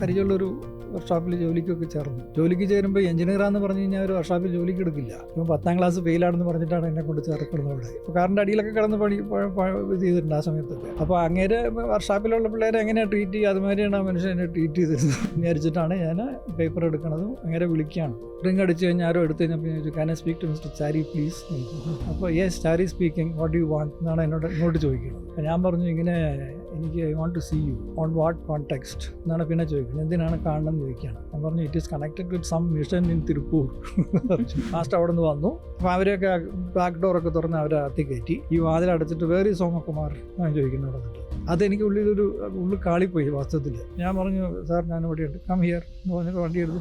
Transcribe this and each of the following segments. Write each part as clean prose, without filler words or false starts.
പരിചയമുള്ളൊരു വർക്ക്ഷോപ്പിൽ ജോലിക്കൊക്കെ ചേർന്നു. ജോലിക്ക് ചേരുമ്പോൾ എഞ്ചിനീയറാന്ന് പറഞ്ഞു കഴിഞ്ഞാൽ ഒരു വർക്ക്ഷോപ്പിൽ ജോലിക്ക് എടുക്കില്ല. ഇപ്പം 10ാം ക്ലാസ് ഫെയിലാണെന്ന് പറഞ്ഞിട്ടാണ് എന്നെ കൊണ്ട് ചേർക്കുന്നത് അവിടെ. ഇപ്പോൾ കാറിൻ്റെ അടിയിലൊക്കെ കിടന്ന് ഇത് ചെയ്തിട്ടുണ്ട് ആ സമയത്തൊക്കെ. അപ്പോൾ അങ്ങേര് വർക്ക്ഷോപ്പിലുള്ള പിള്ളേരെ എങ്ങനെയാണ് ട്രീറ്റ് ചെയ്യുക അതുമാതിരിയാണ് ആ മനുഷ്യൻ എന്നെ ട്രീറ്റ് ചെയ്തിരുന്നത് വിചാരിച്ചിട്ടാണ് ഞാൻ പേപ്പർ എടുക്കണതും അങ്ങനെ വിളിക്കുകയാണ്. റിംഗ് അടിച്ച് കഴിഞ്ഞാൽ ആരോ എടുത്ത് കഴിഞ്ഞപ്പോൾ ചോദിച്ചു, "Can I speak to Mr. Chari please?" അപ്പോൾ "Yes, Chari speaking. What do you want?" എന്നാണ് ഇങ്ങോട്ട് ചോദിക്കുന്നത്. അപ്പോൾ ഞാൻ പറഞ്ഞു, ഇങ്ങനെ എനിക്ക് "I want to see you. On what context?" എന്നാണ് പിന്നെ ചോദിക്കുന്നത്. എന്തിനാണ് കാണണം എന്ന് ചോദിക്കുകയാണ്. ഞാൻ പറഞ്ഞു, "It is connected with some mission in Tirupur." Last അവിടെ നിന്ന് വന്നു. അപ്പോൾ അവരെയൊക്കെ ബാക്ക് ഡോറൊക്കെ തുറന്ന് അവരെ അകത്ത് കയറ്റി. ഈ വാതിലടച്ചിട്ട് "Where is സോമകുമാർ?" എന്നാണ് ചോദിക്കുന്നത്. അവിടെ അതെനിക്ക് ഉള്ളിൽ കാളിപ്പോയി വാസ്തവത്തിൽ. ഞാൻ പറഞ്ഞു, "സാർ ഞാൻ ഇവിടെ ഉണ്ട്, കം ഹിയർ" എന്ന് പറഞ്ഞിട്ട് വണ്ടി എടുത്ത്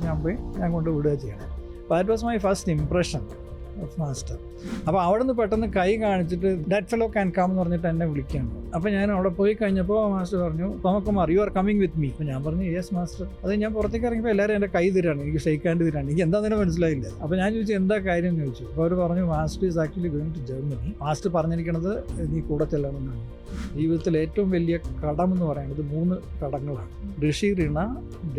ഞാൻ കൊണ്ട് വിടുക ചെയ്യണം. That was my first impression of master. അപ്പോൾ അവിടെ നിന്ന് പെട്ടെന്ന് കൈ കാണിച്ചിട്ട് "ദാറ്റ് ഫെലോ ക്യാൻ കം" എന്ന് പറഞ്ഞിട്ട് എന്നെ വിളിക്കുകയാണ്. അപ്പോൾ ഞാൻ അവിടെ പോയി കഴിഞ്ഞപ്പോൾ മാസ്റ്റർ പറഞ്ഞു, "Somakumar, you are coming with me." അപ്പോൾ ഞാൻ പറഞ്ഞു, "യെസ് മാസ്റ്റർ." അത് ഞാൻ പുറത്തേക്ക് ഇറങ്ങിയപ്പോൾ എല്ലാവരും എൻ്റെ കൈ തരാണ്, എനിക്ക് ഷെയ്ക്ക് ഹാൻഡ് തരാണ്. എനിക്ക് എന്താണെന്ന് മനസ്സിലായില്ല. അപ്പോൾ ഞാൻ ചോദിച്ചു, "എന്താ കാര്യം?" എന്ന് ചോദിച്ചു. അപ്പോൾ അവർ പറഞ്ഞു, "master is actually going to Germany. Master പറഞ്ഞിരിക്കുന്നത് നീ കൂടെ ചെല്ലണമെന്നാണ്. ജീവിതത്തിൽ ഏറ്റവും വലിയ കടം എന്ന് പറയുന്നത് 3 കടങ്ങളാണ്: ഋഷി ഋണ,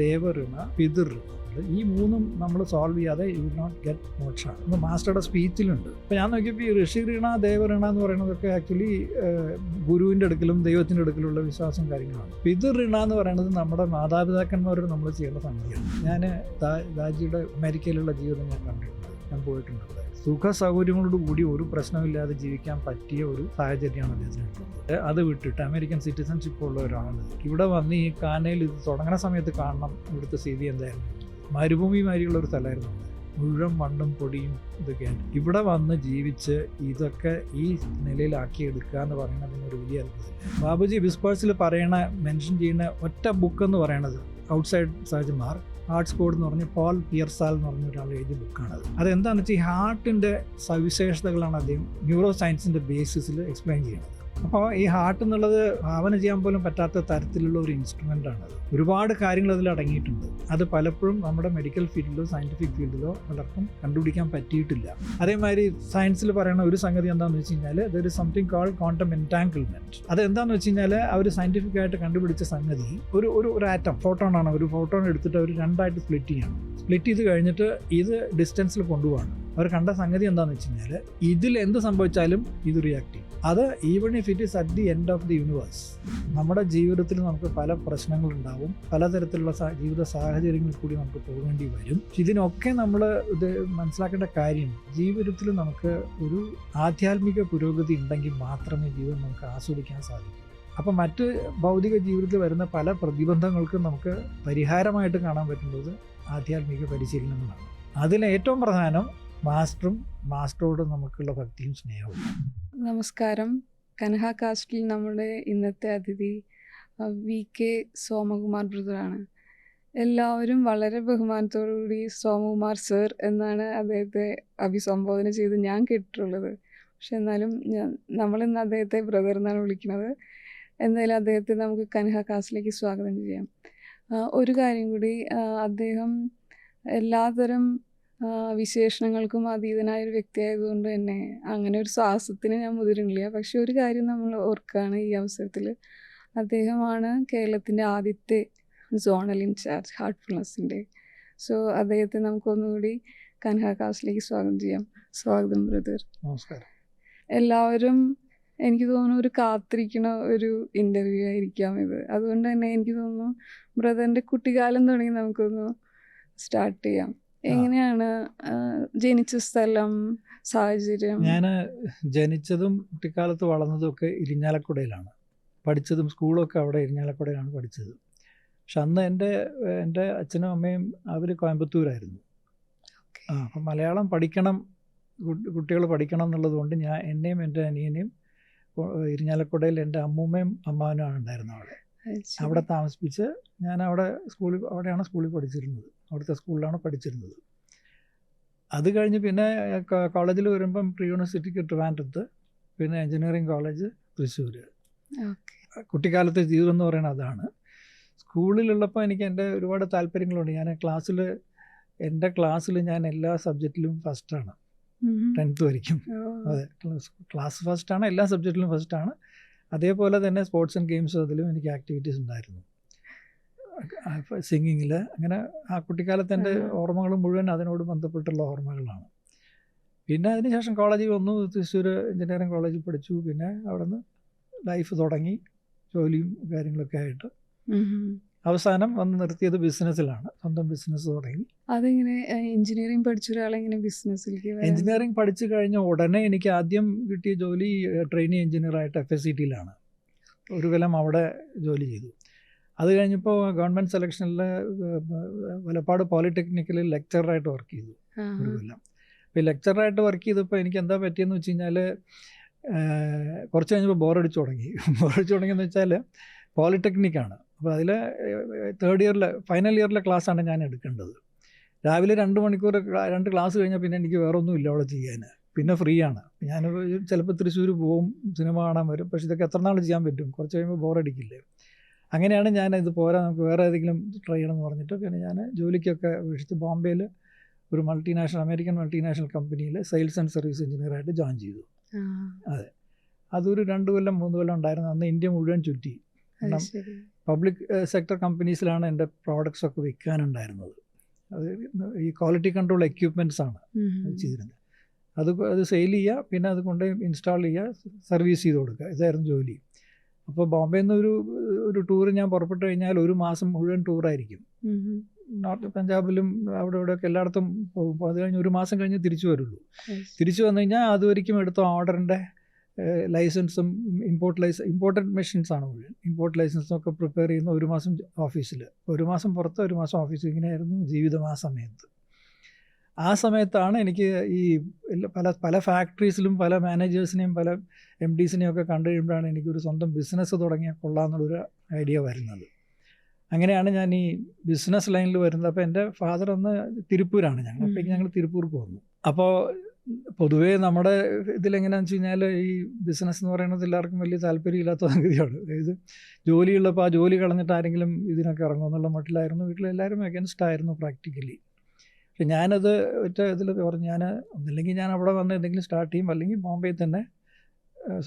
ദേവഋണ, പിതൃ ഋണ. ഈ 3ഉം നമ്മൾ സോൾവ് ചെയ്യാതെ യു വിൽ നോട്ട് ഗെറ്റ് മോക്ഷ എന്ന് മാസ്റ്ററുടെ സ്പീച്ചിലുണ്ട്. അപ്പോൾ ഞാൻ നോക്കിയപ്പോൾ ഈ ഋഷി ഋണ, ദേവഋണ എന്ന് പറയുന്നതൊക്കെ ആക്ച്വലി ഗുരുവിൻ്റെ അടുക്കലും ദൈവത്തിൻ്റെ അടുക്കലുള്ള വിശ്വാസം കാര്യങ്ങളാണ്. പിതൃ ഋണ എന്ന് പറയുന്നത് നമ്മുടെ മാതാപിതാക്കന്മാരോട് നമ്മൾ ചെയ്യേണ്ട സംഗതിയാണ്. ഞാൻ ദാജിയുടെ അമേരിക്കയിലുള്ള ജീവിതം ഞാൻ കണ്ടിട്ടുണ്ട്, ഞാൻ പോയിട്ടുണ്ട്. സുഖ സൗകര്യങ്ങളോട് കൂടി ഒരു പ്രശ്നമില്ലാതെ ജീവിക്കാൻ പറ്റിയ ഒരു സാഹചര്യമാണ് അദ്ദേഹത്തിനുള്ളത്. അത് വിട്ടിട്ട് അമേരിക്കൻ സിറ്റിസൺഷിപ്പ് ഉള്ള ഒരാൾ ഇവിടെ വന്ന് ഈ കാനയിൽ ഇത് തുടങ്ങുന്ന സമയത്ത് കാണണം ഇവിടുത്തെ സ്ഥിതി എന്തായിരുന്നു. മരുഭൂമി മാതിരിയുള്ള ഒരു സ്ഥലമായിരുന്നു, മുഴുവൻ മണ്ണും പൊടിയും ഇതൊക്കെയാണ്. ഇവിടെ വന്ന് ജീവിച്ച് ഇതൊക്കെ ഈ നിലയിലാക്കിയെടുക്കുക എന്ന് പറയുന്നത് ഒരു വലിയ അത്ഭുതം. ബാബുജി വിസ്പേഴ്സിൽ മെൻഷൻ ചെയ്യുന്ന ഒറ്റ ബുക്ക് എന്ന് പറയുന്നത് ഔട്ട്സൈഡ് സർജന്മാർ ഹാർട്ട്സ് കോഡ് എന്ന് പറഞ്ഞ് പോൾ പിയർസാൽ എന്ന് പറഞ്ഞ ഒരാൾ എഴുതിയ ബുക്കാണത്. അതെന്താണെന്ന് വെച്ചാൽ ഈ ഹാർട്ടിൻ്റെ സവിശേഷതകളാണ് അദ്ദേഹം ന്യൂറോ സയൻസിൻ്റെ ബേസിസിൽ എക്സ്പ്ലെയിൻ ചെയ്യുന്നത്. അപ്പോൾ ഈ ഹാർട്ട് എന്നുള്ളത് ഭാവന ചെയ്യാൻ പോലും പറ്റാത്ത തരത്തിലുള്ള ഒരു ഇൻസ്ട്രുമെൻ്റാണത്. ഒരുപാട് കാര്യങ്ങൾ അതിൽ അടങ്ങിയിട്ടുണ്ട്. അത് പലപ്പോഴും നമ്മുടെ മെഡിക്കൽ ഫീൽഡിലോ സയൻറ്റിഫിക് ഫീൽഡിലോ പലർക്കും കണ്ടുപിടിക്കാൻ പറ്റിയിട്ടില്ല. അതേമാതിരി സയൻസിൽ പറയുന്ന ഒരു സംഗതി എന്താണെന്ന് വെച്ച് കഴിഞ്ഞാൽ there is something called quantum entanglement. അതെന്താണെന്ന് വെച്ച് കഴിഞ്ഞാൽ അവർ സയൻറ്റിഫിക് ആയിട്ട് കണ്ടുപിടിച്ച സംഗതി ഒരു ആറ്റം ഫോട്ടോണാണ്. ഒരു ഫോട്ടോൺ എടുത്തിട്ട് അവർ 2ആയിട്ട് സ്പ്ലിറ്റ് ചെയ്യണം. സ്പ്ലിറ്റ് ചെയ്ത് കഴിഞ്ഞിട്ട് ഇത് ഡിസ്റ്റൻസിൽ കൊണ്ടുപോകണം. അവർ കണ്ട സംഗതി എന്താണെന്ന് വെച്ച് കഴിഞ്ഞാൽ ഇതിൽ എന്ത് സംഭവിച്ചാലും ഇത് റിയാക്ട് ചെയ്യും. അത് even if it is at the end of the universe. നമ്മുടെ ജീവിതത്തിൽ നമുക്ക് പല പ്രശ്നങ്ങളുണ്ടാവും, പലതരത്തിലുള്ള ജീവിത സാഹചര്യങ്ങളിൽ കൂടി നമുക്ക് പോകേണ്ടി വരും. ഇതിനൊക്കെ നമ്മൾ ഇത് മനസ്സിലാക്കേണ്ട കാര്യം, ജീവിതത്തിൽ നമുക്ക് ഒരു ആധ്യാത്മിക പുരോഗതി ഉണ്ടെങ്കിൽ മാത്രമേ ജീവിതം നമുക്ക് ആസ്വദിക്കാൻ സാധിക്കൂ. അപ്പം മറ്റ് ഭൗതിക ജീവിതത്തിൽ വരുന്ന പല പ്രതിബന്ധങ്ങൾക്കും നമുക്ക് പരിഹാരമായിട്ട് കാണാൻ പറ്റുന്നത് ആധ്യാത്മിക പരിശീലനങ്ങളാണ്. അതിൽ ഏറ്റവും പ്രധാനം മാസ്റ്ററോട് നമുക്കുള്ള ഭക്തിയും സ്നേഹവും. നമസ്കാരം. കനഹ കാസ്റ്റിൽ നമ്മുടെ ഇന്നത്തെ അതിഥി VK സോമകുമാർ ബ്രദറാണ്. എല്ലാവരും വളരെ ബഹുമാനത്തോടുകൂടി സോമകുമാർ സർ എന്നാണ് അദ്ദേഹത്തെ അഭിസംബോധന ചെയ്ത് ഞാൻ കേട്ടിട്ടുള്ളത്. പക്ഷെ എന്നാലും നമ്മളിന്ന് അദ്ദേഹത്തെ ബ്രദർ എന്നാണ് വിളിക്കുന്നത്. എന്തായാലും അദ്ദേഹത്തെ നമുക്ക് കനഹ കാസ്റ്റിലേക്ക് സ്വാഗതം ചെയ്യാം. ഒരു കാര്യം കൂടി, അദ്ദേഹം എല്ലാതരം വിശേഷണങ്ങൾക്കും അതീതനായൊരു വ്യക്തിയായതുകൊണ്ട് തന്നെ അങ്ങനെ ഒരു സാഹസത്തിന് ഞാൻ മുതിരുന്നില്ല. പക്ഷെ ഒരു കാര്യം നമ്മൾ ഓർക്കുകയാണ് ഈ അവസരത്തിൽ, അദ്ദേഹമാണ് കേരളത്തിൻ്റെ ആദ്യത്തെ സോണൽ ഇൻചാർജ് ഹാർട്ട്ഫുൾനെസ്സിൻ്റെ. സോ അദ്ദേഹത്തെ നമുക്കൊന്നുകൂടി കനഹ കാസ്റ്റിലേക്ക് സ്വാഗതം ചെയ്യാം. സ്വാഗതം ബ്രദർ. നമസ്കാരം. എല്ലാവരും എനിക്ക് തോന്നുന്നു ഒരു കാത്തിരിക്കണ ഒരു ഇൻ്റർവ്യൂ ആയിരിക്കാം ഇത്. അതുകൊണ്ട് തന്നെ എനിക്ക് തോന്നുന്നു ബ്രദറിൻ്റെ കുട്ടിക്കാലം തുടങ്ങി നമുക്കൊന്ന് സ്റ്റാർട്ട് ചെയ്യാം. എങ്ങനെയാണ് ജനിച്ച സ്ഥലം, സാഹചര്യം? ഞാൻ ജനിച്ചതും കുട്ടിക്കാലത്ത് വളർന്നതും ഒക്കെ ഇരിഞ്ഞാലക്കുടയിലാണ്. പഠിച്ചതും സ്കൂളൊക്കെ അവിടെ ഇരിഞ്ഞാലക്കുടയിലാണ് പഠിച്ചത്. പക്ഷെ അന്ന് എൻ്റെ അച്ഛനും അമ്മയും അവർ കോയമ്പത്തൂരായിരുന്നു. അപ്പം മലയാളം പഠിക്കണം, കുട്ടികൾ പഠിക്കണം എന്നുള്ളത് കൊണ്ട് എന്നെയും എൻ്റെ അനിയനെയും ഇരിഞ്ഞാലക്കുടയിൽ എൻ്റെ അമ്മൂമ്മയും അമ്മാവനുമാണ് ഉണ്ടായിരുന്നത്. അവിടെ താമസിപ്പിച്ച് ഞാൻ അവിടെയാണ് സ്കൂളിൽ പഠിച്ചിരുന്നത്. അവിടുത്തെ സ്കൂളിലാണ് പഠിച്ചിരുന്നത്. അത് കഴിഞ്ഞ് പിന്നെ കോളേജിൽ വരുമ്പം പ്രീ യൂണിവേഴ്സിറ്റിക്ക് ട്രിവാൻഡ്രത്ത്, പിന്നെ എഞ്ചിനീയറിംഗ് കോളേജ് തൃശ്ശൂർ. കുട്ടിക്കാലത്തെ ജീവിതം എന്ന് പറയുന്നത് അതാണ്. സ്കൂളിലുള്ളപ്പോൾ എനിക്ക് എൻ്റെ ഒരുപാട് താല്പര്യങ്ങളുണ്ട്. എൻ്റെ ക്ലാസ്സിൽ ഞാൻ എല്ലാ സബ്ജക്റ്റിലും ഫസ്റ്റാണ്. 10th വരയ്ക്കും. അതെ, ക്ലാസ് ഫസ്റ്റാണ്, എല്ലാ സബ്ജക്റ്റിലും ഫസ്റ്റാണ്. അതേപോലെ തന്നെ സ്പോർട്സ് ആൻഡ് ഗെയിംസ് അതിലും എനിക്ക് ആക്ടിവിറ്റീസ് ഉണ്ടായിരുന്നു. സിംഗിങ്ങിൽ. അങ്ങനെ ആ കുട്ടിക്കാലത്ത് എൻ്റെ ആ. ഓർമ്മകൾ മുഴുവൻ അതിനോട് ബന്ധപ്പെട്ടുള്ള ഓർമ്മകളാണ്. പിന്നെ അതിനുശേഷം കോളേജിൽ വന്നു, തൃശ്ശൂർ എഞ്ചിനീയറിംഗ് കോളേജിൽ പഠിച്ചു. പിന്നെ അവിടെ നിന്ന് ലൈഫ് തുടങ്ങി, ജോലിയും കാര്യങ്ങളൊക്കെ ആയിട്ട്. അവസാനം വന്ന് നിർത്തിയത് ബിസിനസ്സിലാണ്. സ്വന്തം ബിസിനസ് തുടങ്ങി. അതെങ്ങനെ എഞ്ചിനീയറിംഗ് പഠിച്ച ഒരാളെങ്ങനെ ബിസിനസ്സിലേക്ക് വരാൻ? എഞ്ചിനീയറിംഗ് പഠിച്ചു കഴിഞ്ഞ ഉടനെ എനിക്ക് ആദ്യം കിട്ടിയ ജോലി ട്രെയിനി എഞ്ചിനീയറായിട്ട് FSCT-ലാണ്. ഒരു കൊല്ലം അവിടെ ജോലി ചെയ്തു. അത് കഴിഞ്ഞപ്പോൾ ഗവൺമെൻറ് സെലക്ഷനിൽ വലപ്പാട് പോളിടെക്നിക്കലിൽ ലെക്ചറായിട്ട് വർക്ക് ചെയ്തു ഒരു കൊല്ലം. അപ്പോൾ ലെക്ചറായിട്ട് വർക്ക് ചെയ്തപ്പോൾ എനിക്ക് എന്താ പറ്റിയെന്ന് വെച്ച് കഴിഞ്ഞാൽ, കുറച്ച് കഴിഞ്ഞപ്പോൾ ബോറടിച്ചു തുടങ്ങിയെന്ന് വെച്ചാൽ പോളിടെക്നിക്കാണ്. അപ്പോൾ അതിൽ തേർഡ് ഇയറിൽ ഫൈനൽ ഇയറിലെ ക്ലാസ്സാണ് ഞാൻ എടുക്കേണ്ടത്. രാവിലെ 2 മണിക്കൂർ 2 ക്ലാസ് കഴിഞ്ഞാൽ പിന്നെ എനിക്ക് വേറെ ഒന്നുമില്ല അവിടെ ചെയ്യാൻ. പിന്നെ ഫ്രീ ആണ്. ഞാൻ ചിലപ്പോൾ തൃശ്ശൂർ പോവും, സിനിമ കാണാൻ വരും. പക്ഷേ ഇതൊക്കെ എത്ര നാൾ ചെയ്യാൻ പറ്റും? കുറച്ച് കഴിയുമ്പോൾ ബോറടിക്കില്ലേ? അങ്ങനെയാണ് ഞാൻ ഇത് പോരാ, നമുക്ക് വേറെ ഏതെങ്കിലും ട്രൈ ചെയ്യണമെന്ന് പറഞ്ഞിട്ട് പിന്നെ ഞാൻ ജോലിക്കൊക്കെ വീക്ഷിച്ച് ബോംബെയിൽ ഒരു അമേരിക്കൻ മൾട്ടിനാഷണൽ കമ്പനിയിൽ സെയിൽസ് ആൻഡ് സർവീസ് എഞ്ചിനീയറായിട്ട് ജോയിൻ ചെയ്തു. അതെ, അതൊരു 2 കൊല്ലം 3 കൊല്ലം ഉണ്ടായിരുന്നു. അന്ന് ഇന്ത്യ മുഴുവൻ ചുറ്റി. കാരണം പബ്ലിക് സെക്ടർ കമ്പനീസിലാണ് എൻ്റെ പ്രോഡക്ട്സ് ഒക്കെ വിൽക്കാനുണ്ടായിരുന്നത്. അത് ഈ ക്വാളിറ്റി കൺട്രോൾ എക്യുപ്മെൻറ്റ്സ് ആണ് ചെയ്തിരുന്നത്. അത് സെയിൽ ചെയ്യുക, പിന്നെ അത് കൊണ്ട് ഇൻസ്റ്റാൾ ചെയ്യുക, സർവീസ് ചെയ്ത് കൊടുക്കുക. ഇതായിരുന്നു ജോലി. അപ്പോൾ ബോംബെയിൽ നിന്ന് ഒരു ടൂർ ഞാൻ പുറപ്പെട്ട് കഴിഞ്ഞാൽ 1 മാസം മുഴുവൻ ടൂറായിരിക്കും. നോർത്ത് പഞ്ചാബിലും അവിടെ ഇവിടെയൊക്കെ എല്ലായിടത്തും പോകും. അത് കഴിഞ്ഞ് 1 മാസം കഴിഞ്ഞ് തിരിച്ചു വരുള്ളൂ. തിരിച്ചു വന്നു കഴിഞ്ഞാൽ അതുവരെയ്ക്കും എടുത്ത ഓർഡറിൻ്റെ ലൈസൻസും ഇമ്പോർട്ടഡ് മെഷീൻസാണ് മുഴുവൻ. ഇമ്പോർട്ട് ലൈസൻസും ഒക്കെ പ്രിപ്പയർ ചെയ്യുന്ന 1 മാസം ഓഫീസിൽ, 1 മാസം പുറത്ത്, 1 മാസം ഓഫീസിൽ. ഇങ്ങനെയായിരുന്നു ജീവിതം ആ സമയത്ത്. ആ സമയത്താണ് എനിക്ക് ഈ പല ഫാക്ടറീസിലും പല മാനേജേഴ്സിനെയും പല MDസിനെയും ഒക്കെ കണ്ടു കഴിയുമ്പോഴാണ് എനിക്കൊരു സ്വന്തം ബിസിനസ് തുടങ്ങിയാൽ കൊള്ളാമെന്നുള്ളൊരു ഐഡിയ വരുന്നത്. അങ്ങനെയാണ് ഞാൻ ഈ ബിസിനസ് ലൈനിൽ വരുന്നത്. അപ്പോൾ എൻ്റെ ഫാദർ അന്ന് തിരുപ്പൂരാണ്. ഞങ്ങൾ തിരുപ്പൂർക്ക് വന്നു. അപ്പോൾ പൊതുവേ നമ്മുടെ ഇതിലെങ്ങനെയാണെന്ന് വെച്ച് കഴിഞ്ഞാൽ ഈ ബിസിനസ് എന്ന് പറയുന്നത് എല്ലാവർക്കും വലിയ താല്പര്യമില്ലാത്ത സംഗതിയാണ്. അതായത് ജോലിയുള്ളപ്പോൾ ആ ജോലി കളഞ്ഞിട്ട് ആരെങ്കിലും ഇതിനൊക്കെ ഇറങ്ങുമെന്നുള്ള മട്ടിലായിരുന്നു. വീട്ടിലെല്ലാവരും അഗൻസ്റ്റ് ആയിരുന്നു പ്രാക്ടിക്കലി. പക്ഷെ ഞാനത് ഒറ്റ ഇതിൽ പറഞ്ഞു, ഒന്നില്ലെങ്കിൽ ഞാൻ അവിടെ വന്ന് എന്തെങ്കിലും സ്റ്റാർട്ട് ചെയ്യും, അല്ലെങ്കിൽ ബോംബെയിൽ തന്നെ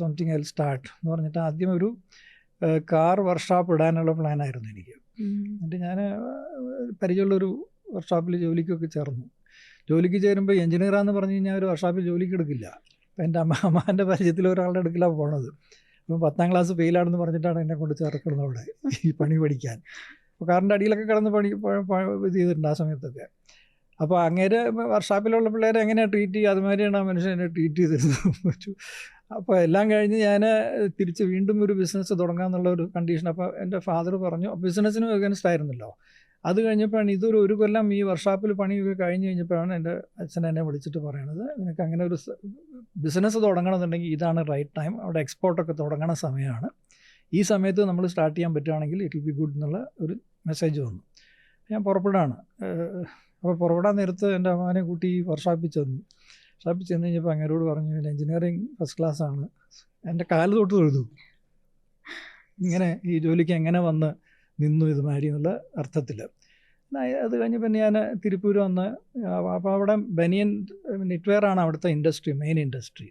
സംതിങ് എൽ സ്റ്റാർട്ട് എന്ന് പറഞ്ഞിട്ട് ആദ്യം ഒരു കാർ വർക്ക്ഷോപ്പ് ഇടാനുള്ള പ്ലാനായിരുന്നു എനിക്ക്. എന്നിട്ട് ഞാൻ പരിചയമുള്ളൊരു വർക്ക്ഷോപ്പിൽ ജോലിക്കൊക്കെ ചേർന്നു. ജോലിക്ക് ചേരുമ്പോൾ എഞ്ചിനീയറാന്ന് പറഞ്ഞു കഴിഞ്ഞാൽ ഒരു വർക്ക്ഷോപ്പിൽ ജോലിക്ക് എടുക്കില്ല. അപ്പോൾ എൻ്റെ അമ്മാൻ്റെ പരിചയത്തിൽ ഒരാളുടെ അടുക്കലാണ് പോണത്. അപ്പം 10ാം ക്ലാസ് ഫെയിലാണെന്ന് പറഞ്ഞിട്ടാണ് എന്നെ കൊണ്ട് ചേർക്കുന്നത് അവിടെ ഈ പണി പഠിക്കാൻ. അപ്പോൾ കാറിൻ്റെ അടിയിലൊക്കെ കിടന്ന് ഇത് ചെയ്തിട്ടുണ്ട് ആ സമയത്തൊക്കെ. അപ്പോൾ അങ്ങേര് വർക്ക്ഷോപ്പിലുള്ള പിള്ളേരെ എങ്ങനെയാണ് ട്രീറ്റ് ചെയ്യുക, അതുമാതിരിയാണ് ആ മനുഷ്യനെ ട്രീറ്റ് ചെയ്തിരുന്നത്. അപ്പോൾ എല്ലാം കഴിഞ്ഞ് ഞാൻ തിരിച്ച് വീണ്ടും ഒരു ബിസിനസ് തുടങ്ങാമെന്നുള്ള ഒരു കണ്ടീഷൻ. അപ്പോൾ എൻ്റെ ഫാദർ പറഞ്ഞു, ബിസിനസ്സിനും അഗൻസ്റ്റ് ആയിരുന്നല്ലോ. അത് കഴിഞ്ഞപ്പോഴാണ് ഒരു കൊല്ലം ഈ വർക്ക്ഷോപ്പിൽ പണിയൊക്കെ കഴിഞ്ഞ് കഴിഞ്ഞപ്പോഴാണ് എൻ്റെ അച്ഛൻ എന്നെ വിളിച്ചിട്ട് പറയണത്, നിനക്ക് അങ്ങനെ ഒരു ബിസിനസ് തുടങ്ങണമെന്നുണ്ടെങ്കിൽ ഇതാണ് റൈറ്റ് ടൈം, അവിടെ എക്സ്പോർട്ടൊക്കെ തുടങ്ങണ സമയമാണ്, ഈ സമയത്ത് നമ്മൾ സ്റ്റാർട്ട് ചെയ്യാൻ പറ്റുകയാണെങ്കിൽ ഇറ്റ് വിൽ ബി ഗുഡ് എന്നുള്ള ഒരു മെസ്സേജ് വന്നു. ഞാൻ പുറപ്പെടാണ്. അപ്പോൾ പുറപ്പെടാൻ നേരത്ത് എൻ്റെ അമ്മാനെ കൂട്ടി വർക്ക്ഷോപ്പിൽ ചെന്നു കഴിഞ്ഞപ്പോൾ അങ്ങേരോട് പറഞ്ഞു, എഞ്ചിനീയറിംഗ് ഫസ്റ്റ് ക്ലാസ്സാണ്. എൻ്റെ കാല് തൊട്ട് തൊഴുതു. ഇങ്ങനെ ഈ ജോലിക്ക് എങ്ങനെ വന്ന് നിന്നു ഇതുമാതിരി എന്നുള്ള അർത്ഥത്തിൽ. അത് കഴിഞ്ഞ് പിന്നെ ഞാൻ തിരുപ്പൂർ വന്ന്, അപ്പോൾ അവിടെ ബനിയൻ നിറ്റ്വെയർ ആണ് അവിടുത്തെ ഇൻഡസ്ട്രി, മെയിൻ ഇൻഡസ്ട്രി.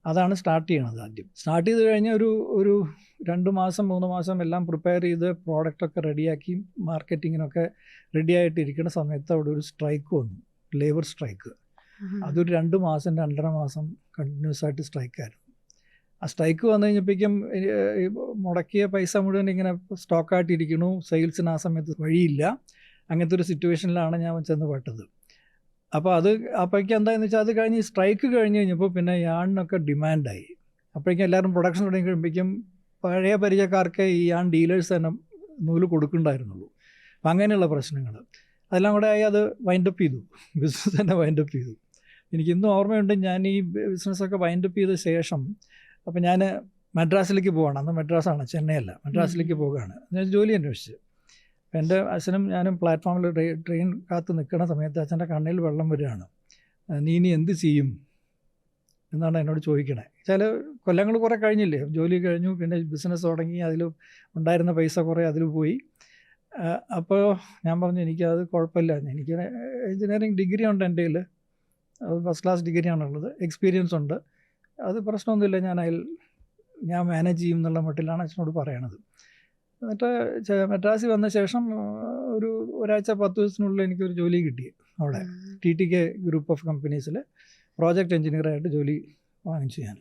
അതാണ് സ്റ്റാർട്ട് ചെയ്യണത്. ആദ്യം സ്റ്റാർട്ട് ചെയ്ത് കഴിഞ്ഞ് ഒരു 2 മാസം 3 മാസം എല്ലാം പ്രിപ്പയർ ചെയ്ത് പ്രോഡക്റ്റൊക്കെ റെഡിയാക്കി മാർക്കറ്റിങ്ങിനൊക്കെ റെഡി ആയിട്ടിരിക്കുന്ന സമയത്ത് അവിടെ ഒരു സ്ട്രൈക്ക് വന്നു, ലേബർ സ്ട്രൈക്ക്. അതൊരു 2 മാസം 2.5 മാസം കണ്ടിന്യൂസ് ആയിട്ട് സ്ട്രൈക്കായിരുന്നു. ആ സ്ട്രൈക്ക് വന്നു കഴിഞ്ഞപ്പോഴേക്കും മുടക്കിയ പൈസ മുഴുവൻ ഇങ്ങനെ സ്റ്റോക്കായിട്ടിരിക്കണു. സെയിൽസിന് ആ സമയത്ത് വഴിയില്ല. അങ്ങനത്തെ ഒരു സിറ്റുവേഷനിലാണ് ഞാൻ ചെന്ന് പെട്ടത്. അപ്പോൾ അപ്പോഴേക്കും എന്താണെന്ന് വെച്ചാൽ അത് കഴിഞ്ഞ് സ്ട്രൈക്ക് കഴിഞ്ഞ് കഴിഞ്ഞപ്പോൾ പിന്നെ യാണിനൊക്കെ ഡിമാൻഡായി. അപ്പോഴേക്കും എല്ലാവരും പ്രൊഡക്ഷൻ തുടങ്ങി കഴിയുമ്പോഴേക്കും പഴയ പരിചയക്കാർക്ക് ഈ യാൺ ഡീലേഴ്സ് തന്നെ നൂല് കൊടുക്കണ്ടായിരുന്നുള്ളൂ. അപ്പം അങ്ങനെയുള്ള പ്രശ്നങ്ങൾ അതെല്ലാം കൂടെ ആയി അത് വൈൻഡപ്പ് ചെയ്തു, ബിസിനസ് തന്നെ വൈൻഡപ്പ് ചെയ്തു. എനിക്കിന്നും ഓർമ്മയുണ്ട്, ഞാൻ ഈ ബിസിനസ്സൊക്കെ വൈൻഡപ്പ് ചെയ്ത ശേഷം അപ്പോൾ ഞാൻ മദ്രാസിലേക്ക് പോവുകയാണ്. അന്ന് മദ്രാസാണ്, ചെന്നൈയല്ല, മദ്രാസിലേക്ക് പോവുകയാണ്. ഞാൻ ജോലി അന്വേഷിച്ച്. അപ്പോൾ എൻ്റെ അച്ഛനും ഞാനും പ്ലാറ്റ്ഫോമിൽ ട്രെയിൻ കാത്ത് നിൽക്കുന്ന സമയത്ത് അച്ഛൻ്റെ കണ്ണിൽ വെള്ളം വരികയാണ്. നീ ഇനി എന്ത് ചെയ്യും എന്നാണ് എന്നോട് ചോദിക്കണേ. ചില കൊല്ലങ്ങൾ കുറേ കഴിഞ്ഞില്ലേ, ജോലി കഴിഞ്ഞു, പിന്നെ ബിസിനസ് തുടങ്ങി, അതിൽ ഉണ്ടായിരുന്ന പൈസ കുറേ അതിൽ പോയി. അപ്പോൾ ഞാൻ പറഞ്ഞു, എനിക്കത് കുഴപ്പമില്ല, എനിക്ക് എഞ്ചിനീയറിംഗ് ഡിഗ്രി ഉണ്ട് എൻ്റെ കയ്യിൽ, അത് ഫസ്റ്റ് ക്ലാസ് ഡിഗ്രിയാണുള്ളത്, എക്സ്പീരിയൻസ് ഉണ്ട്, അത് പ്രശ്നമൊന്നുമില്ല, ഞാൻ മാനേജ് ചെയ്യും എന്നുള്ള മട്ടിലാണ് അച്ഛനോട് പറയണത്. എന്നിട്ട് മദ്രാസിൽ വന്ന ശേഷം ഒരു ഒരാഴ്ച 10 ദിവസത്തിനുള്ളിൽ എനിക്കൊരു ജോലി കിട്ടി അവിടെ TTK ഗ്രൂപ്പ് ഓഫ് കമ്പനീസിൽ പ്രോജക്റ്റ് എഞ്ചിനീയറായിട്ട് ജോലി വാങ്ങിച്ചു ഞാൻ.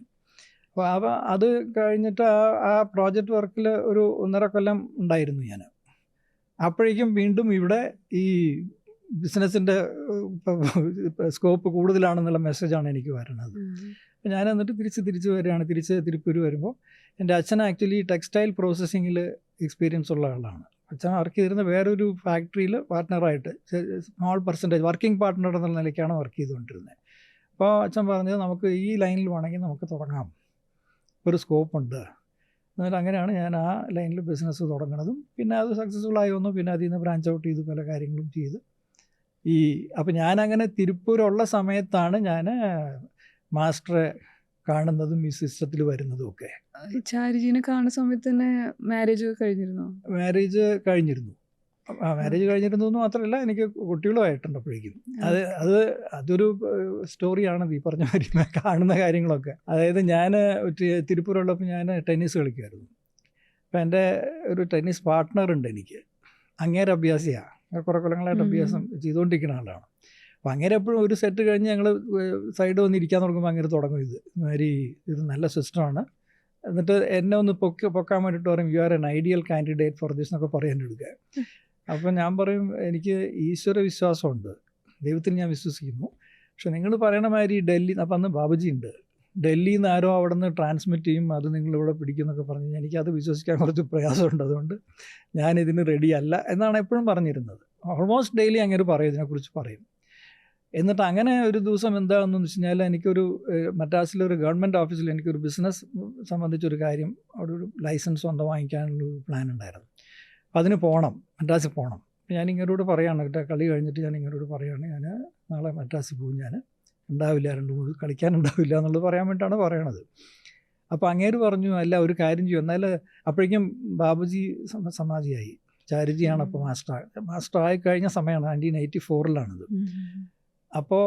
അപ്പോൾ അത് കഴിഞ്ഞിട്ട് ആ പ്രോജക്റ്റ് വർക്കിൽ ഒരു 1.5 കൊല്ലം ഉണ്ടായിരുന്നു ഞാൻ. അപ്പോഴേക്കും വീണ്ടും ഇവിടെ ഈ ബിസിനസ്സിൻ്റെ സ്കോപ്പ് കൂടുതലാണെന്നുള്ള മെസ്സേജാണ് എനിക്ക് വരുന്നത്. അപ്പോൾ ഞാൻ എന്നിട്ട് തിരിച്ച് വരികയാണ്. തിരുപ്പൂർ വരുമ്പോൾ എൻ്റെ അച്ഛൻ ആക്ച്വലി ടെക്സ്റ്റൈൽ പ്രോസസ്സിങ്ങിൽ എക്സ്പീരിയൻസ് ഉള്ള ആളാണ്. അച്ഛൻ വർക്ക് ചെയ്തിരുന്ന വേറൊരു ഫാക്ടറിയിൽ പാർട്ട്ണറായിട്ട് സ്മോൾ പെർസെൻറ്റേജ് വർക്കിംഗ് പാർട്ട്ണർ എന്നുള്ള നിലയ്ക്കാണ് വർക്ക് ചെയ്തുകൊണ്ടിരുന്നത്. അപ്പോൾ അച്ഛൻ പറഞ്ഞത് നമുക്ക് ഈ ലൈനിൽ വേണമെങ്കിൽ നമുക്ക് തുടങ്ങാം, ഒരു സ്കോപ്പുണ്ട്. എന്നിട്ട് അങ്ങനെയാണ് ഞാൻ ആ ലൈനിൽ ബിസിനസ് തുടങ്ങുന്നതും. പിന്നെ അത് സക്സസ്ഫുൾ ആയി വന്നു. പിന്നെ അതിൽ നിന്ന് ബ്രാഞ്ച് ഔട്ട് ചെയ്ത് പല കാര്യങ്ങളും ചെയ്ത് അപ്പോൾ ഞാനങ്ങനെ തിരുപ്പൂരുള്ള സമയത്താണ് ഞാൻ മാസ്റ്ററെ കാണുന്നതും ഈ സിസ്റ്റത്തിൽ വരുന്നതും ഒക്കെ. ചാരിജീനെ കാണുന്ന സമയത്ത് തന്നെ മാരേജ് കഴിഞ്ഞിരുന്നു. മാരേജ് കഴിഞ്ഞിരുന്നു എന്ന് മാത്രമല്ല, എനിക്ക് കുട്ടികളുമായിട്ടുണ്ട് അപ്പോഴേക്കും. അതൊരു സ്റ്റോറിയാണ് ഈ പറഞ്ഞ കാര്യം, കാണുന്ന കാര്യങ്ങളൊക്കെ. അതായത് ഞാൻ തിരുപ്പൂരുള്ളപ്പോൾ ഞാൻ ടെന്നീസ് കളിക്കുമായിരുന്നു. അപ്പം എൻ്റെ ഒരു ടെന്നീസ് പാർട്ട്ണറുണ്ട് എനിക്ക്. അങ്ങേരെ അഭ്യാസിയാണ്, കുറേ കൊല്ലങ്ങളായിട്ട് അഭ്യാസം ചെയ്തുകൊണ്ടിരിക്കുന്ന ആളാണ്. അപ്പം അങ്ങനെ എപ്പോഴും ഒരു സെറ്റ് കഴിഞ്ഞ് ഞങ്ങൾ സൈഡ് വന്നിരിക്കാൻ തുടങ്ങുമ്പോൾ അങ്ങനെ തുടങ്ങും ഇത് നല്ല സിസ്റ്റമാണ്. എന്നിട്ട് എന്നെ ഒന്ന് പൊക്കാൻ വേണ്ടിയിട്ട് പറയും, you are N ideal candidate for this എന്നൊക്കെ പറയാനെടുക്കുക. അപ്പം ഞാൻ പറയും, എനിക്ക് ഈശ്വര വിശ്വാസമുണ്ട്, ദൈവത്തിൽ ഞാൻ വിശ്വസിക്കുന്നു. പക്ഷെ നിങ്ങൾ പറയണ മാതിരി ഡൽഹി, അപ്പം അന്ന് ബാബുജി ഉണ്ട്, ഡൽഹിയിൽ നിന്ന് ആരോ അവിടെ നിന്ന് ട്രാൻസ്മിറ്റ് ചെയ്യും, അത് നിങ്ങളിവിടെ പിടിക്കുമെന്നൊക്കെ പറഞ്ഞ് എനിക്കത് വിശ്വസിക്കാൻ കുറച്ച് പ്രയാസമുണ്ട്. അതുകൊണ്ട് ഞാനിതിന് റെഡി അല്ല എന്നാണ് എപ്പോഴും പറഞ്ഞിരുന്നത്. ഓൾമോസ്റ്റ് ഡെയിലി അങ്ങനെ പറയും, ഇതിനെക്കുറിച്ച് പറയും. എന്നിട്ട് അങ്ങനെ ഒരു ദിവസം എന്താണെന്ന് വെച്ച് കഴിഞ്ഞാൽ, എനിക്കൊരു മദ്രാസിലൊരു ഗവൺമെൻറ് ഓഫീസിൽ എനിക്കൊരു ബിസിനസ് സംബന്ധിച്ചൊരു കാര്യം, അവിടെ ഒരു ലൈസൻസ് സ്വന്തം വാങ്ങിക്കാനുള്ളൊരു പ്ലാൻ ഉണ്ടായിരുന്നു. അപ്പം അതിന് പോകണം, മദ്രാസിൽ പോകണം. അപ്പം ഞാൻ ഇങ്ങോട്ട് പറയുകയാണ് കേട്ടോ, കളി കഴിഞ്ഞിട്ട് ഞാൻ ഇങ്ങോട്ട് പറയുകയാണ്, ഞാൻ നാളെ മദ്രാസിൽ പോകും, ഞാൻ ഉണ്ടാവില്ല, 2-3 കളിക്കാനുണ്ടാവില്ല എന്നുള്ളത് പറയാൻ വേണ്ടിയിട്ടാണ് പറയണത്. അപ്പോൾ അങ്ങേര് പറഞ്ഞു, അല്ല ഒരു കാര്യം ചെയ്യും. എന്നാൽ അപ്പോഴേക്കും ബാബുജി സമാധിയായി, ചാരിജിയാണ് അപ്പോൾ മാസ്റ്റർ ആയി കഴിഞ്ഞ സമയമാണ്, 1984-ലാണിത്. അപ്പോൾ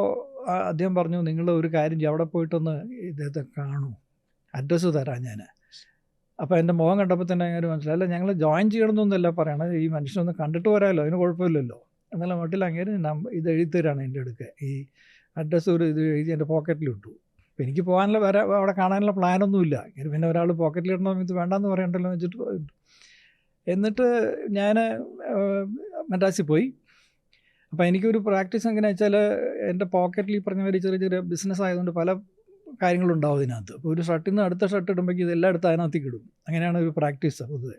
അദ്ദേഹം പറഞ്ഞു, നിങ്ങൾ ഒരു കാര്യം ചെയ്യും, അവിടെ പോയിട്ടൊന്ന് ഇദ്ദേഹത്തെ കാണൂ, അഡ്രസ്സ് തരാം ഞാൻ. അപ്പോൾ എൻ്റെ മുഖം കണ്ടപ്പോൾ തന്നെ അങ്ങനെ മനസ്സിലായി, അല്ല ഞങ്ങൾ ജോയിൻ ചെയ്യണമെന്നൊന്നുമല്ല പറയണത്, ഈ മനുഷ്യനൊന്ന് കണ്ടിട്ട് വരാമല്ലോ, അതിന് കുഴപ്പമില്ലല്ലോ എന്നുള്ള മട്ടിൽ അങ്ങനെ ഇത് എഴുതി തരാണ് എൻ്റെ അടുക്ക്. ഈ അഡ്രസ്സ് ഇത് എഴുതി എൻ്റെ പോക്കറ്റിലിട്ടു. അപ്പോൾ എനിക്ക് പോകാനുള്ള അവിടെ കാണാനുള്ള പ്ലാനൊന്നുമില്ല. പിന്നെ ഒരാൾ പോക്കറ്റിലിടണം, ഇത് വേണ്ടാന്ന് പറയണ്ടല്ലോ എന്ന് വെച്ചിട്ട്. എന്നിട്ട് ഞാൻ മദ്രാസിൽ പോയി. അപ്പോൾ എനിക്കൊരു പ്രാക്ടീസ് എങ്ങനെയാ വെച്ചാൽ, എൻ്റെ പോക്കറ്റിൽ ഈ പറഞ്ഞ മാതിരി ചെറിയ ബിസിനസ് ആയതുകൊണ്ട് പല കാര്യങ്ങളുണ്ടാവും ഇതിനകത്ത്. അപ്പോൾ ഒരു ഷർട്ടിൽ നിന്ന് അടുത്ത ഷർട്ട് ഇടുമ്പോഴേക്കും ഇതെല്ലാം എടുത്ത് അതിനകത്തേക്ക് ഇടും. അങ്ങനെയാണ് ഒരു പ്രാക്ടീസ് പൊതുവെ.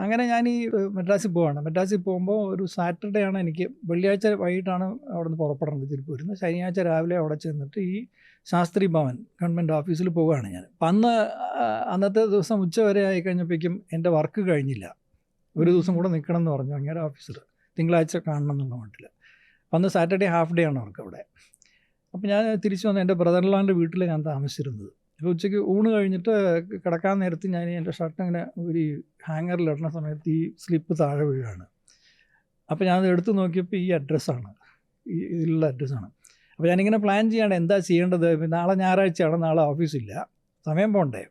അങ്ങനെ ഞാൻ ഈ മദ്രാസിൽ പോവാണ്. മദ്രാസിൽ പോകുമ്പോൾ ഒരു സാറ്റർഡേ ആണ്, എനിക്ക് വെള്ളിയാഴ്ച വൈകിട്ടാണ് അവിടെ നിന്ന് പുറപ്പെടുന്നത് തിരുപ്പൂരിൽ നിന്ന്. ശനിയാഴ്ച രാവിലെ അവിടെ ചെന്നിട്ട് ഈ ശാസ്ത്രി ഭവൻ ഗവൺമെൻറ് ഓഫീസിൽ പോവുകയാണ് ഞാൻ. അപ്പം അന്നത്തെ ദിവസം ഉച്ച വരെ ആയി കഴിഞ്ഞപ്പോഴേക്കും എൻ്റെ വർക്ക് കഴിഞ്ഞില്ല. ഒരു ദിവസം കൂടെ നിൽക്കണം എന്ന് പറഞ്ഞു അങ്ങനെ ഓഫീസർ, തിങ്കളാഴ്ച കാണണം എന്നുള്ള മട്ടിൽ. അന്ന് സാറ്റർഡേ ഹാഫ് ഡേ ആണ് അവർക്ക് അവിടെ. അപ്പോൾ ഞാൻ തിരിച്ചു വന്ന് എൻ്റെ ബ്രദർലാൻ്റെ വീട്ടിൽ ഞാൻ താമസിച്ചിരുന്നത്. അപ്പോൾ ഉച്ചയ്ക്ക് ഊണ് കഴിഞ്ഞിട്ട് കിടക്കാൻ നേരത്ത് ഞാൻ എൻ്റെ ഷർട്ട് അങ്ങനെ ഒരു ഹാങ്ങറിലിടുന്ന സമയത്ത് ഈ സ്ലിപ്പ് താഴെ വീഴാണ്. അപ്പോൾ ഞാനത് എടുത്ത് നോക്കിയപ്പോൾ ഈ അഡ്രസ്സാണ്, ഇതിലുള്ള അഡ്രസ്സാണ്. അപ്പോൾ ഞാനിങ്ങനെ പ്ലാൻ ചെയ്യാണ് എന്താ ചെയ്യേണ്ടത്. നാളെ ഞായറാഴ്ചയാണ്, നാളെ ഓഫീസില്ല, സമയം പോകണ്ടേ.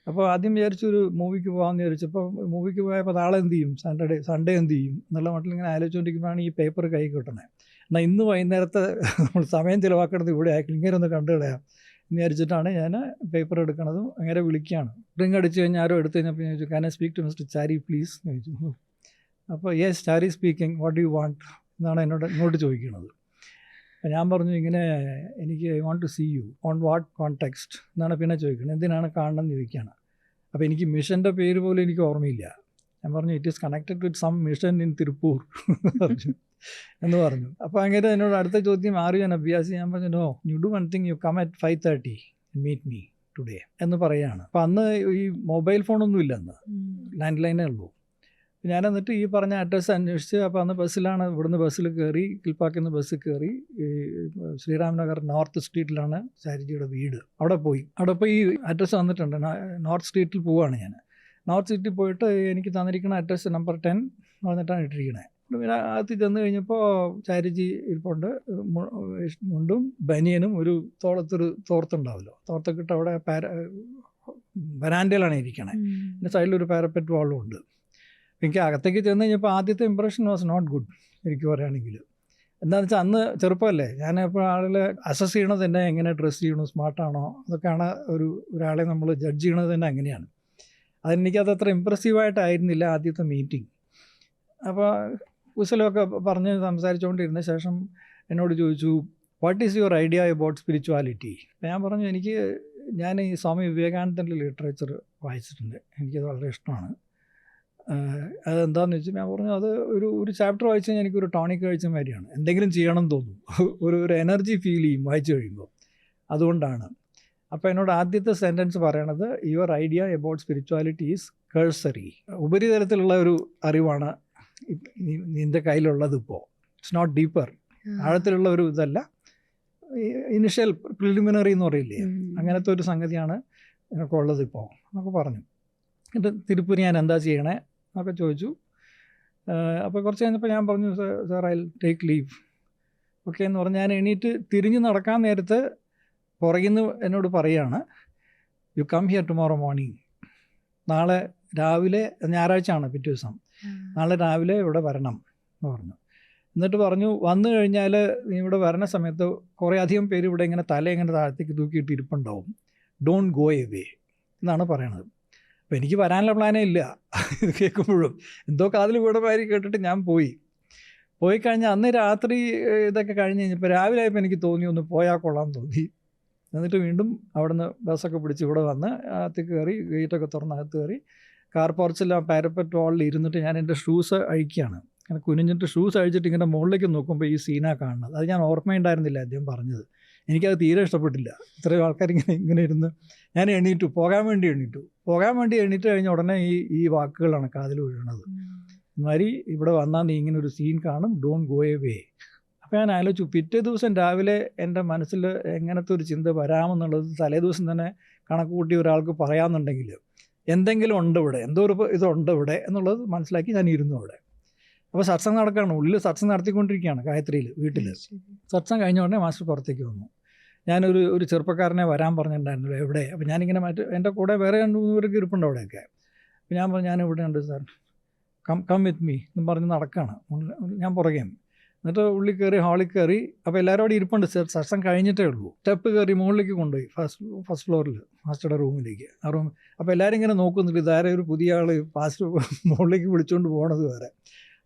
അപ്പോൾ ആദ്യം വിചാരിച്ചു ഒരു മൂവിക്ക് പോകാമെന്ന് വിചാരിച്ചപ്പോൾ മൂവിക്ക് പോയപ്പോൾ നാളെ എന്ത് ചെയ്യും, സൺഡേ എന്ത് ചെയ്യും എന്നുള്ള മട്ടിൽ ഇങ്ങനെ ആലോചിച്ചുകൊണ്ടിരിക്കുമ്പോഴാണ് ഈ പേപ്പർ കൈ കിട്ടണേ. എന്നാൽ ഇന്ന് വൈകുന്നേരത്തെ നമ്മൾ സമയം ചിലവാക്കേണ്ടത് ഇവിടെ ആക്കി ഇങ്ങനെ ഒന്ന് കണ്ടു കളയാം എന്ന് വിചാരിച്ചിട്ടാണ് ഞാൻ പേപ്പർ എടുക്കണതും. അങ്ങനെ വിളിക്കുകയാണ്. റിങ് അടിച്ച് കഴിഞ്ഞാൽ ആരോ എടുത്തു കഴിഞ്ഞപ്പോൾ ഞാൻ ചോദിച്ചു, can I speak to mister Chari please എന്ന് ചോദിച്ചു. അപ്പോൾ yes Chari speaking, what do you want എന്നാണ് ഇങ്ങോട്ട് ചോദിക്കുന്നത്. അപ്പോൾ ഞാൻ പറഞ്ഞു, ഇങ്ങനെ എനിക്ക് I want to see you on what context എന്നാണ് പിന്നെ ചോദിക്കുന്നത്. എന്തിനാണ് കാണണം എന്ന് ചോദിക്കുകയാണ്. അപ്പോൾ എനിക്ക് മിഷൻ്റെ പേര് പോലും എനിക്ക് ഓർമ്മയില്ല. ഞാൻ പറഞ്ഞു, it is connected with some mission in Tiruppur എന്ന് പറഞ്ഞു. അപ്പോൾ അങ്ങനെ എന്നോട് അടുത്ത ചോദ്യം, ആർ യു ആൻ അഭ്യാസി? ഞാൻ പറഞ്ഞു, no, you do one thing, you come at 5:30 meet me today എന്ന് പറയുകയാണ്. അപ്പോൾ അന്ന് ഈ മൊബൈൽ ഫോണൊന്നും ഇല്ല, അന്ന് ലാൻഡ് ലൈനേ ഉള്ളൂ. ഞാൻ എന്നിട്ട് ഈ പറഞ്ഞ അഡ്രസ്സ് അന്വേഷിച്ച്, അപ്പോൾ അന്ന് ബസ്സിലാണ്, ഇവിടുന്ന് ബസ്സിൽ കയറി, കിൽപ്പാക്കിൽ നിന്ന് ബസ്സിൽ കയറി ശ്രീരാംനഗർ നോർത്ത് സ്ട്രീറ്റിലാണ് ചാരിജിയുടെ വീട്. അവിടെ പോയി ഈ അഡ്രസ്സ് വന്നിട്ടുണ്ട്, നോർത്ത് സ്ട്രീറ്റിൽ പോവുകയാണ് ഞാൻ. നോർത്ത് സ്ട്രീറ്റിൽ പോയിട്ട് എനിക്ക് തന്നിരിക്കുന്ന അഡ്രസ്സ് നമ്പർ 10 എന്ന് പറഞ്ഞിട്ടാണ് ഇട്ടിരിക്കണേ. പിന്നെ അകത്ത് ചെന്ന് കഴിഞ്ഞപ്പോൾ ചാരിജി ഇരിപ്പുണ്ട്, മുണ്ടും ബനിയനും ഒരു തോർത്തുണ്ടാവുമല്ലോ, തോർത്തൊക്കെ ഇട്ട് അവിടെ വരാന്തയിലാണ് ഇരിക്കണേ. പിന്നെ സൈഡിലൊരു പാരപ്പറ്റ് വാളും ഉണ്ട്. എനിക്ക് അകത്തേക്ക് ചെന്ന് കഴിഞ്ഞപ്പോൾ ആദ്യത്തെ ഇമ്പ്രഷൻ വാസ് നോട്ട് ഗുഡ് എനിക്ക് പറയുകയാണെങ്കിൽ. എന്താണെന്ന് വെച്ചാൽ അന്ന് ചെറുപ്പമല്ലേ, ഞാൻ ഇപ്പോൾ ആളുകൾ അസസ് ചെയ്യണത് തന്നെ എങ്ങനെ ഡ്രസ്സ് ചെയ്യണു, സ്മാർട്ടാണോ, അതൊക്കെയാണ് ഒരാളെ നമ്മൾ ജഡ്ജ് ചെയ്യണത് തന്നെ അങ്ങനെയാണ്. അതെനിക്കത് അത്ര ഇമ്പ്രസീവായിട്ടായിരുന്നില്ല ആദ്യത്തെ മീറ്റിംഗ്. അപ്പോൾ കുശലമൊക്കെ പറഞ്ഞ് സംസാരിച്ചുകൊണ്ടിരുന്ന ശേഷം എന്നോട് ചോദിച്ചു, what is your idea about spirituality? ഞാൻ പറഞ്ഞു, ഞാൻ ഈ സ്വാമി വിവേകാനന്ദൻ്റെ ലിറ്ററേച്ചർ വായിച്ചിട്ടുണ്ട്, എനിക്കത് വളരെ ഇഷ്ടമാണ്. അതെന്താണെന്ന് വെച്ചാൽ ഞാൻ പറഞ്ഞു, അത് ഒരു ചാപ്റ്റർ വായിച്ച് കഴിഞ്ഞാൽ എനിക്കൊരു ടോണിക് കഴിച്ച മാതിരിയാണ്, എന്തെങ്കിലും ചെയ്യണം എന്ന് തോന്നും, ഒരു എനർജി ഫീൽ ചെയ്യും വായിച്ചു കഴിയുമ്പോൾ, അതുകൊണ്ടാണ്. അപ്പോൾ എന്നോട് ആദ്യത്തെ സെൻറ്റൻസ് പറയണത്, your idea about spirituality is cursory, ഉപരിതലത്തിലുള്ള ഒരു അറിവാണ് നിൻ്റെ കയ്യിലുള്ളത് ഇപ്പോൾ, ഇറ്റ്സ് നോട്ട് ഡീപ്പർ, ആഴത്തിലുള്ള ഒരു ഇതല്ല, ഇനിഷ്യൽ പ്രിലിമിനറി എന്ന് പറയില്ലേ, അങ്ങനത്തെ ഒരു സംഗതിയാണ് എനിക്കുള്ളത് ഇപ്പോൾ എന്നൊക്കെ പറഞ്ഞു. എന്നിട്ട് തിരുപ്പൂരി ഞാൻ എന്താ ചെയ്യണേ എന്നൊക്കെ ചോദിച്ചു. അപ്പോൾ കുറച്ച് കഴിഞ്ഞപ്പോൾ ഞാൻ പറഞ്ഞു, sir I take leave okay എന്ന് പറഞ്ഞ് ഞാൻ എണീറ്റ് തിരിഞ്ഞ് നടക്കാൻ നേരത്ത് പുറകിൽ നിന്ന് എന്നോട് പറയുകയാണ്, you come here tomorrow morning, നാളെ രാവിലെ, ഞായറാഴ്ചയാണ് പിറ്റേ ദിവസം, നാളെ രാവിലെ ഇവിടെ വരണം എന്ന് പറഞ്ഞു. എന്നിട്ട് പറഞ്ഞു, വന്നു കഴിഞ്ഞാൽ നീ ഇവിടെ വരണ സമയത്ത് കുറേ അധികം പേര് ഇവിടെ ഇങ്ങനെ തല ഇങ്ങനെ താഴത്തേക്ക് തൂക്കിയിട്ട് ഇരിപ്പുണ്ടാവും, ഡോണ്ട് ഗോ എവേ എന്നാണ് പറയണത്. അപ്പോൾ എനിക്ക് വരാനുള്ള പ്ലാനേ ഇല്ല. ഇത് കേൾക്കുമ്പോഴും എന്തോ കാതിൽ വീടമാതിരി കേട്ടിട്ട് ഞാൻ പോയി കഴിഞ്ഞാൽ അന്ന് രാത്രി ഇതൊക്കെ കഴിഞ്ഞ് കഴിഞ്ഞപ്പോൾ രാവിലെ ആയപ്പോൾ എനിക്ക് തോന്നി ഒന്ന് പോയാൽ കൊള്ളാൻ തോന്നി. എന്നിട്ട് വീണ്ടും അവിടെ നിന്ന് ബസ്സൊക്കെ പിടിച്ച് ഇവിടെ വന്ന് അകത്തേക്ക് കയറി, ഗേറ്റൊക്കെ തുറന്ന് അകത്ത് കയറി, കാർ പോർച്ചെല്ലാം പാരപ്പറ്റ് വാളിൽ ഇരുന്നിട്ട് ഞാൻ എൻ്റെ ഷൂസ് അഴിക്കുകയാണ്. അങ്ങനെ കുനിഞ്ഞിട്ട് ഷൂസ് അഴിച്ചിട്ട് ഇങ്ങനെ മുകളിലേക്ക് നോക്കുമ്പോൾ ഈ സീനാണ് കാണുന്നത്. അത് ഞാൻ ഓർമ്മയുണ്ടായിരുന്നില്ല അദ്ദേഹം പറഞ്ഞത്, എനിക്കത് തീരെ ഇഷ്ടപ്പെട്ടില്ല. ഇത്രയും ആൾക്കാർ ഇങ്ങനെ ഇരുന്ന് ഞാൻ പോകാൻ വേണ്ടി എണീറ്റ് കഴിഞ്ഞ ഉടനെ ഈ വാക്കുകളാണ് കാതിൽ വീഴുന്നത്. ഇമാതിരി ഇവിടെ വന്നാൽ നീ ഇങ്ങനെ ഒരു സീൻ കാണും, ഡോണ്ട് ഗോ എവേ. അപ്പോൾ ഞാൻ ആലോചിച്ചു, പിറ്റേ ദിവസം രാവിലെ എൻ്റെ മനസ്സിൽ എങ്ങനത്തെ ഒരു ചിന്ത വരാമെന്നുള്ളത് തലേ ദിവസം തന്നെ കണക്ക് കൂട്ടി ഒരാൾക്ക് പറയാമെന്നുണ്ടെങ്കിൽ എന്തെങ്കിലും ഉണ്ട് ഇവിടെ, എന്തോ ഒരു ഇതുണ്ട് ഇവിടെ എന്നുള്ളത് മനസ്സിലാക്കി ഞാൻ ഇരുന്നു അവിടെ. അപ്പോൾ സത്സംഗം നടക്കുകയാണ്, ഉള്ളിൽ സത്സംഗം നടത്തിക്കൊണ്ടിരിക്കുകയാണ് ഗായത്രിയിൽ വീട്ടിൽ. സത്സംഗം കഴിഞ്ഞ ഉടനെ മാസ്റ്റർ പുറത്തേക്ക് വന്നു. ഞാനൊരു ചെറുപ്പക്കാരനെ വരാൻ പറഞ്ഞിട്ടുണ്ടായിരുന്നു, എവിടെ? അപ്പോൾ ഞാനിങ്ങനെ എൻ്റെ കൂടെ വേറെ 2-3 പേർക്ക് ഇരിപ്പുണ്ട് അവിടെയൊക്കെ. അപ്പോൾ ഞാൻ പറഞ്ഞു, ഞാൻ ഇവിടെ ഉണ്ട് സാർ, കം വിത്ത് മീ എന്ന് പറഞ്ഞ് നടക്കുകയാണ് ഞാൻ പുറകെ. എന്നിട്ട് ഉള്ളിൽ കയറി ഹാളിൽ കയറി. അപ്പോൾ എല്ലാവരും അവിടെ ഇരിപ്പുണ്ട്, സത്സംഗം കഴിഞ്ഞിട്ടേ ഉള്ളൂ. സ്റ്റെപ്പ് കയറി മുകളിലേക്ക് കൊണ്ടുപോയി, ഫസ്റ്റ് ഫ്ലോറിൽ മാസ്റ്ററുടെ റൂമിലേക്ക്. ആ റൂം അപ്പോൾ എല്ലാവരും ഇങ്ങനെ നോക്കുന്നുണ്ട്, ഇതാരെ ഒരു പുതിയ ആൾ ഫാസ്റ്റ് മുകളിലേക്ക് വിളിച്ചുകൊണ്ട് പോകണത് വരെ.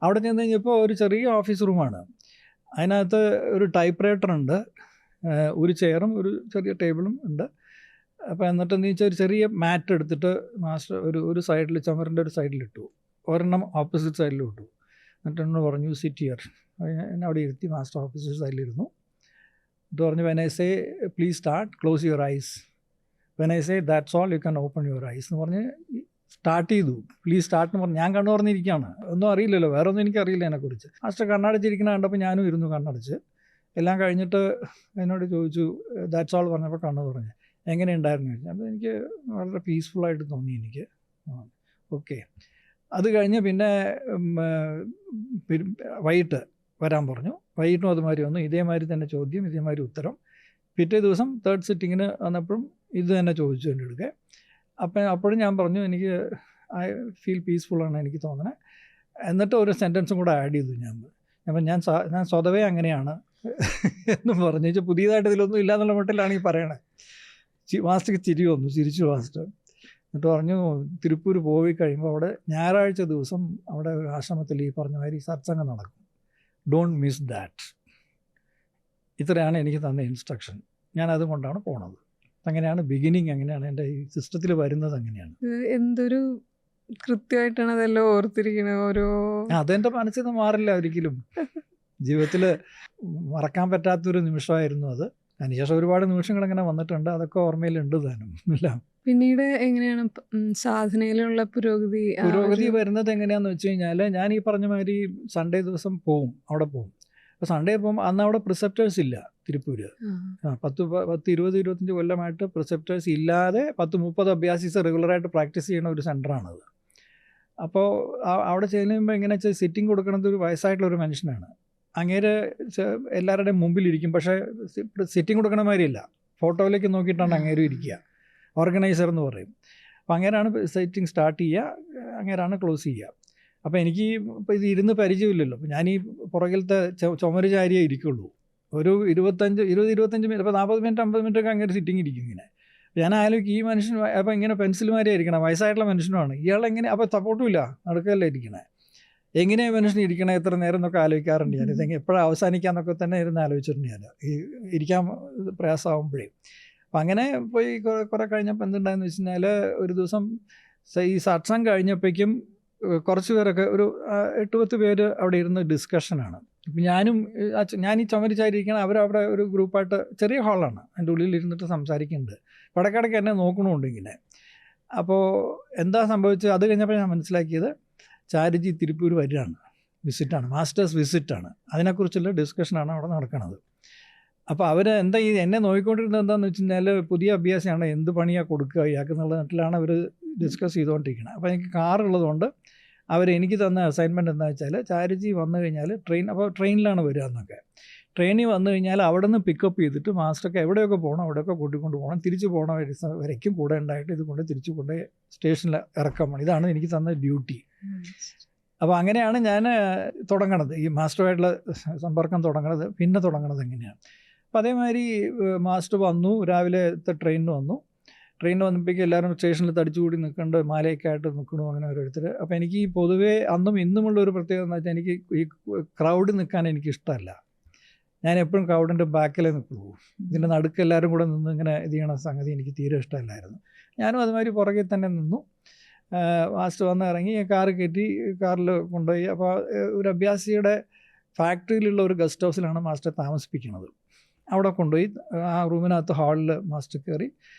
അവിടെ ചെന്ന് കഴിഞ്ഞപ്പോൾ ഒരു ചെറിയ ഓഫീസ് റൂമാണ്. അതിനകത്ത് ഒരു ടൈപ്പ് റൈറ്റർ ഉണ്ട്, ഒരു ചെയറും ഒരു ചെറിയ ടേബിളും ഉണ്ട്. അപ്പോൾ എന്നിട്ട് എന്താ വെച്ചാൽ ഒരു ചെറിയ മാറ്റ് എടുത്തിട്ട് മാസ്റ്റർ ഒരു സൈഡിൽ, ചുമരിൻ്റെ ഒരു സൈഡിലിട്ടു, ഒരെണ്ണം ഓപ്പോസിറ്റ് സൈഡിലും ഇട്ടു. എന്നിട്ട് എന്നോട് പറഞ്ഞു, സിറ്റ് ഹിയർ. എന്നെ അവിടെ ഇരുത്തി മാസ്റ്റർ ഓപ്പോസിറ്റ് സൈഡിലിരുന്നു. എന്നിട്ട് പറഞ്ഞു, when I say please start, close your eyes. When I say that's all you can open your eyes എന്ന് പറഞ്ഞ് സ്റ്റാർട്ട് ചെയ്തു. പ്ലീസ് സ്റ്റാർട്ട് എന്ന് പറഞ്ഞു. ഞാൻ കണ്ണു തുറന്നിരിക്കുകയാണ്, ഒന്നും അറിയില്ലല്ലോ, വേറെ ഒന്നും എനിക്കറിയില്ല അതിനെക്കുറിച്ച്. മാസ്റ്റർ കണ്ണടച്ചിരിക്കുന്ന കണ്ടപ്പോൾ ഞാനും ഇരുന്നു കണ്ണടച്ച്. എല്ലാം കഴിഞ്ഞിട്ട് എന്നോട് ചോദിച്ചു, ദാറ്റ്സ് ഓൾ പറഞ്ഞപ്പോൾ കണ്ണു തുറഞ്ഞു. എങ്ങനെയുണ്ടായിരുന്നു ചോദിച്ചു. അപ്പോൾ എനിക്ക് വളരെ പീസ്ഫുള്ളായിട്ട് തോന്നി എനിക്ക്. ഓക്കെ. അത് കഴിഞ്ഞ് പിന്നെ വൈകിട്ട് വരാൻ പറഞ്ഞു. വൈകിട്ടും അതുമാതിരി വന്നു, ഇതേമാതിരി തന്നെ ചോദ്യം, ഇതേമാതിരി ഉത്തരം. പിറ്റേ ദിവസം 3rd സിറ്റിങ്ങിന് വന്നപ്പോഴും ഇത് തന്നെ ചോദിച്ചു എൻ്റെ അടുക്കെ. അപ്പോഴും ഞാൻ പറഞ്ഞു, എനിക്ക് ഐ ഫീൽ പീസ്ഫുള്ളാണ് എനിക്ക് തോന്നണേ. എന്നിട്ട് ഒരു സെൻറ്റൻസും കൂടെ ആഡ് ചെയ്തു ഞാൻ സ്വതവേ അങ്ങനെയാണ് എന്നും പറഞ്ഞു. വെച്ചാൽ പുതിയതായിട്ട് ഇതിലൊന്നും ഇല്ല എന്നുള്ള മട്ടിലാണ് ഈ പറയണേ. മാസ്റ്റർക്ക് ചിരിച്ചു മാസ്റ്റർ. എന്നിട്ട് പറഞ്ഞു, തിരുപ്പൂർ പോയി കഴിയുമ്പോൾ അവിടെ ഞായറാഴ്ച ദിവസം അവിടെ ഒരു ആശ്രമത്തിൽ ഈ പറഞ്ഞ മാതിരി സത്സംഗം നടക്കും, ഡോണ്ട് മിസ് ദാറ്റ്. ഇത്രയാണ് എനിക്ക് തന്ന ഇൻസ്ട്രക്ഷൻ. ഞാൻ അതുകൊണ്ടാണ് പോണത്. അങ്ങനെയാണ് ബിഗിനിങ്, അങ്ങനെയാണ് എൻ്റെ ഈ സിസ്റ്റത്തിൽ വരുന്നത്. അങ്ങനെയാണ്. എന്തൊരു കൃത്യമായിട്ടാണ് അതെല്ലാം ഓർത്തിരിക്കണത്. അതെൻ്റെ മനസ്സിൽ നിന്ന് മാറില്ല ഒരിക്കലും. ജീവിതത്തിൽ മറക്കാൻ പറ്റാത്തൊരു നിമിഷമായിരുന്നു അത്. അതിനുശേഷം ഒരുപാട് നിമിഷങ്ങൾ അങ്ങനെ വന്നിട്ടുണ്ട്, അതൊക്കെ ഓർമ്മയിലുണ്ട് താനും എല്ലാം. പിന്നീട് എങ്ങനെയാണ് സാധനയിലുള്ള പുരോഗതി വരുന്നത് എങ്ങനെയാണെന്ന് വെച്ച് കഴിഞ്ഞാൽ, ഞാൻ ഈ പറഞ്ഞ മാതിരി സൺഡേ ദിവസം അവിടെ പോകും. അപ്പോൾ സൺഡേ പോകുമ്പോൾ അന്ന് അവിടെ പ്രിസെപ്റ്റേഴ്സ് ഇല്ല തിരുപ്പൂര്. 10-20-25 കൊല്ലമായിട്ട് പ്രിസെപ്റ്റേഴ്സ് ഇല്ലാതെ 10-30 അഭ്യാസീസ് റെഗുലറായിട്ട് പ്രാക്ടീസ് ചെയ്യുന്ന ഒരു സെൻ്ററാണത്. അപ്പോൾ അവിടെ ചെയ്യുമ്പോൾ എങ്ങനെയാ വെച്ചാൽ, സിറ്റിംഗ് കൊടുക്കുന്നത് ഒരു വയസ്സായിട്ടുള്ളൊരു മനുഷ്യനാണ്. അങ്ങേര് എല്ലാവരുടെയും മുമ്പിലിരിക്കും, പക്ഷേ സിറ്റിംഗ് കൊടുക്കണ മാതിരിയില്ല, ഫോട്ടോയിലേക്ക് നോക്കിയിട്ടാണ് അങ്ങേരും ഇരിക്കുക. ഓർഗനൈസർ എന്ന് പറയും. അപ്പോൾ അങ്ങേരാണ് സിറ്റിംഗ് സ്റ്റാർട്ട് ചെയ്യുക, അങ്ങേരാണ് ക്ലോസ് ചെയ്യുക. അപ്പോൾ എനിക്ക് ഇപ്പോൾ ഇത് ഇരുന്ന് പരിചയമില്ലല്ലോ. അപ്പോൾ ഞാൻ ഈ പുറകിലത്തെ ചുമര് ചാരിയേ ഇരിക്കുള്ളൂ. ഒരു 25 മിനിറ്റ്, അപ്പോൾ 40 മിനിറ്റ് 50 മിനിറ്റൊക്കെ അങ്ങനെ സിറ്റിംഗ് ഇരിക്കും ഇങ്ങനെ. ഞാൻ ആലോചിക്കും ഈ മനുഷ്യൻ അപ്പോൾ ഇങ്ങനെ പെൻസിൽമാരെ ഇരിക്കണം, വയസ്സായിട്ടുള്ള മനുഷ്യനുമാണ് ഇയാളെങ്ങനെ, അപ്പോൾ സപ്പോർട്ടും ഇല്ല, നടക്കുകയല്ലേ ഇരിക്കണേ, എങ്ങനെയാണ് മനുഷ്യൻ ഇരിക്കണേ എത്ര നേരം എന്നൊക്കെ ആലോചിക്കാറുണ്ട് ഞാൻ. ഇതെങ്ങനെ എപ്പോഴാണ് അവസാനിക്കാമെന്നൊക്കെ തന്നെ ഇരുന്ന് ആലോചിച്ചിട്ടുണ്ട് ഞാൻ, ഈ ഇരിക്കാൻ പ്രയാസമാകുമ്പോഴേ. അപ്പം അങ്ങനെ പോയി കുറേ കഴിഞ്ഞപ്പോൾ എന്തുണ്ടായെന്ന് വെച്ച് കഴിഞ്ഞാൽ, ഒരു ദിവസം ഈ സത്സംഗം കഴിഞ്ഞപ്പോഴേക്കും കുറച്ച് പേരൊക്കെ ഒരു 8-10 പേര് അവിടെ ഇരുന്ന് ഡിസ്കഷനാണ്. ഇപ്പം ഞാൻ ഈ ചുമര് ചാരിയിരിക്കണം, അവരവിടെ ഒരു ഗ്രൂപ്പായിട്ട് ചെറിയ ഹാളാണ്, അതിൻ്റെ ഉള്ളിൽ ഇരുന്നിട്ട് സംസാരിക്കുന്നുണ്ട്. ഇടയ്ക്കിടയ്ക്ക് എന്നെ നോക്കണമുണ്ട് ഇങ്ങനെ. അപ്പോൾ എന്താ സംഭവിച്ചത്, അത് കഴിഞ്ഞപ്പോൾ ഞാൻ മനസ്സിലാക്കിയത് ചാരുജി തിരുപ്പൂർ വരികയാണ്, വിസിറ്റാണ്, മാസ്റ്റേഴ്സ് വിസിറ്റാണ്, അതിനെക്കുറിച്ചുള്ള ഡിസ്കഷനാണ് അവിടെ നടക്കുന്നത്. അപ്പോൾ അവർ എന്താ ഈ എന്നെ നോക്കിക്കൊണ്ടിരുന്നത് എന്താണെന്ന് വെച്ച് കഴിഞ്ഞാൽ, പുതിയ അഭ്യാസമാണ്, എന്ത് പണിയാണ് കൊടുക്കുക ഇയാൾക്ക് എന്നുള്ള നാട്ടിലാണ് അവർ ഡിസ്കസ് ചെയ്തുകൊണ്ടിരിക്കുന്നത്. അപ്പോൾ എനിക്ക് കാറുള്ളതുകൊണ്ട് എനിക്ക് തന്ന അസൈൻമെൻറ്റ് എന്താ വെച്ചാൽ, ചാരുജി വന്നു കഴിഞ്ഞാൽ അപ്പോൾ ട്രെയിനിലാണ് വരിക എന്നൊക്കെ, ട്രെയിനിൽ വന്നു കഴിഞ്ഞാൽ അവിടെ നിന്ന് പിക്കപ്പ് ചെയ്തിട്ട് മാസ്റ്റർക്ക് എവിടെയൊക്കെ പോകണം അവിടെയൊക്കെ കൂട്ടിക്കൊണ്ട് പോകണം, തിരിച്ച് പോകണ വരയ്ക്കും കൂടെ ഉണ്ടായിട്ട് ഇത് കൊണ്ട് തിരിച്ച് കൊണ്ട് സ്റ്റേഷനിൽ ഇറക്കാൻ വേണം. ഇതാണ് എനിക്ക് തന്ന ഡ്യൂട്ടി. അപ്പോൾ അങ്ങനെയാണ് ഞാൻ തുടങ്ങണത്, ഈ മാസ്റ്ററുമായിട്ടുള്ള സമ്പർക്കം തുടങ്ങണത്. പിന്നെ തുടങ്ങണത് എങ്ങനെയാണ്, അപ്പോൾ അതേമാതിരി മാസ്റ്റർ വന്നു, രാവിലത്തെ ട്രെയിനിന് വന്നു. ട്രെയിനിൽ വന്നപ്പോഴേക്കും എല്ലാവരും സ്റ്റേഷനിൽ തടിച്ചുകൂടി നിൽക്കേണ്ട, മാലയൊക്കെ ആയിട്ട് നിൽക്കണു അങ്ങനെ ഓരോരുത്തർ. അപ്പോൾ എനിക്ക് ഈ പൊതുവേ അന്നും ഇന്നുമുള്ള ഒരു പ്രത്യേകത എന്ന് വെച്ചാൽ, എനിക്ക് ഈ ക്രൗഡ് നിൽക്കാൻ എനിക്കിഷ്ടമല്ല. ഞാൻ എപ്പോഴും ക്രൗഡിൻ്റെ ബാക്കിലേ നിൽക്കുള്ളൂ. ഇതിൻ്റെ നടുക്ക് എല്ലാവരും കൂടെ നിന്ന് ഇങ്ങനെ ഇത് ചെയ്യണ സംഗതി എനിക്ക് തീരെ ഇഷ്ടമല്ലായിരുന്നു. ഞാനും അതുമാതിരി പുറകെ തന്നെ നിന്നു. മാസ്റ്റർ വന്ന് ഇറങ്ങി, കാറ് കയറ്റി, കാറിൽ കൊണ്ടുപോയി. അപ്പോൾ ഒരു അഭ്യാസിയുടെ ഫാക്ടറിയിലുള്ള ഒരു ഗസ്റ്റ് ഹൗസിലാണ് മാസ്റ്റർ താമസിപ്പിക്കുന്നത്. അവിടെ കൊണ്ടുപോയി ആ റൂമിനകത്ത് ഹാളിൽ മാസ്റ്റർ കയറി.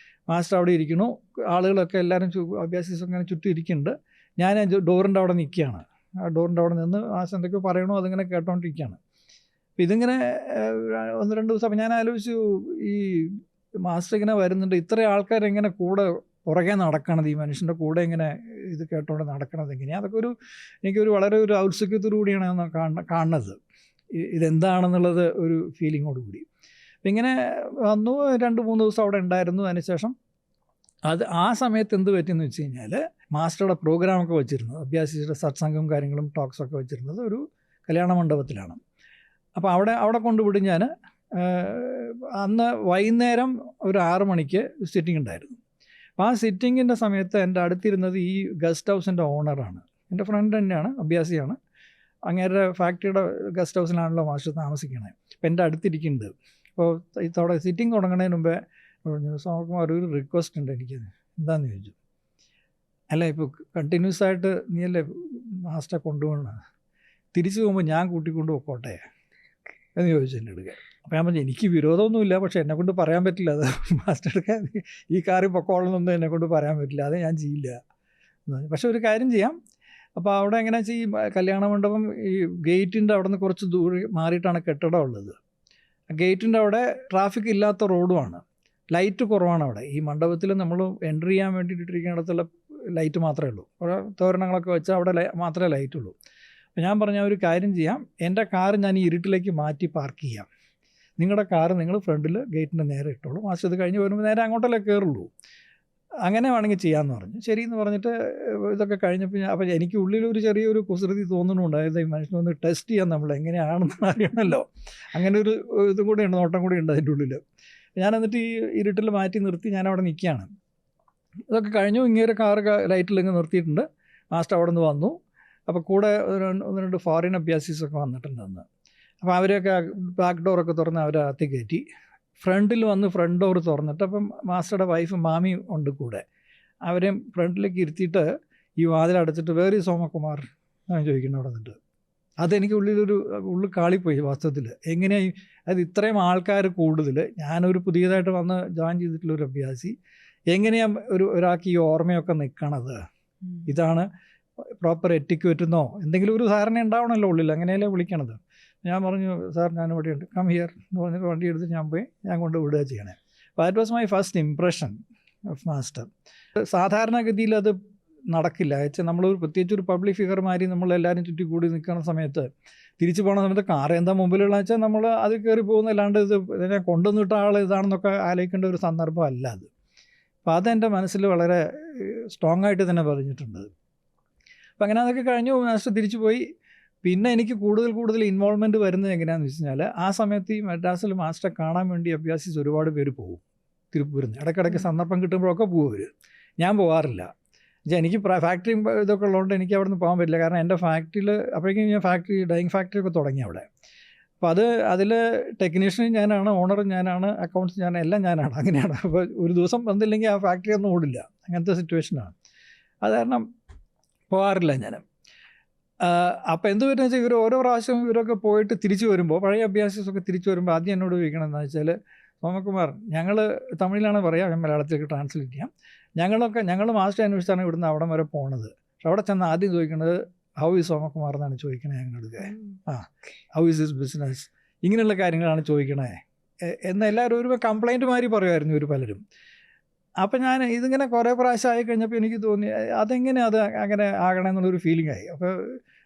മാസ്റ്റർ അവിടെ ഇരിക്കണു, ആളുകളൊക്കെ എല്ലാവരും അഭ്യാസീസൊക്കെ അങ്ങനെ ചുറ്റും ഇരിക്കുന്നുണ്ട്. ഞാൻ ഡോറിൻ്റെ അവിടെ നിൽക്കുകയാണ്. ആ ഡോറിൻ്റെ അവിടെ നിന്ന് മാസ്റ്റർ എന്തൊക്കെ പറയണോ അതിങ്ങനെ കേട്ടോണ്ടിരിക്കുകയാണ്. അപ്പം ഇതിങ്ങനെ 1-2 ദിവസം. അപ്പം ഞാൻ ആലോചിച്ചു, ഈ മാസ്റ്റർ ഇങ്ങനെ വരുന്നുണ്ട്, ഇത്ര ആൾക്കാരെങ്ങനെ കൂടെ പുറകെ നടക്കണത്, ഈ മനുഷ്യൻ്റെ കൂടെ ഇങ്ങനെ ഇത് കേട്ടോണ്ട് നടക്കണത് എങ്ങനെയാണ്, അതൊക്കെ എനിക്കൊരു വളരെ ഒരു ഔത്സുക്യത്തോടുകൂടിയാണ് കാണുന്നത്, ഇതെന്താണെന്നുള്ളത് ഒരു ഫീലിങ്ങോടുകൂടി. അപ്പം ഇങ്ങനെ വന്നു, 2-3 ദിവസം അവിടെ ഉണ്ടായിരുന്നു. അതിനുശേഷം ആ സമയത്ത് എന്ത് പറ്റിയെന്ന് വെച്ച് കഴിഞ്ഞാൽ, മാസ്റ്ററുടെ പ്രോഗ്രാമൊക്കെ വെച്ചിരുന്നത്, അഭ്യാസിയുടെ സത്സംഗം കാര്യങ്ങളും ടോക്സൊക്കെ വെച്ചിരുന്നത് ഒരു കല്യാണ മണ്ഡപത്തിലാണ്. അപ്പോൾ അവിടെ കൊണ്ടുവിടും ഞാൻ. അന്ന് വൈകുന്നേരം ഒരു 6 മണിക്ക് സിറ്റിംഗ് ഉണ്ടായിരുന്നു. അപ്പോൾ ആ സിറ്റിങ്ങിൻ്റെ സമയത്ത് എൻ്റെ അടുത്തിരുന്നത് ഈ ഗസ്റ്റ് ഹൗസിൻ്റെ ഓണറാണ്, എൻ്റെ ഫ്രണ്ട് തന്നെയാണ്, അഭ്യാസിയാണ്. അങ്ങേരുടെ ഫാക്ടറിയുടെ ഗസ്റ്റ് ഹൗസിലാണല്ലോ മാസ്റ്റർ താമസിക്കണേ. അപ്പോൾ എൻ്റെ അടുത്തിരിക്കുന്നുണ്ട്. അപ്പോൾ ഇതോടെ സിറ്റിംഗ് തുടങ്ങുന്നതിന് മുമ്പേ സോമകുമാർ, ഒരു റിക്വസ്റ്റ് ഉണ്ട് എനിക്ക്. എന്താണെന്ന് ചോദിച്ചു. അല്ല, ഇപ്പോൾ കണ്ടിന്യൂസ് ആയിട്ട് നീയല്ലേ മാസ്റ്ററെ കൊണ്ടുപോകണം, തിരിച്ചു പോകുമ്പോൾ ഞാൻ കൂട്ടിക്കൊണ്ട് പോയിക്കോട്ടെ എന്ന് ചോദിച്ചു എൻ്റെ അടുക്ക. അപ്പോൾ ഞാൻ പറഞ്ഞു, എനിക്ക് വിരോധമൊന്നുമില്ല, പക്ഷേ എന്നെക്കൊണ്ട് പറയാൻ പറ്റില്ല, അത് മാസ്റ്റർ എടുക്കാൻ ഈ കാറിൽ പൊക്കോളണമെന്നൊന്നും എന്നെക്കൊണ്ട് പറയാൻ പറ്റില്ല, അത് ഞാൻ ചെയ്യില്ല. പക്ഷെ ഒരു കാര്യം ചെയ്യാം. അപ്പോൾ അവിടെ എങ്ങനെയാ വെച്ചാൽ, ഈ കല്യാണ മണ്ഡപം ഈ ഗേറ്റിൻ്റെ അവിടെ നിന്ന് കുറച്ച് ദൂരെ മാറിയിട്ടാണ് കെട്ടിടം ഉള്ളത്. ഗേറ്റിൻ്റെ അവിടെ ട്രാഫിക് ഇല്ലാത്ത റോഡുമാണ്, ലൈറ്റ് കുറവാണ് അവിടെ. ഈ മണ്ഡപത്തിൽ നമ്മൾ എൻട്രി ചെയ്യാൻ വേണ്ടിയിട്ടിരിക്കുന്നിടത്തുള്ള ലൈറ്റ് മാത്രമേ ഉള്ളൂ, കുറേ തോരണങ്ങളൊക്കെ വെച്ചാൽ അവിടെ മാത്രമേ ലൈറ്റുള്ളൂ. അപ്പോൾ ഞാൻ പറഞ്ഞ ഒരു കാര്യം ചെയ്യാം, എൻ്റെ കാറ് ഞാൻ ഈ ഇരുട്ടിലേക്ക് മാറ്റി പാർക്ക് ചെയ്യാം, നിങ്ങളുടെ കാറ് നിങ്ങൾ ഫ്രണ്ടിൽ ഗേറ്റിൻ്റെ നേരെ ഇട്ടോളൂ, മാസ്റ്റർ ഇത് കഴിഞ്ഞ് വരുമ്പോൾ നേരെ അങ്ങോട്ടല്ലേ കയറുള്ളൂ, അങ്ങനെ വേണമെങ്കിൽ ചെയ്യാമെന്ന് പറഞ്ഞു. ശരി എന്ന് പറഞ്ഞിട്ട് ഇതൊക്കെ കഴിഞ്ഞപ്പോൾ അപ്പോൾ എനിക്ക് ഉള്ളിലൊരു ചെറിയൊരു കുസൃതി തോന്നുന്നുണ്ട്. അതായത് ഈ മനുഷ്യനൊന്ന് ടെസ്റ്റ് ചെയ്യാൻ, നമ്മൾ എങ്ങനെയാണെന്ന് അറിയണമല്ലോ, അങ്ങനെ ഒരു ഇതും കൂടെ ഉണ്ട്, നോട്ടം കൂടി ഉണ്ട് അതിൻ്റെ ഉള്ളിൽ. ഞാൻ എന്നിട്ട് ഈ ഇരുട്ടിൽ മാറ്റി നിർത്തി ഞാൻ അവിടെ നിൽക്കുകയാണ്. ഇതൊക്കെ കഴിഞ്ഞു, ഇങ്ങനെ കാറ് ലൈറ്റിൽ ഇങ്ങ് നിർത്തിയിട്ടുണ്ട്. മാസ്റ്റർ അവിടെ നിന്ന് വന്നു. അപ്പോൾ കൂടെ 1-2 ഫോറിൻ അഭ്യാസീസൊക്കെ വന്നിട്ടുണ്ട് അന്ന്. അപ്പോൾ അവരെയൊക്കെ ബാക്ക് ഡോറൊക്കെ തുറന്ന് അവരെ അകത്ത് കയറ്റി. ഫ്രണ്ടിൽ വന്ന് ഫ്രണ്ട് ഡോർ തുറന്നിട്ട്, അപ്പം മാസ്റ്ററുടെ വൈഫ് മാമി ഉണ്ട് കൂടെ, അവരെയും ഫ്രണ്ടിലേക്ക് ഇരുത്തിയിട്ട് ഈ വാതിലടച്ചിട്ട്, വേറെ സോമകുമാർ ഞാൻ ചോദിക്കുന്നത് അവിടെ നിന്നിട്ട്. അതെനിക്ക് ഉള്ളിൽ കാളിപ്പോയി വാസ്തവത്തിൽ. എങ്ങനെയായി അത് ഇത്രയും ആൾക്കാർ കൂടുതൽ, ഞാനൊരു പുതിയതായിട്ട് വന്ന് ജോയിൻ ചെയ്തിട്ടുള്ളൊരു അഭ്യാസി, എങ്ങനെയാണ് ഒരാൾക്ക് ഈ ഓർമ്മയൊക്കെ നിൽക്കണത്, ഇതാണ് പ്രോപ്പർ എറ്റിക്വറ്റെന്നോ എന്തെങ്കിലും ഒരു ധാരണ ഉണ്ടാവണമല്ലോ ഉള്ളിൽ, അങ്ങനെയല്ലേ വിളിക്കണത്. ഞാൻ പറഞ്ഞു, സാർ ഞാൻ ഇവിടെ ഉണ്ട്, കം ഹിയർ എന്ന് പറഞ്ഞിട്ട് വണ്ടി എടുത്ത് ഞാൻ കൊണ്ട് വിടുക ചെയ്യണേ. അപ്പോൾ that was my first impression of master. സാധാരണഗതിയിൽ അത് നടക്കില്ല. വെച്ചാൽ നമ്മളൊരു പ്രത്യേകിച്ച് ഒരു പബ്ലിക് ഫിഗർമാരി നമ്മളെല്ലാവരും ചുറ്റി കൂടി നിൽക്കുന്ന സമയത്ത്, തിരിച്ചു പോകുന്ന സമയത്ത് കാർ എന്താ മുമ്പിലുള്ള വെച്ചാൽ നമ്മൾ അത് കയറി പോകുന്നല്ലാണ്ട് ഇതിനെ കൊണ്ടുവന്നിട്ട ആൾ ഇതാണെന്നൊക്കെ ആലോചിക്കേണ്ട ഒരു സന്ദർഭം അല്ല അത്. അപ്പോൾ അതെൻ്റെ മനസ്സിൽ വളരെ സ്ട്രോങ് ആയിട്ട് തന്നെ പറഞ്ഞിട്ടുണ്ട്. അപ്പം അങ്ങനെ അതൊക്കെ കഴിഞ്ഞു മാസ്റ്റർ തിരിച്ചു പോയി. പിന്നെ എനിക്ക് കൂടുതൽ ഇൻവോൾവ്മെൻറ്റ് വരുന്നത് എങ്ങനെയാണെന്ന് വെച്ച് കഴിഞ്ഞാൽ ആ സമയത്ത് ഈ മദ്രാസിൽ മാസ്റ്ററെ കാണാൻ വേണ്ടി അഭ്യാസിച്ച് ഒരുപാട് പേര് പോകും തിരുപ്പൂരിൽ നിന്ന്. ഇടയ്ക്കിടയ്ക്ക് സന്ദർഭം കിട്ടുമ്പോഴൊക്കെ പോകും അവർ. ഞാൻ പോകാറില്ല. എനിക്ക് ഫാക്ടറി ഇതൊക്കെ ഉള്ളതുകൊണ്ട് എനിക്ക് അവിടെ നിന്ന് പോകാൻ പറ്റില്ല. കാരണം എൻ്റെ ഫാക്ടറിയിൽ അപ്പോഴേക്കും ഞാൻ ഡൈയിങ് ഫാക്ടറി ഒക്കെ തുടങ്ങി അവിടെ. അപ്പോൾ അതിൽ ടെക്നീഷ്യനും ഞാനാണ്, ഓണറും ഞാനാണ്, അക്കൗണ്ട്സ് എല്ലാം ഞാനാണ്. അങ്ങനെയാണ്. അപ്പോൾ ഒരു ദിവസം വന്നില്ലെങ്കിൽ ആ ഫാക്ടറി ഒന്നും ഓടില്ല. അങ്ങനത്തെ സിറ്റുവേഷനാണ്. അത് കാരണം പോകാറില്ല ഞാൻ. അപ്പോൾ എന്ത് വരുന്നത് വെച്ചാൽ ഇവർ ഓരോ പ്രാവശ്യം ഇവരൊക്കെ പോയിട്ട് തിരിച്ചു വരുമ്പോൾ, പഴയ അഭ്യാസമൊക്കെ തിരിച്ചു വരുമ്പോൾ ആദ്യം എന്നോട് ചോദിക്കണം എന്താണെന്ന് വെച്ചാൽ, സോമകുമാർ, ഞങ്ങൾ തമിഴിലാണ് പറയുക, ഞാൻ മലയാളത്തിലേക്ക് ട്രാൻസ്ലേറ്റ് ചെയ്യാം. ഞങ്ങൾ മാസ്റ്റർ അന്വേഷിച്ചാണ് ഇവിടുന്ന് അവിടം വരെ പോണത്. പക്ഷെ അവിടെ ചെന്ന് ആദ്യം ചോദിക്കുന്നത് ഹൗ ഈസ് സോമകുമാർ എന്നാണ് ചോദിക്കണേ ഞങ്ങൾക്ക്. ഹൗ ഈസ് ദിസ് ബിസിനസ്, ഇങ്ങനെയുള്ള കാര്യങ്ങളാണ് ചോദിക്കണേ എന്ന് എല്ലാവരും ഒരു കംപ്ലൈൻറ്റ് മാതിരി പറയുമായിരുന്നു ഇവർ പലരും. അപ്പം ഞാൻ ഇതിങ്ങനെ കുറേ പ്രാവശ്യം ആയി കഴിഞ്ഞപ്പോൾ എനിക്ക് തോന്നി അതെങ്ങനെ അത് അങ്ങനെ ആകണം എന്നുള്ളൊരു ഫീലിംഗ് ആയി. അപ്പോൾ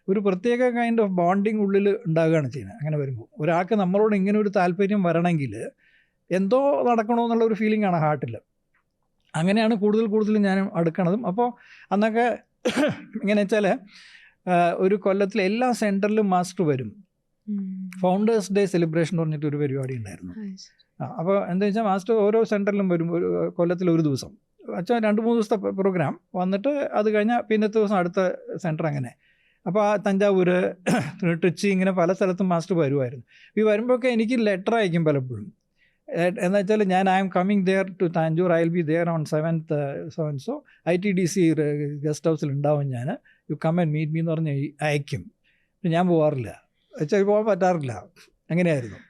ഒരു പ്രത്യേക കൈൻഡ് ഓഫ് ബോണ്ടിങ് ഉള്ളിൽ ഉണ്ടാകുകയാണ് ചെയ്യുന്നത്. അങ്ങനെ വരുമ്പോൾ ഒരാൾക്ക് നമ്മളോട് ഇങ്ങനെ ഒരു താല്പര്യം വരണമെങ്കിൽ എന്തോ നടക്കണമെന്നുള്ളൊരു ഫീലിംഗ് ആണ് ഹാർട്ടിൽ. അങ്ങനെയാണ് കൂടുതൽ ഞാൻ അടുക്കണതും. അപ്പോൾ അന്നൊക്കെ എങ്ങനെ വെച്ചാൽ ഒരു കൊല്ലത്തിൽ എല്ലാ സെൻറ്ററിലും മാസ്റ്റർ വരും. ഫൗണ്ടേഴ്സ് ഡേ സെലിബ്രേഷൻ എന്ന് പറഞ്ഞിട്ട് ഒരു പരിപാടി ഉണ്ടായിരുന്നു. അപ്പോൾ എന്താ വെച്ചാൽ മാസ്റ്റർ ഓരോ സെൻറ്ററിലും വരും, ഒരു കൊല്ലത്തിൽ ഒരു ദിവസം. അച്ഛൻ 2-3 ദിവസത്തെ പ്രോഗ്രാം വന്നിട്ട് അത് കഴിഞ്ഞാൽ പിന്നത്തെ ദിവസം അടുത്ത സെൻറ്റർ അങ്ങനെ. അപ്പോൾ ആ തഞ്ചാവൂർ, ട്രിച്ചി, ഇങ്ങനെ പല സ്ഥലത്തും മാസ്റ്റർ വരുമായിരുന്നു. ഈ വരുമ്പോഴൊക്കെ എനിക്ക് ലെറ്റർ അയക്കും പലപ്പോഴും. എന്ന് വെച്ചാൽ I'm coming there to Tanjore, I will be there on 7th so ITDC guest ഹൗസിൽ ഉണ്ടാവും ഞാൻ, you come and meet me എന്ന് പറഞ്ഞ് അയക്കും. ഞാൻ പോകാറില്ല, വെച്ചാൽ പോകാൻ പറ്റാറില്ല. അങ്ങനെയായിരുന്നു.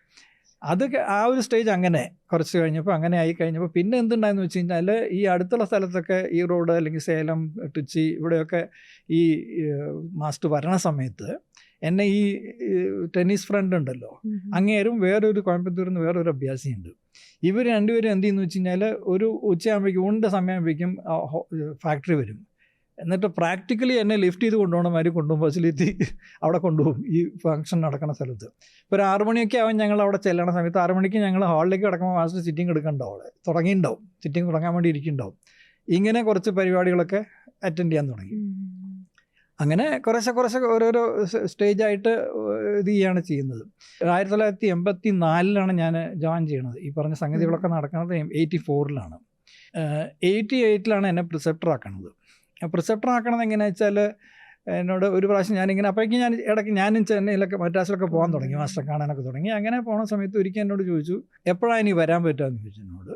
അത് ആ ഒരു സ്റ്റേജ് അങ്ങനെ കുറച്ച് കഴിഞ്ഞപ്പോൾ അങ്ങനെ ആയി കഴിഞ്ഞപ്പോൾ പിന്നെ എന്തുണ്ടായെന്ന് വെച്ച് കഴിഞ്ഞാൽ ഈ അടുത്തുള്ള സ്ഥലത്തൊക്കെ ഈ റോഡ് അല്ലെങ്കിൽ സേലം, ട്രിച്ചി, ഇവിടെയൊക്കെ ഈ മാസ്റ്റർ വരണ സമയത്ത് എന്നെ ഈ ടെന്നീസ് ഫ്രണ്ട് ഉണ്ടല്ലോ, അങ്ങേരും വേറൊരു കോയമ്പത്തൂരിൽ നിന്ന് വേറൊരു അഭ്യാസിയുണ്ട്. ഇവർ രണ്ടുപേരും എന്ത് ചെയ്യുന്നു വെച്ച് കഴിഞ്ഞാൽ ഒരു ഉച്ചയാകുമ്പോഴേക്കും, ഊണിൻ്റെ സമയമാകുമ്പോഴേക്കും ഫാക്ടറി വരും. എന്നിട്ട് പ്രാക്ടിക്കലി എന്നെ ലിഫ്റ്റ് ചെയ്ത് കൊണ്ടുപോകണമാതിരി കൊണ്ടുപോകും, ഫെസിലിറ്റി അവിടെ കൊണ്ടുപോകും ഈ ഫംഗ്ഷൻ നടക്കുന്ന സ്ഥലത്ത്. ഇപ്പോൾ ഒരു 6 മണിയൊക്കെ ആവും ഞങ്ങൾ അവിടെ ചെല്ലണ സമയത്ത്. 6 മണിക്ക് ഞങ്ങൾ ഹാളിലേക്ക് കിടക്കുമ്പോൾ മാസ്റ്റർ സിറ്റിംഗ് എടുക്കണ്ടാവും, അവിടെ തുടങ്ങിയിട്ടുണ്ടാവും, സിറ്റിംഗ് തുടങ്ങാൻ വേണ്ടി ഇരിക്കുന്നുണ്ടാവും. ഇങ്ങനെ കുറച്ച് പരിപാടികളൊക്കെ അറ്റൻഡ് ചെയ്യാൻ തുടങ്ങി. അങ്ങനെ കുറേശ്ശെ ഓരോരോ സ്റ്റേജായിട്ട് ഇത് ചെയ്യുകയാണ് ചെയ്യുന്നത്. 1984 ഞാൻ ജോയിൻ ചെയ്യണത്. ഈ പറഞ്ഞ സംഗതികളൊക്കെ നടക്കുന്നത് 84 88 എന്നെ പ്രിസെപ്റ്റർ ആക്കണത്. പ്രിസെപ്റ്റർ ആക്കണത് എങ്ങനെയാണെന്ന് വെച്ചാൽ, എന്നോട് ഒരു പ്രാവശ്യം ഞാനിങ്ങനെ, അപ്പോഴേക്കും ഞാൻ ഇടയ്ക്ക് ഞാനും ചെന്നൈയിലൊക്കെ മദ്രാസിലൊക്കെ പോകാൻ തുടങ്ങി, മാസ്റ്റർ കാണാനൊക്കെ തുടങ്ങി. അങ്ങനെ പോണ സമയത്ത് ഒരിക്കൽ എന്നോട് ചോദിച്ചു, എപ്പോഴാണ് ഇനി വരാൻ പറ്റുകയെന്ന് ചോദിച്ചു എന്നോട്,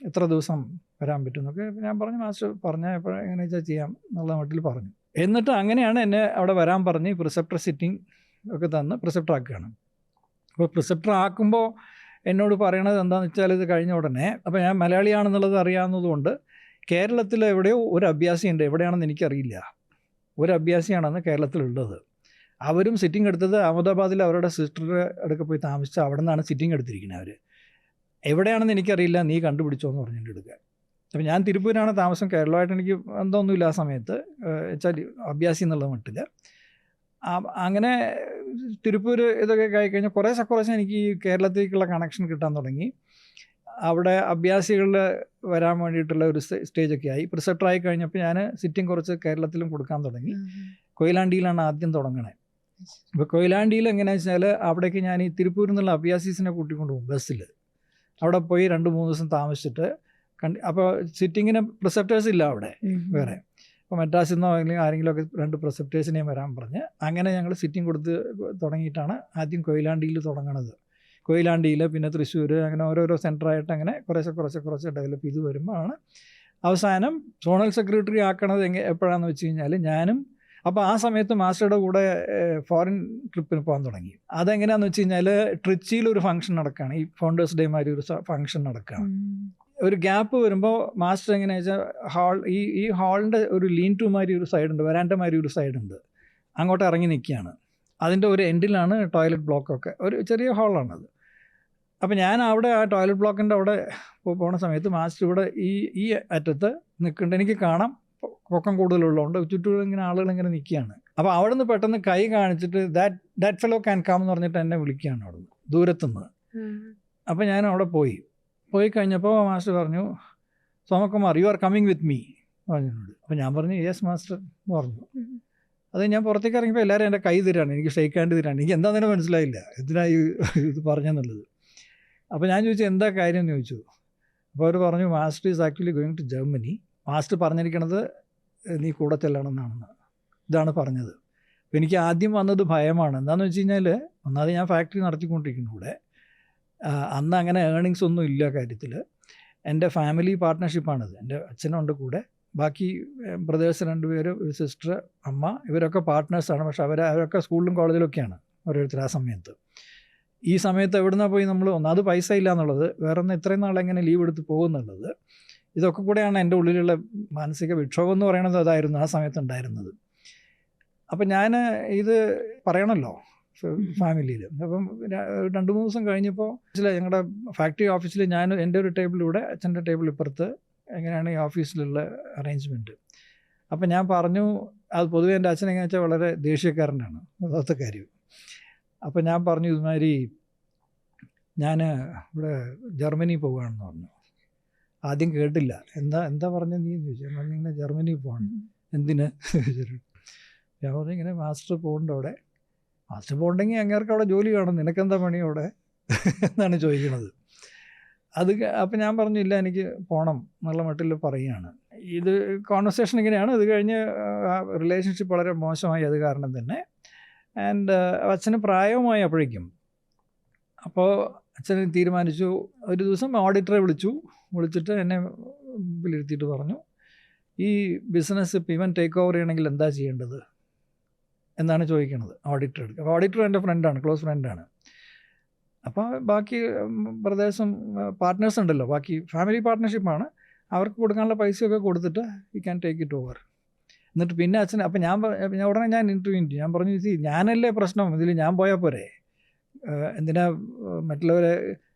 എത്ര ദിവസം വരാൻ പറ്റും എന്നൊക്കെ. ഞാൻ പറഞ്ഞു, മാസ്റ്റർ പറഞ്ഞാൽ എപ്പോഴാണ് എങ്ങനെ വെച്ചാൽ ചെയ്യാം എന്നുള്ള മട്ടിൽ പറഞ്ഞു. എന്നിട്ട് അങ്ങനെയാണ് എന്നെ അവിടെ വരാൻ പറഞ്ഞ് പ്രിസെപ്റ്റർ സിറ്റിംഗ് ഒക്കെ തന്ന് പ്രിസെപ്റ്റർ ആക്കുകയാണ്. അപ്പോൾ പ്രിസെപ്റ്റർ ആക്കുമ്പോൾ എന്നോട് പറയണത് എന്താണെന്ന് വെച്ചാൽ, ഇത് കഴിഞ്ഞ ഉടനെ, അപ്പോൾ ഞാൻ മലയാളിയാണെന്നുള്ളത് അറിയാവുന്നതുകൊണ്ട് കേരളത്തിൽ എവിടെയോ ഒരു അഭ്യാസിയുണ്ട്, എവിടെയാണെന്ന് എനിക്കറിയില്ല, ഒരു അഭ്യാസിയാണെന്ന് കേരളത്തിലുള്ളത്. അവരും സിറ്റിംഗ് എടുത്തത് അഹമ്മദാബാദിൽ അവരുടെ സിസ്റ്ററുടെ അടുക്ക പോയി താമസിച്ച് അവിടെ നിന്നാണ് സിറ്റിംഗ് എടുത്തിരിക്കുന്നത്. അവർ എവിടെയാണെന്ന് എനിക്കറിയില്ല, നീ കണ്ടുപിടിച്ചോ എന്ന് പറഞ്ഞിട്ട് എടുക്കുക. അപ്പോൾ ഞാൻ തിരുപ്പൂരാണ് താമസം, കേരളമായിട്ട് എനിക്ക് ബന്ധമൊന്നുമില്ല ആ സമയത്ത്, വെച്ചാൽ അഭ്യാസി എന്നുള്ള മട്ടിൽ. അങ്ങനെ തിരുപ്പൂർ ഇതൊക്കെ കഴിഞ്ഞാൽ കുറേശ്ശെ എനിക്ക് ഈ കേരളത്തിലേക്കുള്ള കണക്ഷൻ കിട്ടാൻ തുടങ്ങി. അവിടെ അഭ്യാസികളിൽ വരാൻ വേണ്ടിയിട്ടുള്ള ഒരു സ്റ്റേജൊക്കെ ആയി. പ്രിസെപ്റ്റർ ആയി കഴിഞ്ഞപ്പോൾ ഞാൻ സിറ്റിംഗ് കുറച്ച് കേരളത്തിലും കൊടുക്കാൻ തുടങ്ങി. കൊയിലാണ്ടിയിലാണ് ആദ്യം തുടങ്ങണേ. അപ്പോൾ കൊയിലാണ്ടിയിൽ എങ്ങനെയാണെന്ന് വെച്ചാൽ, അവിടേക്ക് ഞാൻ ഈ തിരുപ്പൂരിൽ നിന്നുള്ള അഭ്യാസീസിനെ കൂട്ടിക്കൊണ്ട് പോകും ബസ്സിൽ. അവിടെ പോയി 2-3 ദിവസം താമസിച്ചിട്ട് അപ്പോൾ സിറ്റിങ്ങിന് പ്രിസെപ്റ്റേഴ്സ് ഇല്ല അവിടെ വേറെ. അപ്പോൾ മദ്രാസിൽ നിന്നോ അല്ലെങ്കിൽ ആരെങ്കിലുമൊക്കെ 2 പ്രിസെപ്റ്റേഴ്സിനെയും വരാൻ പറഞ്ഞ് അങ്ങനെ ഞങ്ങൾ സിറ്റിംഗ് കൊടുത്ത് തുടങ്ങിയിട്ടാണ് ആദ്യം കൊയിലാണ്ടിയിൽ തുടങ്ങണത്. കൊയിലാണ്ടിയിൽ, പിന്നെ തൃശ്ശൂർ, അങ്ങനെ ഓരോരോ സെൻറ്ററായിട്ട് അങ്ങനെ കുറച്ച് ഡെവലപ്പ് ചെയ്ത് വരുമ്പോഴാണ് അവസാനം സോണൽ സെക്രട്ടറി ആക്കണത്. എപ്പോഴാണെന്ന് വെച്ച് കഴിഞ്ഞാൽ, ഞാനും അപ്പോൾ ആ സമയത്ത് മാസ്റ്ററുടെ കൂടെ ഫോറിൻ ട്രിപ്പിന് പോകാൻ തുടങ്ങി. അതെങ്ങനെയാണെന്ന് വെച്ച് കഴിഞ്ഞാൽ, ട്രിച്ചിയിൽ ഒരു ഫംഗ്ഷൻ നടക്കുകയാണ്, ഈ ഫൗണ്ടേഴ്സ് ഡേ മാതിരി ഒരു ഫംഗ്ഷൻ നടക്കുകയാണ്. ഒരു ഗ്യാപ്പ് വരുമ്പോൾ മാസ്റ്റർ എങ്ങനെയാണെന്ന് വെച്ചാൽ, ഈ ഹാളിൻ്റെ ഒരു ലീൻ ടു മാതിരി ഒരു സൈഡുണ്ട്, വരാൻഡ മാതിരി ഒരു സൈഡുണ്ട്, അങ്ങോട്ട് ഇറങ്ങി നിൽക്കുകയാണ്. അതിൻ്റെ ഒരു എൻഡിലാണ് ടോയ്ലറ്റ് ബ്ലോക്കൊക്കെ, ഒരു ചെറിയ ഹാളാണത്. അപ്പോൾ ഞാൻ അവിടെ ആ ടോയ്ലറ്റ് ബ്ലോക്കിൻ്റെ അവിടെ പോണ സമയത്ത് മാസ്റ്റർ ഇവിടെ ഈ അറ്റത്ത് നിൽക്കുന്നുണ്ട്. എനിക്ക് കാണാം, പൊക്കം കൂടുതലുള്ളതുകൊണ്ട് ചുറ്റും ഇങ്ങനെ ആളുകൾ ഇങ്ങനെ നിൽക്കുകയാണ്. അപ്പോൾ അവിടെ നിന്ന് പെട്ടെന്ന് കൈ കാണിച്ചിട്ട് ദാറ്റ് ഫെലോ ക്യാൻ കം എന്ന് പറഞ്ഞിട്ട് എന്നെ വിളിക്കുകയാണ് അവിടെ നിന്ന്, ദൂരത്തുനിന്ന്. അപ്പോൾ ഞാൻ അവിടെ പോയി കഴിഞ്ഞപ്പോൾ മാസ്റ്റർ പറഞ്ഞു, Somakumar, you are coming with me പറഞ്ഞോട്. അപ്പോൾ ഞാൻ പറഞ്ഞു, യെസ് മാസ്റ്റർ എന്ന് പറഞ്ഞു. അത് ഞാൻ പുറത്തേക്ക് ഇറങ്ങിയപ്പോൾ എല്ലാവരും എൻ്റെ കൈ തരാണ്, എനിക്ക് ഷെയ്ക്ക് ഹാൻഡ് തരാണ്. എനിക്ക് എന്താണെന്ന് തന്നെ മനസ്സിലായില്ല എന്തിനാ ഇത് പറഞ്ഞെന്നുള്ളത്. അപ്പോൾ ഞാൻ ചോദിച്ചു എന്താ കാര്യം എന്ന് ചോദിച്ചു. അപ്പോൾ അവർ പറഞ്ഞു master is actually going to Germany. മാസ്റ്റർ പറഞ്ഞിരിക്കണത് നീ കൂടെ ചെല്ലണമെന്നാണെന്ന്. ഇതാണ് പറഞ്ഞത്. അപ്പോൾ എനിക്ക് ആദ്യം വന്നത് ഭയമാണ്. എന്താണെന്ന് വെച്ച് കഴിഞ്ഞാൽ ഒന്നാമത് ഞാൻ ഫാക്ടറി നടത്തിക്കൊണ്ടിരിക്കുന്നു ഇവിടെ. അന്ന് അങ്ങനെ ഏർണിങ്സ് ഒന്നും ഇല്ല കാര്യത്തിൽ. എൻ്റെ ഫാമിലി പാർട്ട്ണർഷിപ്പാണിത്. എൻ്റെ അച്ഛനുണ്ട് കൂടെ, ബാക്കി ബ്രദേഴ്സ് 2 പേര്, ഒരു സിസ്റ്റർ, അമ്മ, ഇവരൊക്കെ പാർട്ട്നേഴ്സാണ്. പക്ഷെ അവരൊക്കെ സ്കൂളിലും കോളേജിലൊക്കെയാണ് ഓരോരുത്തർ ആ സമയത്ത്. ഈ സമയത്ത് എവിടുന്നാണ് പോയി നമ്മൾ, ഒന്നാമത് പൈസ ഇല്ല എന്നുള്ളത്, വേറൊന്ന് ഇത്രയും നാളെങ്ങനെ ലീവ് എടുത്ത് പോകുന്നുള്ളത്, ഇതൊക്കെ കൂടെയാണ് എൻ്റെ ഉള്ളിലുള്ള മാനസിക വിക്ഷോഭം എന്ന് പറയുന്നത്. അതായിരുന്നു ആ സമയത്ത് ഉണ്ടായിരുന്നത്. അപ്പം ഞാൻ ഇത് പറയണമല്ലോ ഫാമിലിയിൽ. അപ്പം 2-3 ദിവസം കഴിഞ്ഞപ്പോൾ ഞങ്ങളുടെ ഫാക്ടറി ഓഫീസിൽ ഞാൻ എൻ്റെ ഒരു ടേബിളിലൂടെ അച്ഛൻ്റെ ടേബിൾ ഇപ്പുറത്ത് എങ്ങനെയാണ് ഈ ഓഫീസിലുള്ള അറേഞ്ച്മെൻറ്റ്. അപ്പം ഞാൻ പറഞ്ഞു, അത് പൊതുവേ എൻ്റെ അച്ഛൻ എങ്ങനെയാ വെച്ചാൽ വളരെ ദേഷ്യക്കാരനാണ്, അതാത്ത കാര്യം. അപ്പം ഞാൻ പറഞ്ഞു ഇതുമാതിരി ഞാൻ ഇവിടെ ജർമ്മനി പോവുകയാണെന്ന് പറഞ്ഞു. ആദ്യം കേട്ടില്ല. എന്താ പറഞ്ഞത് നീ ചോദിച്ചു. ഞാൻ പറഞ്ഞു ഇങ്ങനെ ജർമ്മനി പോകണം. എന്തിന്? ഞാൻ പറഞ്ഞു ഇങ്ങനെ മാസ്റ്റർ പോകുന്നുണ്ട് അവിടെ. മാസ്റ്റർ പോകണ്ടെങ്കിൽ അങ്ങേർക്ക് അവിടെ ജോലി കാണും, നിനക്കെന്താ പണി അവിടെ എന്നാണ് ചോദിക്കുന്നത്. അപ്പം ഞാൻ പറഞ്ഞില്ല, എനിക്ക് പോകണം എന്നുള്ള മട്ടിൽ പറയുകയാണ്. ഇത് കോൺവെർസേഷൻ ഇങ്ങനെയാണ്. ഇത് കഴിഞ്ഞ് റിലേഷൻഷിപ്പ് വളരെ മോശമായി അത് കാരണം തന്നെ. ആൻഡ് അച്ഛന് പ്രായവുമായി അപ്പോഴേക്കും. അപ്പോൾ അച്ഛൻ തീരുമാനിച്ചു, ഒരു ദിവസം ഓഡിറ്ററെ വിളിച്ചിട്ട് എന്നെ മുമ്പിലിരുത്തിയിട്ട് പറഞ്ഞു, ഈ ബിസിനസ് ഇപ്പം ഇവൻ ടേക്ക് ഓവർ ചെയ്യണമെങ്കിൽ എന്താ ചെയ്യേണ്ടത് എന്നാണ് ചോദിക്കുന്നത് ഓഡിറ്റർ. അപ്പോൾ ഓഡിറ്റർ എൻ്റെ ഫ്രണ്ടാണ്, ക്ലോസ് ഫ്രണ്ടാണ്. അപ്പോൾ ബാക്കി ബ്രദേഴ്സും പാർട്ട്നേഴ്സ് ഉണ്ടല്ലോ, ബാക്കി ഫാമിലി പാർട്ട്ണർഷിപ്പാണ്, അവർക്ക് കൊടുക്കാനുള്ള പൈസയൊക്കെ കൊടുത്തിട്ട് you can take it over. എന്നിട്ട് പിന്നെ അച്ഛൻ, അപ്പം ഉടനെ ഞാൻ ഇൻ്റർവ്യൂ ചെയ്തു. ഞാൻ പറഞ്ഞു ഞാനല്ലേ പ്രശ്നം, ഇതിൽ ഞാൻ പോയാൽ പോരെ, എന്തിനാ മറ്റുള്ളവരെ.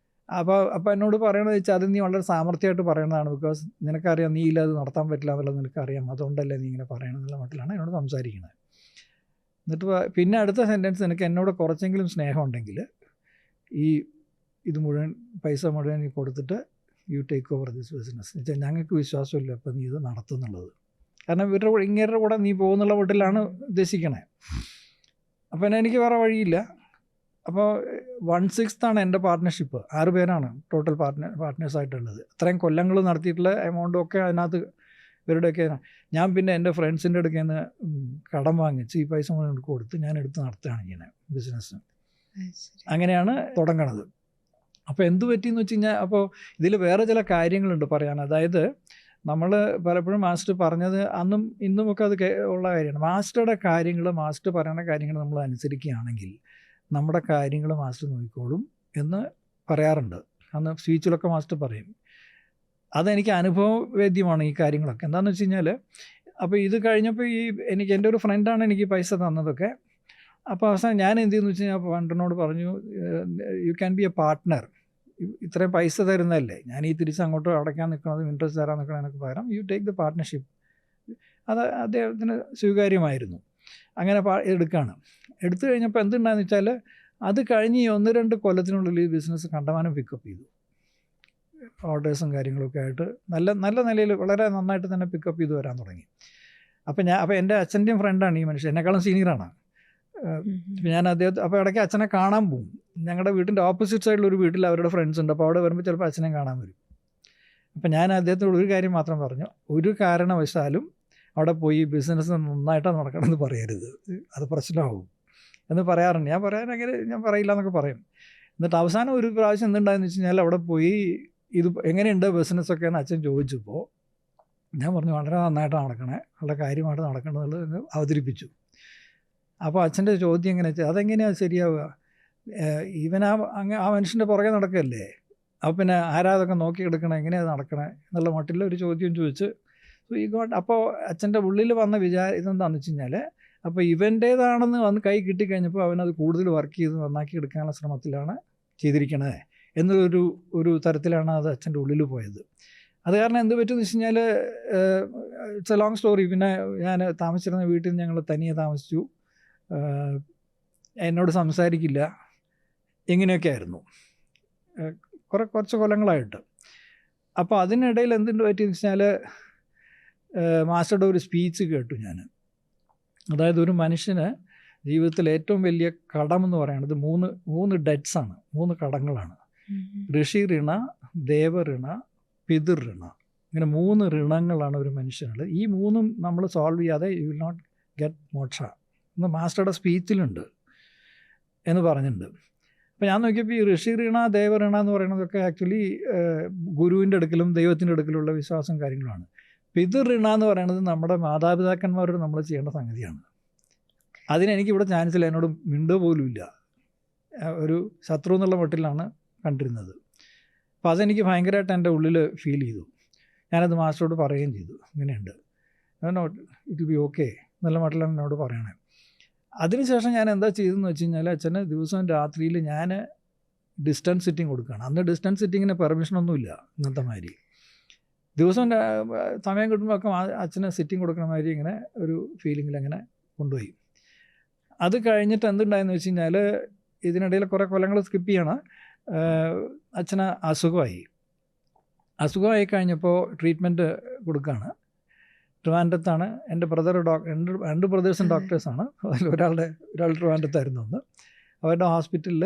അപ്പോൾ എന്നോട് പറയണത് വെച്ചാൽ അത് നീ വളരെ സാമർത്ഥ്യമായിട്ട് പറയണതാണ്, ബിക്കോസ് നിനക്കറിയാം നീ ഇല്ല അത് നടത്താൻ പറ്റില്ല എന്നുള്ളത് നിനക്കറിയാം, അതുകൊണ്ടല്ലേ നീ ഇങ്ങനെ പറയണമെന്നുള്ള മട്ടിലാണ് എന്നോട് സംസാരിക്കുന്നത്. എന്നിട്ട് പിന്നെ അടുത്ത സെൻറ്റൻസ്, നിനക്ക് എന്നോട് കുറച്ചെങ്കിലും സ്നേഹം ഉണ്ടെങ്കിൽ ഇത് മുഴുവൻ പൈസ മുഴുവൻ നീ കൊടുത്തിട്ട് you take over this business. വെച്ചാൽ ഞങ്ങൾക്ക് വിശ്വാസമില്ല അപ്പോൾ നീ ഇത് നടത്തുന്നുള്ളത്. കാരണം ഇങ്ങേരുടെ കൂടെ നീ പോകുന്നുള്ള വീട്ടിലാണ് ഉദ്ദേശിക്കണേ. അപ്പോൾ എനിക്ക് വേറെ വഴിയില്ല. അപ്പോൾ 1/6 എൻ്റെ പാർട്ട്ണർഷിപ്പ്. 6 പേരാണ് ടോട്ടൽ പാർട്ട്നേഴ്സായിട്ടുള്ളത്. അത്രയും കൊല്ലങ്ങൾ നടത്തിയിട്ടുള്ള എമൗണ്ടും ഒക്കെ അതിനകത്ത് ഇവരുടെയൊക്കെ. ഞാൻ പിന്നെ എൻ്റെ ഫ്രണ്ട്സിൻ്റെ അടുക്കൽ നിന്ന് കടം വാങ്ങിച്ച് ഈ പൈസ മുഴുവൻ കൊടുത്ത് ഞാൻ എടുത്ത് നടത്തുകയാണ് ഇങ്ങനെ ബിസിനസ്. അങ്ങനെയാണ് തുടങ്ങണത്. അപ്പോൾ എന്ത് പറ്റിയെന്ന് വെച്ച് കഴിഞ്ഞാൽ, അപ്പോൾ ഇതിൽ വേറെ ചില കാര്യങ്ങളുണ്ട് പറയാൻ. അതായത് നമ്മൾ പലപ്പോഴും മാസ്റ്റർ പറഞ്ഞത് അന്നും ഇന്നുമൊക്കെ അത് ഉള്ള കാര്യമാണ്. മാസ്റ്ററുടെ കാര്യങ്ങൾ, മാസ്റ്റർ പറയുന്ന കാര്യങ്ങൾ നമ്മൾ അനുസരിക്കുകയാണെങ്കിൽ നമ്മുടെ കാര്യങ്ങൾ മാസ്റ്റർ നോക്കിക്കോളും എന്ന് പറയാറുണ്ട്. അന്ന് സ്പീച്ചിലൊക്കെ മാസ്റ്റർ പറയും. അതെനിക്ക് അനുഭവവേദ്യമാണ് ഈ കാര്യങ്ങളൊക്കെ. എന്താണെന്ന് വെച്ച് കഴിഞ്ഞാൽ, അപ്പോൾ ഇത് കഴിഞ്ഞപ്പോൾ എൻ്റെ ഒരു ഫ്രണ്ടാണ് എനിക്ക് പൈസ തന്നതൊക്കെ. അപ്പോൾ അവസാനം ഞാൻ എന്ത് ചെയ്യുന്നു വെച്ച് കഴിഞ്ഞാൽ, ഫ്രണ്ടിനോട് പറഞ്ഞു, you can be A partner. ഇത്രയും പൈസ തരുന്നതല്ലേ, ഞാൻ ഈ തിരിച്ച് അങ്ങോട്ട് അടയ്ക്കാൻ നിൽക്കുന്നതും ഇൻട്രസ്റ്റ് തരാൻ നിൽക്കണതിനൊക്കെ പകരം യു ടേക്ക് ദ പാർട്ട്ണർഷിപ്പ്. അത് അദ്ദേഹത്തിന് സ്വീകാര്യമായിരുന്നു. അങ്ങനെ എടുക്കുകയാണ്. എടുത്തു കഴിഞ്ഞപ്പോൾ എന്തുണ്ടായെന്ന് വെച്ചാൽ, അത് കഴിഞ്ഞ് 1-2 കൊല്ലത്തിനുള്ളിൽ ഈ ബിസിനസ് കണ്ടമാനം പിക്കപ്പ് ചെയ്തു. ഓർഡേഴ്സും കാര്യങ്ങളൊക്കെ ആയിട്ട് നല്ല നിലയിൽ വളരെ നന്നായിട്ട് തന്നെ പിക്കപ്പ് ചെയ്ത് വരാൻ തുടങ്ങി. അപ്പോൾ എൻ്റെ അച്ഛൻ്റെയും ഫ്രണ്ടാണ് ഈ മനുഷ്യൻ, എന്നെക്കാളും സീനിയറാണ്. ഞാൻ അദ്ദേഹത്തെ അപ്പോൾ ഇടയ്ക്ക് അച്ഛനെ കാണാൻ പോകും. ഞങ്ങളുടെ വീട്ടിൻ്റെ ഓപ്പോസിറ്റ് സൈഡിലൊരു വീട്ടിൽ അവരുടെ ഫ്രണ്ട്സ് ഉണ്ട്. അപ്പോൾ അവിടെ വരുമ്പോൾ ചിലപ്പോൾ അച്ഛനെ കാണാൻ വരും. അപ്പോൾ ഞാൻ അദ്ദേഹത്തോട് ഒരു കാര്യം മാത്രം പറഞ്ഞു, ഒരു കാരണവശാലും അവിടെ പോയി ബിസിനസ് നന്നായിട്ടാണ് നടക്കണമെന്ന് പറയരുത്, അത് പ്രശ്നമാകും എന്ന് പറയാറുണ്ട്. ഞാൻ പറയില്ല എന്നൊക്കെ പറയും. എന്നിട്ട് അവസാനം ഒരു പ്രാവശ്യം എന്തുണ്ടായെന്ന് വെച്ച് കഴിഞ്ഞാൽ, അവിടെ പോയി ഇത് എങ്ങനെയുണ്ട് ബിസിനസ്സൊക്കെ എന്ന് അച്ഛൻ ചോദിച്ചപ്പോൾ ഞാൻ പറഞ്ഞു വളരെ നന്നായിട്ട് നടക്കണേ, വളരെ കാര്യമായിട്ട് നടക്കണമെന്നുള്ളത് അവതരിപ്പിച്ചു. അപ്പോൾ അച്ഛൻ്റെ ചോദ്യം എങ്ങനെ വെച്ചാൽ, അതെങ്ങനെയാണ് ശരിയാവുക, ഈവൻ ആ മനുഷ്യൻ്റെ പുറകെ നടക്കല്ലേ, അപ്പോൾ പിന്നെ ആരാതൊക്കെ നോക്കിയെടുക്കണം, എങ്ങനെയാണ് നടക്കണേ എന്നുള്ള മട്ടിൽ ഒരു ചോദ്യം ചോദിച്ച് അപ്പോൾ അച്ഛൻ്റെ ഉള്ളിൽ വന്ന ഇതെന്താണെന്ന് വെച്ച് കഴിഞ്ഞാൽ, അപ്പോൾ ഇവൻ്റേതാണെന്ന് വന്ന് കൈ കിട്ടിക്കഴിഞ്ഞപ്പോൾ അവനത് കൂടുതൽ വർക്ക് ചെയ്ത് നന്നാക്കി എടുക്കാനുള്ള ശ്രമത്തിലാണ് ചെയ്തിരിക്കണത് എന്നൊരു തരത്തിലാണ് അത് അച്ഛൻ്റെ ഉള്ളിൽ പോയത്. അത് കാരണം എന്ത് പറ്റുമെന്ന് വെച്ച് കഴിഞ്ഞാൽ, ഇറ്റ്സ് എ ലോങ് സ്റ്റോറി. പിന്നെ ഞാൻ താമസിച്ചിരുന്ന വീട്ടിൽ നിന്ന് ഞങ്ങൾ തനിയെ താമസിച്ചു. എന്നോട് സംസാരിക്കില്ല, ഇങ്ങനെയൊക്കെ ആയിരുന്നു കുറച്ച് കൊല്ലങ്ങളായിട്ട്. അപ്പോൾ അതിനിടയിൽ എന്തുണ്ട് പറ്റിയെന്ന് വെച്ചാൽ, മാസ്റ്ററുടെ ഒരു സ്പീച്ച് കേട്ടു ഞാൻ. അതായത് ഒരു മനുഷ്യന് ജീവിതത്തിൽ ഏറ്റവും വലിയ കടമെന്ന് പറയുന്നത് മൂന്ന് ഡെറ്റ്സാണ്, 3 കടങ്ങളാണ്. ഋഷി ഋണ, ദേവഋണ, പിതൃഋണ. ഇങ്ങനെ 3 ഋണങ്ങളാണ് ഒരു മനുഷ്യനുള്ളത്. ഈ 3ഉം നമ്മൾ സോൾവ് ചെയ്യാതെ യു വിൽ നോട്ട് ഗെറ്റ് മോക്ഷ എന്ന് മാസ്റ്ററുടെ സ്പീച്ചിലുണ്ട് എന്ന് പറഞ്ഞിട്ടുണ്ട്. അപ്പോൾ ഞാൻ നോക്കിയപ്പോൾ ഈ ഋഷി ഋണ, ദേവഋണ എന്ന് പറയുന്നതൊക്കെ ആക്ച്വലി ഗുരുവിൻ്റെ അടുക്കലും ദൈവത്തിൻ്റെ അടുക്കലുള്ള വിശ്വാസം കാര്യങ്ങളാണ്. പിതൃഋണ എന്ന് പറയുന്നത് നമ്മുടെ മാതാപിതാക്കന്മാരോട് നമ്മൾ ചെയ്യേണ്ട സംഗതിയാണ്. അതിനെനിക്കിവിടെ ചാൻസ് ഇല്ല, എന്നോട് മിണ്ടുക പോലുമില്ല. ഒരു ശത്രു എന്നുള്ള മട്ടിലാണ് കണ്ടിരുന്നത്. അപ്പോൾ അതെനിക്ക് ഭയങ്കരമായിട്ട് എൻ്റെ ഉള്ളിൽ ഫീൽ ചെയ്തു. ഞാനത് മാസ്റ്ററോട് പറയുകയും ചെയ്തു, ഇങ്ങനെയുണ്ട്, ഇറ്റ് വിൽ ബി ഓക്കെ എന്നുള്ള മട്ടിലാണ് എന്നോട് പറയണേ. അതിനുശേഷം ഞാൻ എന്താ ചെയ്തതെന്ന് വെച്ച് കഴിഞ്ഞാൽ, അച്ഛന് ദിവസവും രാത്രിയിൽ ഞാൻ ഡിസ്റ്റൻസ് സിറ്റിംഗ് കൊടുക്കുകയാണ്. അന്ന് ഡിസ്റ്റൻസ് സിറ്റിങ്ങിന് പെർമിഷനൊന്നുമില്ല ഇന്നത്തെ മാതിരി. ദിവസവും സമയം കിട്ടുമ്പോൾ ഒക്കെ അച്ഛന് സിറ്റിംഗ് കൊടുക്കണ മാതിരി ഇങ്ങനെ ഒരു ഫീലിങ്ങിൽ അങ്ങനെ കൊണ്ടുപോയി. അത് കഴിഞ്ഞിട്ട് എന്തുണ്ടായെന്ന് വെച്ച് കഴിഞ്ഞാൽ, ഇതിനിടയിൽ കുറേ കൊല്ലങ്ങൾ സ്കിപ്പ് ചെയ്യണം. അച്ഛന് അസുഖമായി കഴിഞ്ഞപ്പോൾ ട്രീറ്റ്മെൻറ്റ് കൊടുക്കുകയാണ്. ട്രിവാൻഡ്രത്താണ്. എൻ്റെ ബ്രദർ രണ്ട് ബ്രദേഴ്സും ഡോക്ടേഴ്സാണ്. അതിൽ ഒരാൾ ട്രിവാൻഡ്രത്തായിരുന്നു അന്ന്. അവരുടെ ഹോസ്പിറ്റലിൽ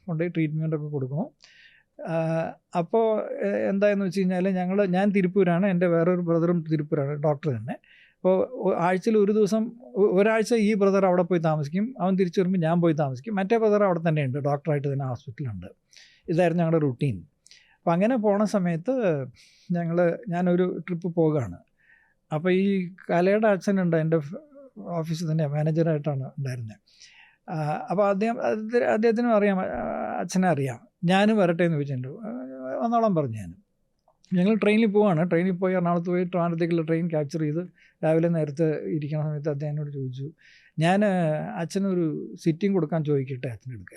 കൊണ്ടുപോയി ട്രീറ്റ്മെൻറ്റൊക്കെ കൊടുക്കുന്നു. അപ്പോൾ എന്തായെന്ന് വെച്ച് കഴിഞ്ഞാൽ ഞാൻ തിരുപ്പൂരാണ്, എൻ്റെ വേറൊരു ബ്രദറും തിരുപ്പൂരാണ്, ഡോക്ടർ തന്നെ. അപ്പോൾ ആഴ്ചയിൽ ഒരു ദിവസം ഒരാഴ്ച ഈ ബ്രദർ അവിടെ പോയി താമസിക്കും, അവൻ തിരിച്ചു വരുമ്പോൾ ഞാൻ പോയി താമസിക്കും. മറ്റേ ബ്രദർ അവിടെ തന്നെയുണ്ട്, ഡോക്ടറായിട്ട് തന്നെ ഹോസ്പിറ്റലുണ്ട്. ഇതായിരുന്നു ഞങ്ങളുടെ റുട്ടീൻ. അപ്പോൾ അങ്ങനെ പോണ സമയത്ത് ഞാനൊരു ട്രിപ്പ് പോകുകയാണ്. അപ്പോൾ ഈ കലയുടെ അച്ഛനുണ്ട് എൻ്റെ ഓഫീസിൽ തന്നെ, മാനേജറായിട്ടാണ് ഉണ്ടായിരുന്നത്. അപ്പോൾ അദ്ദേഹത്തിനും അറിയാം, അച്ഛനെ അറിയാം. ഞാനും വരട്ടെ എന്ന് ചോദിച്ചിട്ടുണ്ട്. വന്നോളം പറഞ്ഞു. ഞങ്ങൾ ട്രെയിനിൽ പോവാണ്. ട്രെയിനിൽ പോയി എറണാകുളത്ത് പോയി ട്രിവാൻഡ്രത്തേക്കുള്ള ട്രെയിൻ ക്യാപ്ചർ ചെയ്ത് രാവിലെ നേരത്തെ ഇരിക്കുന്ന സമയത്ത് അദ്ദേഹം എന്നോട് ചോദിച്ചു, ഞാൻ അച്ഛനൊരു സിറ്റിംഗ് കൊടുക്കാൻ ചോദിക്കട്ടെ അച്ഛൻ്റെ അടുക്ക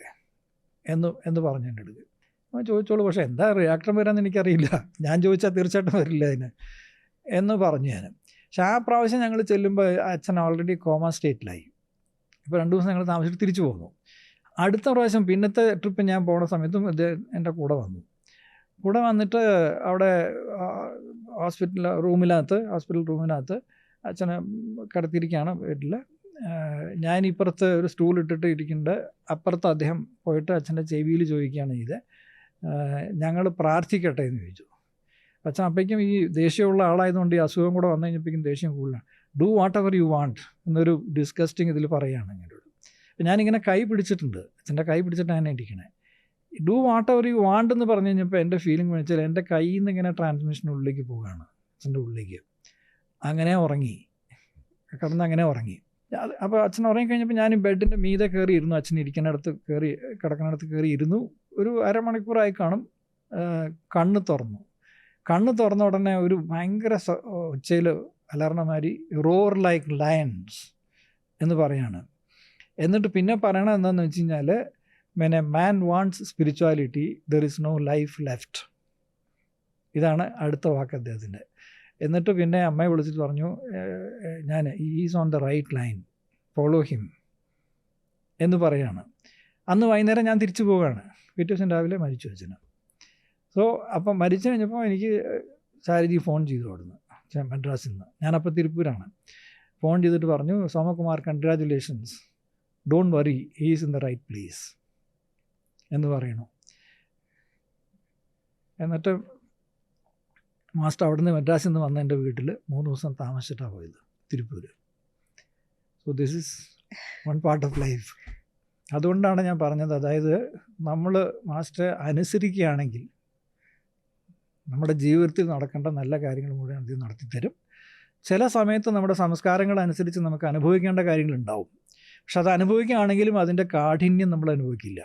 എന്ന് പറഞ്ഞു എൻ്റെ അടുക്ക്. ചോദിച്ചോളൂ, പക്ഷേ എന്താ റിയാക്ഷൻ വരാമെന്ന് എനിക്കറിയില്ല, ഞാൻ ചോദിച്ചാൽ തീർച്ചയായിട്ടും വരില്ല അതിന് എന്ന് പറഞ്ഞു ഞാൻ. പക്ഷെ ആ പ്രാവശ്യം ഞങ്ങൾ ചെല്ലുമ്പോൾ അച്ഛൻ ഓൾറെഡി കോമ സ്റ്റേറ്റിലായി. ഇപ്പോൾ 2 ദിവസം ഞങ്ങൾ താമസിച്ചിട്ട് തിരിച്ചു പോന്നു. അടുത്ത പ്രാവശ്യം പിന്നത്തെ ട്രിപ്പ് ഞാൻ പോണ സമയത്തും അദ്ദേഹം എൻ്റെ കൂടെ വന്നിട്ട് അവിടെ ഹോസ്പിറ്റൽ റൂമിനകത്ത് അച്ഛനെ കിടത്തിയിരിക്കുകയാണ് വീട്ടിൽ. ഞാൻ ഇപ്പുറത്ത് ഒരു സ്റ്റൂൾ ഇട്ടിട്ട് ഇരിക്കുന്നുണ്ട്. അപ്പുറത്ത് അദ്ദേഹം പോയിട്ട് അച്ഛൻ്റെ ചെവിയിൽ ചോദിക്കുകയാണ് ചെയ്തത്, ഞങ്ങൾ പ്രാർത്ഥിക്കട്ടെ എന്ന് ചോദിച്ചു. അച്ഛൻ അപ്പോഴേക്കും ഈ ദേഷ്യമുള്ള ആളായതുകൊണ്ട് ഈ അസുഖം കൂടെ വന്നു കഴിഞ്ഞപ്പോഴേക്കും ദേഷ്യം കൂടുതലാണ്. Do what ever you want എന്നൊരു ഡിസ്കസ്റ്റിംഗ് ഇതിൽ പറയുകയാണ് എന്നോട്. അപ്പം ഞാനിങ്ങനെ കൈ പിടിച്ചിട്ടുണ്ട്, അച്ഛൻ്റെ കൈ പിടിച്ചിട്ടാണ് ഇരിക്കണേ. Do what ever you want എന്ന് പറഞ്ഞു കഴിഞ്ഞപ്പോൾ എൻ്റെ ഫീലിംഗ് എന്ന് വെച്ചാൽ എൻ്റെ കയ്യിൽ നിന്ന് ഇങ്ങനെ ട്രാൻസ്മിഷനുള്ളിലേക്ക് പോവുകയാണ്, അച്ഛൻ്റെ ഉള്ളിലേക്ക്. അങ്ങനെ ഉറങ്ങി. അപ്പോൾ അച്ഛൻ ഉറങ്ങിക്കഴിഞ്ഞപ്പോൾ ഞാൻ ബെഡിൻ്റെ മീതെ കയറി ഇരുന്നു. അച്ഛൻ കിടക്കുന്നിടത്ത് കയറി ഇരുന്നു. ഒരു അരമണിക്കൂറായി കാണും. കണ്ണ് തുറന്ന ഉടനെ ഒരു ഭയങ്കര ഒച്ചയിൽ അലർണമാരി റോർ ലൈക്ക് ലയൺസ് എന്ന് പറയാണ്. എന്നിട്ട് പിന്നെ പറയണത് എന്താണെന്ന് വെച്ച് കഴിഞ്ഞാൽ, when a man wants spirituality, there is no life left. ഇതാണ് അടുത്ത വാക്ക് അദ്ദേഹത്തിൻ്റെ. എന്നിട്ട് പിന്നെ അമ്മയെ വിളിച്ചിട്ട് പറഞ്ഞു, is on the right line, follow him എന്ന് പറയാണ്. അന്ന് വൈകുന്നേരം ഞാൻ തിരിച്ചു പോവുകയാണ്. പിറ്റേ ദിവസം രാവിലെ മരിച്ചു അച്ഛന്. സോ അപ്പം മരിച്ചു കഴിഞ്ഞപ്പോൾ എനിക്ക് ശാരദി ഫോൺ ചെയ്തു അവിടുന്ന്, മദ്രാസിൽ നിന്ന്. ഞാനപ്പോൾ തിരുപ്പൂരാണ്. ഫോൺ ചെയ്തിട്ട് പറഞ്ഞു, Somakumar, congratulations, don't worry, he is in the right place എന്ന് പറയണു. എന്നിട്ട് മാസ്റ്റർ അവിടുന്ന് മദ്രാസിൽ നിന്ന് വന്ന എൻ്റെ വീട്ടിൽ 3 ദിവസം താമസിച്ചിട്ടാണ് പോയത്, Tiruppur. So this is one part of life. അതുകൊണ്ടാണ് ഞാൻ പറഞ്ഞത്, അതായത് നമ്മൾ മാസ്റ്റർ അനുസരിക്കുകയാണെങ്കിൽ നമ്മുടെ ജീവിതത്തിൽ നടക്കേണ്ട നല്ല കാര്യങ്ങൾ മുഴുവൻ അത് നടത്തിത്തരും. ചില സമയത്ത് നമ്മുടെ സംസ്കാരങ്ങളനുസരിച്ച് നമുക്ക് അനുഭവിക്കേണ്ട കാര്യങ്ങളുണ്ടാവും. പക്ഷെ അത് അനുഭവിക്കുകയാണെങ്കിലും അതിൻ്റെ കാഠിന്യം നമ്മൾ അനുഭവിക്കില്ല.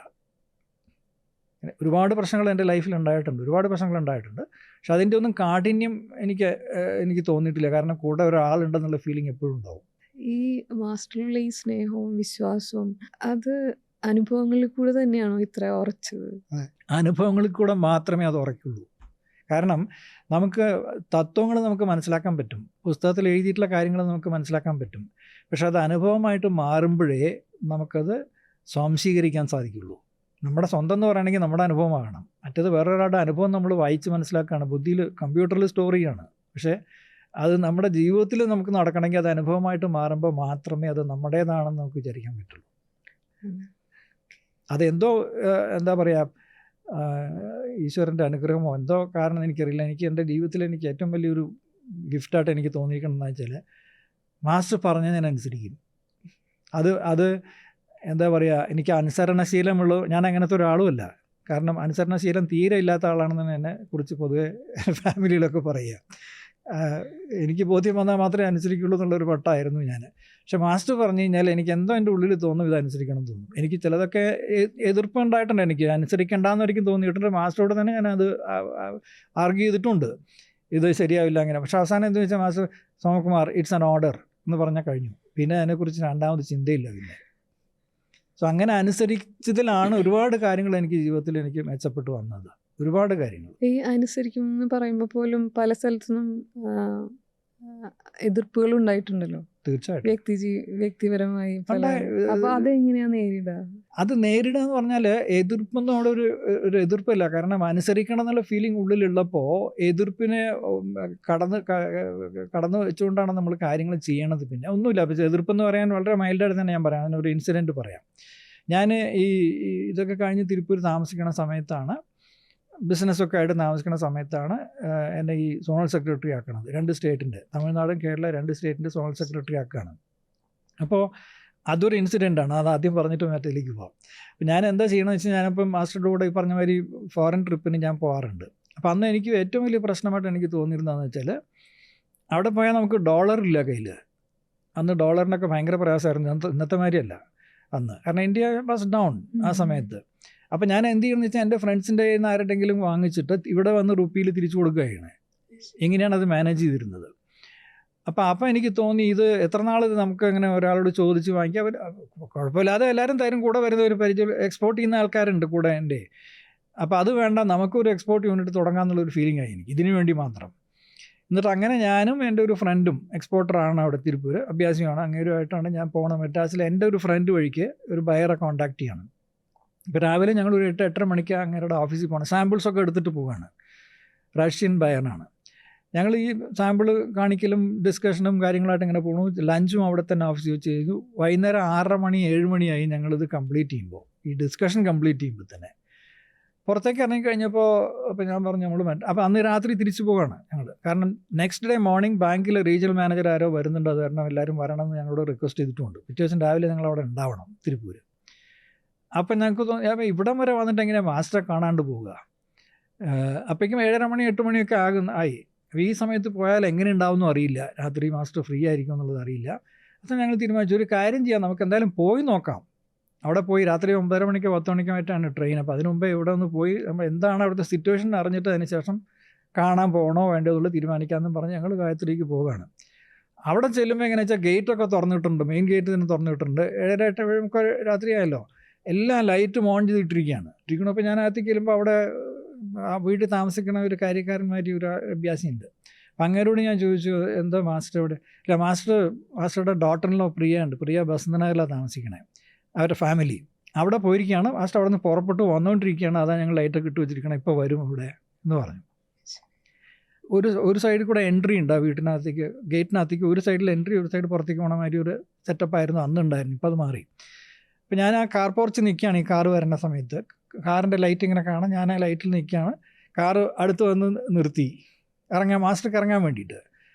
ഒരുപാട് പ്രശ്നങ്ങൾ എൻ്റെ ലൈഫിൽ ഉണ്ടായിട്ടുണ്ട്, പക്ഷെ അതിൻ്റെ ഒന്നും കാഠിന്യം എനിക്ക് തോന്നിയിട്ടില്ല. കാരണം കൂടെ ഒരാളുണ്ടെന്നുള്ള ഫീലിംഗ് എപ്പോഴും ഉണ്ടാവും. ഈ മാസ്റ്ററിലുള്ള ഈ സ്നേഹവും വിശ്വാസവും അത് അനുഭവങ്ങളിൽ കൂടെ തന്നെയാണോ ഇത്ര ഉറച്ചത്? അനുഭവങ്ങളിൽ കൂടെ മാത്രമേ അത് ഉറയ്ക്കുള്ളൂ. കാരണം നമുക്ക് തത്വങ്ങൾ നമുക്ക് മനസ്സിലാക്കാൻ പറ്റും, പുസ്തകത്തിൽ എഴുതിയിട്ടുള്ള കാര്യങ്ങൾ നമുക്ക് മനസ്സിലാക്കാൻ പറ്റും. പക്ഷെ അത് അനുഭവമായിട്ട് മാറുമ്പോഴേ നമുക്കത് സ്വാംശീകരിക്കാൻ സാധിക്കുള്ളൂ. നമ്മുടെ സ്വന്തം എന്ന് പറയുകയാണെങ്കിൽ നമ്മുടെ അനുഭവമാകണം. മറ്റേത് വേറൊരാളുടെ അനുഭവം നമ്മൾ വായിച്ച് മനസ്സിലാക്കുകയാണ്, ബുദ്ധിയിൽ കമ്പ്യൂട്ടറിൽ സ്റ്റോർ ചെയ്യാണ്. പക്ഷേ അത് നമ്മുടെ ജീവിതത്തിൽ നമുക്ക് നടക്കണമെങ്കിൽ അത് അനുഭവമായിട്ട് മാറുമ്പോൾ മാത്രമേ അത് നമ്മുടേതാണെന്ന് നമുക്ക് വിചാരിക്കാൻ പറ്റുള്ളൂ. അതെന്തോ എന്താ പറയുക, ഈശ്വരൻ്റെ അനുഗ്രഹമോ എന്തോ കാരണം എനിക്കറിയില്ല. എനിക്ക് എൻ്റെ ജീവിതത്തിൽ എനിക്ക് ഏറ്റവും വലിയൊരു ഗിഫ്റ്റായിട്ട് എനിക്ക് തോന്നിയിരിക്കണമെന്ന് വെച്ചാൽ മാസ്റ്റർ പറഞ്ഞാൽ ഞാൻ അനുസരിക്കും. അത് എന്താ പറയുക, എനിക്ക് അനുസരണശീലമുള്ള, ഞാൻ അങ്ങനത്തെ ഒരാളുമല്ല. കാരണം അനുസരണശീലം തീരെ ഇല്ലാത്ത ആളാണെന്ന് എന്നെ കുറിച്ച് പൊതുവെ ഫാമിലിയിലൊക്കെ പറയുക. എനിക്ക് ബോധ്യം വന്നാൽ മാത്രമേ അനുസരിക്കുള്ളൂ എന്നുള്ളൊരു വട്ടമായിരുന്നു ഞാൻ. പക്ഷെ മാസ്റ്റർ പറഞ്ഞു കഴിഞ്ഞാൽ എനിക്ക് എന്തോ എൻ്റെ ഉള്ളിൽ തോന്നും ഇത് അനുസരിക്കണം എന്ന് തോന്നും. എനിക്ക് ചിലതൊക്കെ എതിർപ്പുണ്ടായിട്ടുണ്ട്, എനിക്ക് അനുസരിക്കേണ്ടെന്നൊരിക്കും തോന്നിയിട്ടുണ്ട്. മാസ്റ്ററോട് തന്നെ ഞാനത് ആർഗ്യൂ ചെയ്തിട്ടുണ്ട്, ഇത് ശരിയാവില്ല അങ്ങനെ. പക്ഷേ അവസാനം എന്താ വെച്ചാൽ master Somakumar it's an order എന്ന് പറഞ്ഞാൽ കഴിഞ്ഞു. പിന്നെ അതിനെക്കുറിച്ച് രണ്ടാമത് ചിന്തയില്ല പിന്നെ. സോ അങ്ങനെ അനുസരിച്ചതിലാണ് ഒരുപാട് കാര്യങ്ങൾ എനിക്ക് ജീവിതത്തിൽ എനിക്ക് മെച്ചപ്പെട്ടു വന്നത്. ഒരുപാട് കാര്യങ്ങൾ ഈ അനുസരിക്കും എന്ന് പറയുമ്പോൾ പോലും പല സ്ഥലത്തുനിന്നും എതിർപ്പുകൾ ഉണ്ടായിട്ടുണ്ടല്ലോ, തീർച്ചയായിട്ടും വ്യക്തിപരമായി. അപ്പൊ അതെങ്ങനെയാ നേരിടുക? അത് നേരിടുക എന്ന് പറഞ്ഞാൽ എതിർപ്പൊന്നും ഒരു എതിർപ്പല്ല. കാരണം അനുസരിക്കണം എന്നുള്ള ഫീലിംഗ് ഉള്ളിലുള്ളപ്പോൾ എതിർപ്പിനെ കടന്നു വെച്ചുകൊണ്ടാണ് നമ്മൾ കാര്യങ്ങൾ ചെയ്യണത്. പിന്നെ ഒന്നുമില്ല. അപ്പോൾ എതിർപ്പെന്ന് പറയാൻ വളരെ മൈൽഡായിട്ട് തന്നെ ഞാൻ പറയാം. അതിനൊരു ഇൻസിഡൻറ്റ് പറയാം. ഞാൻ ഇതൊക്കെ കഴിഞ്ഞ് തിരുപ്പൂർ താമസിക്കുന്ന സമയത്താണ്, ബിസിനസ്സൊക്കെ ആയിട്ട് താമസിക്കുന്ന സമയത്താണ് എന്നെ ഈ സോണൽ സെക്രട്ടറി ആക്കണത്. 2 സ്റ്റേറ്റിൻ്റെ, തമിഴ്നാടും കേരള 2 സ്റ്റേറ്റിൻ്റെ സോണൽ സെക്രട്ടറി ആക്കുകയാണ്. അപ്പോൾ അതൊരു ഇൻസിഡൻ്റാണ്. അത് ആദ്യം പറഞ്ഞിട്ട് മറ്റേലേക്ക് പോകാം. അപ്പോൾ ഞാൻ എന്താ ചെയ്യണമെന്ന് വെച്ചാൽ, ഞാനിപ്പം മാസ്റ്ററുടെ കൂടെ ഈ പറഞ്ഞ മാതിരി ഫോറിൻ ട്രിപ്പിന് ഞാൻ പോകാറുണ്ട്. അപ്പോൾ അന്ന് എനിക്ക് ഏറ്റവും വലിയ പ്രശ്നമായിട്ട് എനിക്ക് തോന്നിയിരുന്നതെന്ന് വെച്ചാൽ, അവിടെ പോയാൽ നമുക്ക് ഡോളറില്ല കയ്യിൽ. അന്ന് ഡോളറിനൊക്കെ ഭയങ്കര പ്രയാസമായിരുന്നു, ഇന്നത്തെ മാതിരിയല്ല അന്ന്. കാരണം ഇന്ത്യ വാസ് ഡൗൺ ആ സമയത്ത്. അപ്പോൾ ഞാൻ എന്ത് ചെയ്യുമെന്ന് വെച്ചാൽ, എൻ്റെ ഫ്രണ്ട്സിൻ്റെ കയ്യിൽ നിന്ന് ആരുടെങ്കിലും വാങ്ങിച്ചിട്ട് ഇവിടെ വന്ന് റുപ്പിയിൽ തിരിച്ചു കൊടുക്കുകയാണ്. എങ്ങനെയാണ് അത് മാനേജ് ചെയ്തിരുന്നത്. അപ്പോൾ എനിക്ക് തോന്നി, ഇത് എത്ര നാൾ ഇത് നമുക്ക് അങ്ങനെ ഒരാളോട് ചോദിച്ച് വാങ്ങിക്കുക, അവർ കുഴപ്പമില്ലാതെ എല്ലാവരും തരും. കൂടെ വരുന്ന ഒരു പരിചയം എക്സ്പോർട്ട് ചെയ്യുന്ന ആൾക്കാരുണ്ട് കൂടെ എൻ്റെ. അപ്പോൾ അത് വേണ്ട, നമുക്കൊരു എക്സ്പോർട്ട് യൂണിറ്റ് തുടങ്ങാമെന്നുള്ളൊരു ഫീലിംഗ് ആയി എനിക്ക്, ഇതിനു വേണ്ടി മാത്രം. എന്നിട്ട് അങ്ങനെ ഞാനും എൻ്റെ ഒരു ഫ്രണ്ടും, എക്സ്പോർട്ടറാണ് അവിടെ തിരുപ്പൂർ, അഭ്യാസിയാണ്, അങ്ങേരുമായിട്ടാണ് ഞാൻ പോകണം. മെറ്റാസിൽ എൻ്റെ ഒരു ഫ്രണ്ട് വഴിക്ക് ഒരു ബയറെ കോൺടാക്ട് ചെയ്യണം. ഇപ്പോൾ രാവിലെ ഞങ്ങൾ ഒരു 8-8:30 മണിക്ക് അങ്ങേരുടെ ഓഫീസിൽ പോകണം. സാമ്പിൾസൊക്കെ എടുത്തിട്ട് പോവുകയാണ്. റഷ്യൻ ബയറിനാണ്. ഞങ്ങൾ ഈ സാമ്പിൾ കാണിക്കലും ഡിസ്കഷനും കാര്യങ്ങളായിട്ട് ഇങ്ങനെ പോകുന്നു. ലഞ്ചും അവിടെ തന്നെ ഓഫീസിൽ വെച്ച് ചെയ്തു. വൈകുന്നേരം 6:30 മണി 7 മണിയായി ഞങ്ങളിത് കംപ്ലീറ്റ് ചെയ്യുമ്പോൾ, ഈ ഡിസ്കഷൻ കംപ്ലീറ്റ് ചെയ്യുമ്പോൾ തന്നെ. പുറത്തേക്ക് ഇറങ്ങിക്കഴിഞ്ഞപ്പോൾ അപ്പോൾ ഞാൻ പറഞ്ഞു നമ്മൾ അപ്പോൾ അന്ന് രാത്രി തിരിച്ചു പോവുകയാണ് ഞങ്ങൾ. കാരണം നെക്സ്റ്റ് ഡേ മോർണിംഗ് ബാങ്കിൽ റീജിയണൽ മാനേജർ ആരോ വരുന്നുണ്ട്, അത് കാരണം എല്ലാവരും വരണമെന്ന് ഞങ്ങളോട് റിക്വസ്റ്റ് ചെയ്തിട്ടുണ്ട്. പിറ്റേ ദിവസം രാവിലെ ഞങ്ങൾ അവിടെ ഉണ്ടാവണം തിരുപ്പൂർ. അപ്പം ഞങ്ങൾക്ക് തോന്നി, അപ്പോൾ ഇവിടം വരെ വന്നിട്ട് എങ്ങനെയാണ് മാസ്റ്ററെ കാണാണ്ട് പോവുക. അപ്പോഴേക്കും 7:30 മണി 8 മണിയൊക്കെ ആയി. അപ്പോൾ ഈ സമയത്ത് പോയാൽ എങ്ങനെ ഉണ്ടാവുമെന്നും അറിയില്ല, രാത്രി മാസ്റ്റർ ഫ്രീ ആയിരിക്കും എന്നുള്ളത് അറിയില്ല. അപ്പോൾ ഞങ്ങൾ തീരുമാനിച്ചു, ഒരു കാര്യം ചെയ്യാം, നമുക്ക് എന്തായാലും പോയി നോക്കാം. അവിടെ പോയി രാത്രി 9:30 മണിക്കോ 10 മണിക്കായിട്ടാണ് ട്രെയിൻ. അപ്പോൾ അതിന് മുമ്പേ ഇവിടെ ഒന്ന് പോയി നമ്മൾ എന്താണ് അവിടുത്തെ സിറ്റുവേഷൻ അറിഞ്ഞിട്ട് അതിന് ശേഷം കാണാൻ പോകണോ വേണ്ടതുള്ള തീരുമാനിക്കാമെന്നും പറഞ്ഞ് ഞങ്ങൾ ഗായത്രിക്ക് പോവുകയാണ്. അവിടെ ചെല്ലുമ്പോൾ എങ്ങനെയാ വെച്ചാൽ ഗേറ്റൊക്കെ തുറന്നിട്ടുണ്ട്, മെയിൻ ഗേറ്റ് തന്നെ തുറന്നിട്ടുണ്ട്. 7:30 രാത്രിയായല്ലോ, എല്ലാം ലൈറ്റും ഓൺ ചെയ്തിട്ടിരിക്കുകയാണ്. ഇരിക്കണപ്പോൾ ഞാൻ അകത്തേക്ക് ചെല്ലുമ്പോൾ അവിടെ ആ വീട്ടിൽ താമസിക്കുന്ന ഒരു കാര്യക്കാരന്മാരി ഒരു അഭ്യാസിയുണ്ട്. അപ്പം അങ്ങേരോട് ഞാൻ ചോദിച്ചു, എന്താ മാസ്റ്റർ ഇവിടെ? ഇല്ല, മാസ്റ്ററുടെ ഡോട്ടറിലോ പ്രിയ ബസന്തനഗറിലാണ് താമസിക്കണേ, അവരുടെ ഫാമിലി അവിടെ പോയിരിക്കുകയാണ്. മാസ്റ്റർ അവിടെ നിന്ന് പുറപ്പെട്ട് വന്നുകൊണ്ടിരിക്കുകയാണ്, അതാണ് ഞങ്ങൾ ലൈറ്റൊക്കെ ഇട്ട് വെച്ചിരിക്കണം, ഇപ്പോൾ വരും ഇവിടെ എന്ന് പറഞ്ഞു. ഒരു സൈഡിൽ കൂടെ എൻട്രി ഉണ്ട് ആ വീട്ടിനകത്തേക്ക്, ഗേറ്റിനകത്തേക്ക് ഒരു സൈഡിൽ എൻട്രി, ഒരു സൈഡ് പുറത്തേക്ക് പോകണ മാതിരി ഒരു സെറ്റപ്പായിരുന്നു അന്നുണ്ടായിരുന്നു. ഇപ്പോൾ അത് മാറി. അപ്പോൾ ഞാൻ ആ കാർ പോർച്ച് നിൽക്കുകയാണ്, ഈ കാറ് വരുന്ന സമയത്ത് കാറിൻ്റെ ലൈറ്റ് ഇങ്ങനെ കാണാം. ഞാൻ ആ ലൈറ്റിൽ നിൽക്കുകയാണ്. കാറ് അടുത്ത് വന്ന് നിർത്തി, മാസ്റ്റർക്ക് ഇറങ്ങാൻ വേണ്ടിയിട്ട്.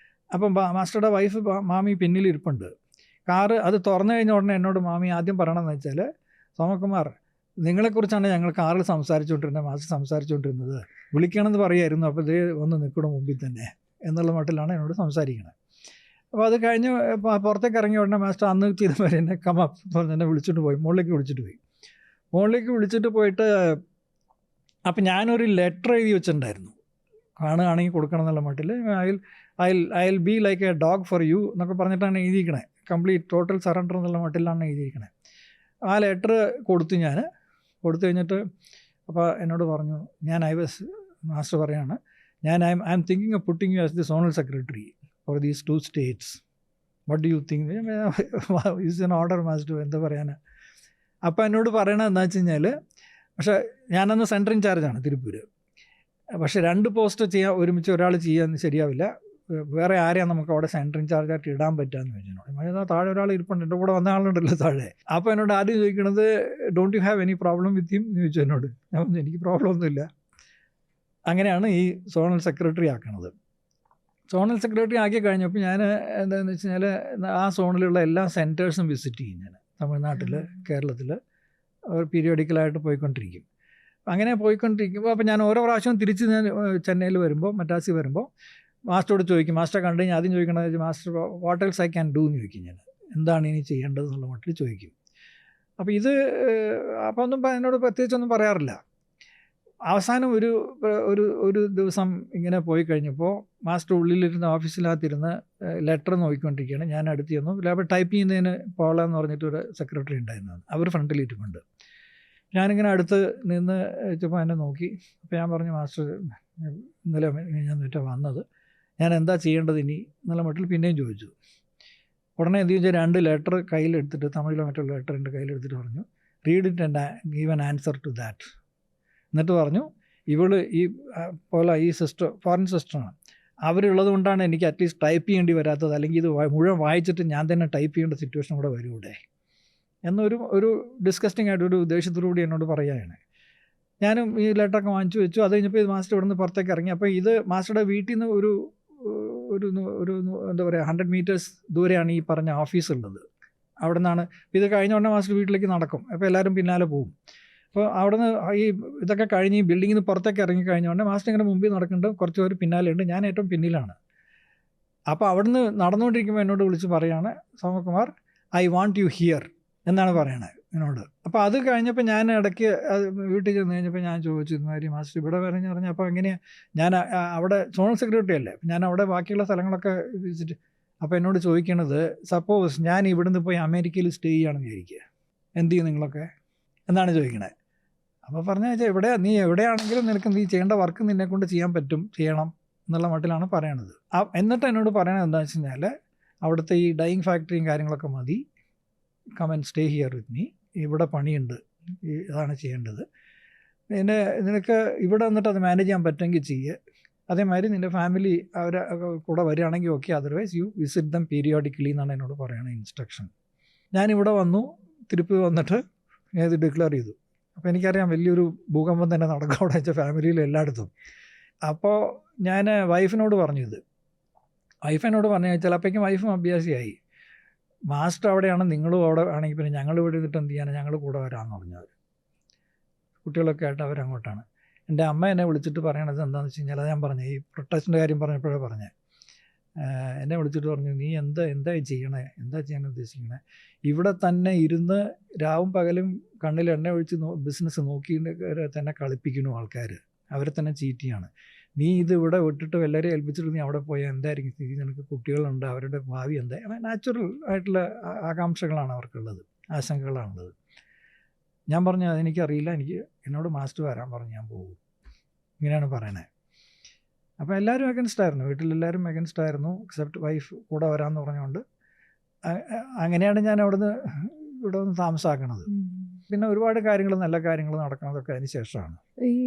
അപ്പം മാസ്റ്ററുടെ വൈഫ് മാമി പിന്നിൽ ഇരിപ്പുണ്ട്. കാറ് അത് തുറന്നു കഴിഞ്ഞ ഉടനെ എന്നോട് മാമി ആദ്യം പറയണമെന്ന് വെച്ചാൽ, സോമകുമാർ, നിങ്ങളെക്കുറിച്ചാണ് ഞങ്ങൾ കാറിൽ സംസാരിച്ചുകൊണ്ടിരുന്നത്, മാസ്റ്റർ സംസാരിച്ചുകൊണ്ടിരുന്നത്, വിളിക്കണമെന്ന് പറയായിരുന്നു. അപ്പോൾ ഇത് വന്ന് നിൽക്കണം മുമ്പിൽ തന്നെ എന്നുള്ള മട്ടിലാണ് എന്നോട് സംസാരിക്കുന്നത്. അപ്പോൾ അത് കഴിഞ്ഞ് പുറത്തേക്ക് ഇറങ്ങിയ ഉടനെ മാസ്റ്റർ അന്ന് ചെയ്ത പോലെ എന്നെ പറഞ്ഞ് എന്നെ വിളിച്ചിട്ട് പോയി, മുകളിലേക്ക് വിളിച്ചിട്ട് പോയിട്ട് അപ്പം ഞാനൊരു ലെറ്റർ എഴുതി വെച്ചിട്ടുണ്ടായിരുന്നു, കാണുകയാണെങ്കിൽ കൊടുക്കണം എന്നുള്ള മട്ടിൽ. I will be like A dog for you എന്നൊക്കെ പറഞ്ഞിട്ടാണ് എഴുതിയിരിക്കണേ. കംപ്ലീറ്റ് ടോട്ടൽ സറണ്ടർ എന്നുള്ള മട്ടിലാണ് എഴുതിയിരിക്കണേ. ആ ലെറ്റർ കൊടുത്തു കഴിഞ്ഞിട്ട് അപ്പോൾ എന്നോട് പറഞ്ഞു, മാസ്റ്റർ പറയാണ്, I am thinking of putting you as the zonal secretary for these 2 states. What do you think? Is an order master, എന്താ പറയാനാ. അപ്പോൾ എന്നോട് പറയണത് എന്താ വെച്ച് കഴിഞ്ഞാൽ, പക്ഷേ ഞാനന്ന് സെൻട്രൽ ഇൻചാർജാണ് തിരുപ്പൂർ. പക്ഷേ 2 പോസ്റ്റ് ഒരുമിച്ച് ഒരാൾ ചെയ്യാൻ ശരിയാവില്ല. വേറെ ആരെയാണ് നമുക്ക് അവിടെ സെൻറ്റർ ഇൻചാർജായിട്ട് ഇടാൻ പറ്റുകയെന്ന് ചോദിച്ചു. താഴെ ഒരാൾ ഇരിപ്പുണ്ട്, എൻ്റെ കൂടെ വന്ന ആളുണ്ടല്ലോ താഴെ. അപ്പോൾ എന്നോട് ആദ്യം ചോദിക്കണത് don't you have any problem with him എന്ന് ചോദിച്ചു എന്നോട്. ഞാൻ പറഞ്ഞു എനിക്ക് പ്രോബ്ലം ഒന്നുമില്ല. അങ്ങനെയാണ് ഈ സോണൽ സെക്രട്ടറി ആക്കണത്. സോണൽ സെക്രട്ടറി ആക്കി കഴിഞ്ഞപ്പോൾ ഞാൻ എന്താണെന്ന് വെച്ച് കഴിഞ്ഞാൽ ആ സോണിലുള്ള എല്ലാ സെൻറ്റേഴ്സും വിസിറ്റ് ചെയ്യും. ഞാൻ തമിഴ്നാട്ടിൽ, കേരളത്തിൽ പീരിയോഡിക്കലായിട്ട് പോയിക്കൊണ്ടിരിക്കും. അങ്ങനെ പോയിക്കൊണ്ടിരിക്കുമ്പോൾ അപ്പോൾ ഞാൻ ഓരോ പ്രാവശ്യവും തിരിച്ച് ഞാൻ ചെന്നൈയിൽ വരുമ്പോൾ, മദ്രാസിൽ വരുമ്പോൾ മാസ്റ്ററോട് ചോദിക്കും. മാസ്റ്റർ കണ്ടു കഴിഞ്ഞാൽ ആദ്യം ചോദിക്കണത് master what else I can do എന്ന് ചോദിക്കും. ഞാൻ എന്താണ് ഇനി ചെയ്യേണ്ടത് എന്നുള്ള മട്ടിൽ ചോദിക്കും. അപ്പോൾ ഇത് അപ്പോൾ ഒന്നും എന്നോട് പ്രത്യേകിച്ചൊന്നും പറയാറില്ല. അവസാനം ഒരു ദിവസം ഇങ്ങനെ പോയി കഴിഞ്ഞപ്പോൾ മാസ്റ്റർ ഉള്ളിലിരുന്ന് ഓഫീസിനകത്തിരുന്ന് ലെറ്റർ നോക്കിക്കൊണ്ടിരിക്കുകയാണ്. ഞാൻ അടുത്ത് ചെന്നു. ലേബർ ടൈപ്പ് ചെയ്യുന്നതിന് പോളെന്ന് പറഞ്ഞിട്ടൊരു സെക്രട്ടറി ഉണ്ടായിരുന്നു. അവർ ഫ്രണ്ടിലിരിപ്പുണ്ട്. ഞാനിങ്ങനെ അടുത്ത് നിന്ന് വെച്ചപ്പോൾ എന്നെ നോക്കി. അപ്പോൾ ഞാൻ പറഞ്ഞു മാസ്റ്റർ ഇന്നലെ ഞാൻ വന്നത്, ഞാൻ എന്താ ചെയ്യേണ്ടത് ഇനി എന്നുള്ള മട്ടിൽ പിന്നെയും ചോദിച്ചു. ഉടനെ എന്ത് ചോദിച്ചാൽ 2 ലെറ്റർ കയ്യിലെടുത്തിട്ട്, തമിഴിലോ മറ്റുള്ള ലെറ്റർ എൻ്റെ കയ്യിലെടുത്തിട്ട് പറഞ്ഞു read it and give an answer to that. എന്നിട്ട് പറഞ്ഞു ഇവൾ ഈ പോലെ ഈ സിസ്റ്റർ ഫോറിൻ സിസ്റ്ററാണ്, അവരുള്ളത് കൊണ്ടാണ് എനിക്ക് അറ്റ്ലീസ്റ്റ് ടൈപ്പ് ചെയ്യേണ്ടി വരാത്തത്, അല്ലെങ്കിൽ ഇത് മുഴുവൻ വായിച്ചിട്ട് ഞാൻ തന്നെ ടൈപ്പ് ചെയ്യേണ്ട സിറ്റുവേഷൻ കൂടെ വരും ഇവിടെ എന്നൊരു ഡിസ്കസ്റ്റിംഗ് ആയിട്ട് ഒരു ദേഷ്യത്തോടുകൂടി എന്നോട് പറയുകയാണ്. ഞാനും ഈ ലെറ്ററൊക്കെ വാങ്ങിച്ചു വെച്ചു. അത് കഴിഞ്ഞപ്പോൾ മാസ്റ്റർ ഇവിടെ നിന്ന് പുറത്തേക്ക് ഇറങ്ങി. അപ്പോൾ ഇത് മാസ്റ്ററുടെ വീട്ടിൽ നിന്ന് ഒരു എന്താ പറയുക 100 മീറ്റേഴ്സ് ദൂരെയാണ് ഈ പറഞ്ഞ ഓഫീസ് ഉള്ളത്. അവിടെ നിന്നാണ് ഇത് കഴിഞ്ഞ ഉടനെ മാസ്റ്റർ വീട്ടിലേക്ക് നടക്കും. അപ്പോൾ എല്ലാവരും പിന്നാലെ പോകും. അപ്പോൾ അവിടെ നിന്ന് ഈ ഇതൊക്കെ കഴിഞ്ഞ് ഈ ബിൽഡിങ്ങിൽ നിന്ന് പുറത്തേക്ക് ഇറങ്ങി കഴിഞ്ഞുകൊണ്ട് മാസ്റ്റർ ഇങ്ങനെ മുമ്പിൽ നടക്കുന്നുണ്ട്, കുറച്ച് പേര് പിന്നാലെയുണ്ട്, ഞാൻ ഏറ്റവും പിന്നിലാണ്. അപ്പോൾ അവിടെ നിന്ന് നടന്നുകൊണ്ടിരിക്കുമ്പോൾ എന്നോട് വിളിച്ച് പറയുകയാണ് Somakumar I want you here എന്നാണ് പറയണത് എന്നോട്. അപ്പോൾ അത് കഴിഞ്ഞപ്പോൾ ഞാൻ ഇടയ്ക്ക് വീട്ടിൽ ചെന്ന് കഴിഞ്ഞപ്പോൾ ഞാൻ ചോദിച്ചു ഇതുമാതിരി മാസ്റ്റർ ഇവിടെ പറഞ്ഞു. അപ്പോൾ എങ്ങനെയാണ് ഞാൻ അവിടെ സോണൽ സെക്രട്ടറി അല്ലേ, ഞാൻ അവിടെ ബാക്കിയുള്ള സ്ഥലങ്ങളൊക്കെ വിസിറ്റ്. അപ്പോൾ എന്നോട് ചോദിക്കണത് സപ്പോസ് ഞാൻ ഇവിടുന്ന് പോയി അമേരിക്കയിൽ സ്റ്റേ ചെയ്യുകയാണെന്ന് വിചാരിക്കുക, എന്ത് ചെയ്യും നിങ്ങളൊക്കെ എന്നാണ് ചോദിക്കണത്. അപ്പോൾ പറഞ്ഞു വെച്ചാൽ നീ എവിടെയാണെങ്കിലും നിനക്ക് നീ ചെയ്യേണ്ട വർക്ക് നിന്നെക്കൊണ്ട് ചെയ്യണം എന്നുള്ള മട്ടിലാണ് പറയണത്. എന്നിട്ട് എന്നോട് പറയണത് എന്താണെന്ന് വെച്ച് കഴിഞ്ഞാൽ അവിടുത്തെ ഈ ഡൈയിങ് ഫാക്ടറിയും കാര്യങ്ങളൊക്കെ മതി, come and stay here with me, ഇവിടെ പണിയുണ്ട്, ഇതാണ് ചെയ്യേണ്ടത്, നിനക്ക് ഇവിടെ വന്നിട്ട് അത് മാനേജ് ചെയ്യാൻ പറ്റുമെങ്കിൽ ചെയ്യുക, അതേമാതിരി നിൻ്റെ ഫാമിലി അവർ കൂടെ വരികയാണെങ്കിൽ okay, otherwise you visit dum periodically എന്നാണ് എന്നോട് പറയണ ഇൻസ്ട്രക്ഷൻ. ഞാനിവിടെ വന്നു, തിരുപ്പി വന്നിട്ട് ഞാൻ ഇത് ഡിക്ലെയർ ചെയ്തു. അപ്പോൾ എനിക്കറിയാം വലിയൊരു ഭൂകമ്പം തന്നെ നടക്കും അവിടെ വെച്ച ഫാമിലിയിൽ എല്ലായിടത്തും. അപ്പോൾ ഞാൻ വൈഫിനോട് പറഞ്ഞു ഇത്. വൈഫിനോട് പറഞ്ഞു വെച്ചാൽ അപ്പോഴേക്കും വൈഫും അഭ്യാസിയായി. മാസ്റ്റർ അവിടെയാണ്, നിങ്ങളും അവിടെ ആണെങ്കിൽ പിന്നെ ഞങ്ങൾ ഇവിടെ ഇരുന്നിട്ട് എന്ത് ചെയ്യാനാണ്, ഞങ്ങൾ കൂടെ വരാമെന്ന് പറഞ്ഞവർ. കുട്ടികളൊക്കെ ആയിട്ട് അവരങ്ങോട്ടാണ്. എൻ്റെ അമ്മ എന്നെ വിളിച്ചിട്ട് പറയണത് എന്താണെന്ന് വെച്ച് കഴിഞ്ഞാൽ, അത് ഞാൻ പറഞ്ഞു ഈ പ്രൊട്ടസ്റ്റിൻ്റെ കാര്യം പറഞ്ഞപ്പോഴേ പറഞ്ഞത്, എന്നെ വിളിച്ചിട്ട് പറഞ്ഞു നീ എന്താ ചെയ്യാൻ ഉദ്ദേശിക്കണേ, ഇവിടെ തന്നെ ഇരുന്ന് രാവും പകലും കണ്ണിൽ എണ്ണ ഒഴിച്ച് ബിസിനസ് നോക്കി തന്നെ കളിപ്പിക്കുന്നു ആൾക്കാർ, അവരെ തന്നെ ചീറ്റ് ചെയ്യാണ്. നീ ഇത് ഇവിടെ വിട്ടിട്ട് എല്ലാവരെയും ഏൽപ്പിച്ചിട്ട് നീ അവിടെ പോയാൽ എന്തായിരിക്കും സ്ഥിതി, നിനക്ക് കുട്ടികളുണ്ട്, അവരുടെ ഭാവി എന്താ, നാച്ചുറൽ ആയിട്ടുള്ള ആകാംക്ഷകളാണ് അവർക്കുള്ളത്, ആശങ്കകളാണുള്ളത്. ഞാൻ പറഞ്ഞു അതെനിക്കറിയില്ല, എന്നോട് മാസ്റ്റർ വരാൻ പറഞ്ഞു, ഞാൻ പോകും, ഇങ്ങനെയാണ് പറയണേ. അപ്പോൾ എല്ലാവരും അഗൻസ്റ്റ് ആയിരുന്നു, വീട്ടിലെല്ലാവരും അഗൻസ്റ്റ് ആയിരുന്നു, എക്സെപ്റ്റ് വൈഫ് കൂടെ വരാമെന്ന് പറഞ്ഞുകൊണ്ട്. അങ്ങനെയാണ് ഞാൻ ഇവിടെ വന്ന് താമസമാക്കണത്. പിന്നെ ഒരുപാട് കാര്യങ്ങൾ, നല്ല കാര്യങ്ങൾ നടക്കുന്നതൊക്കെ അതിന് ശേഷമാണ്. ഈ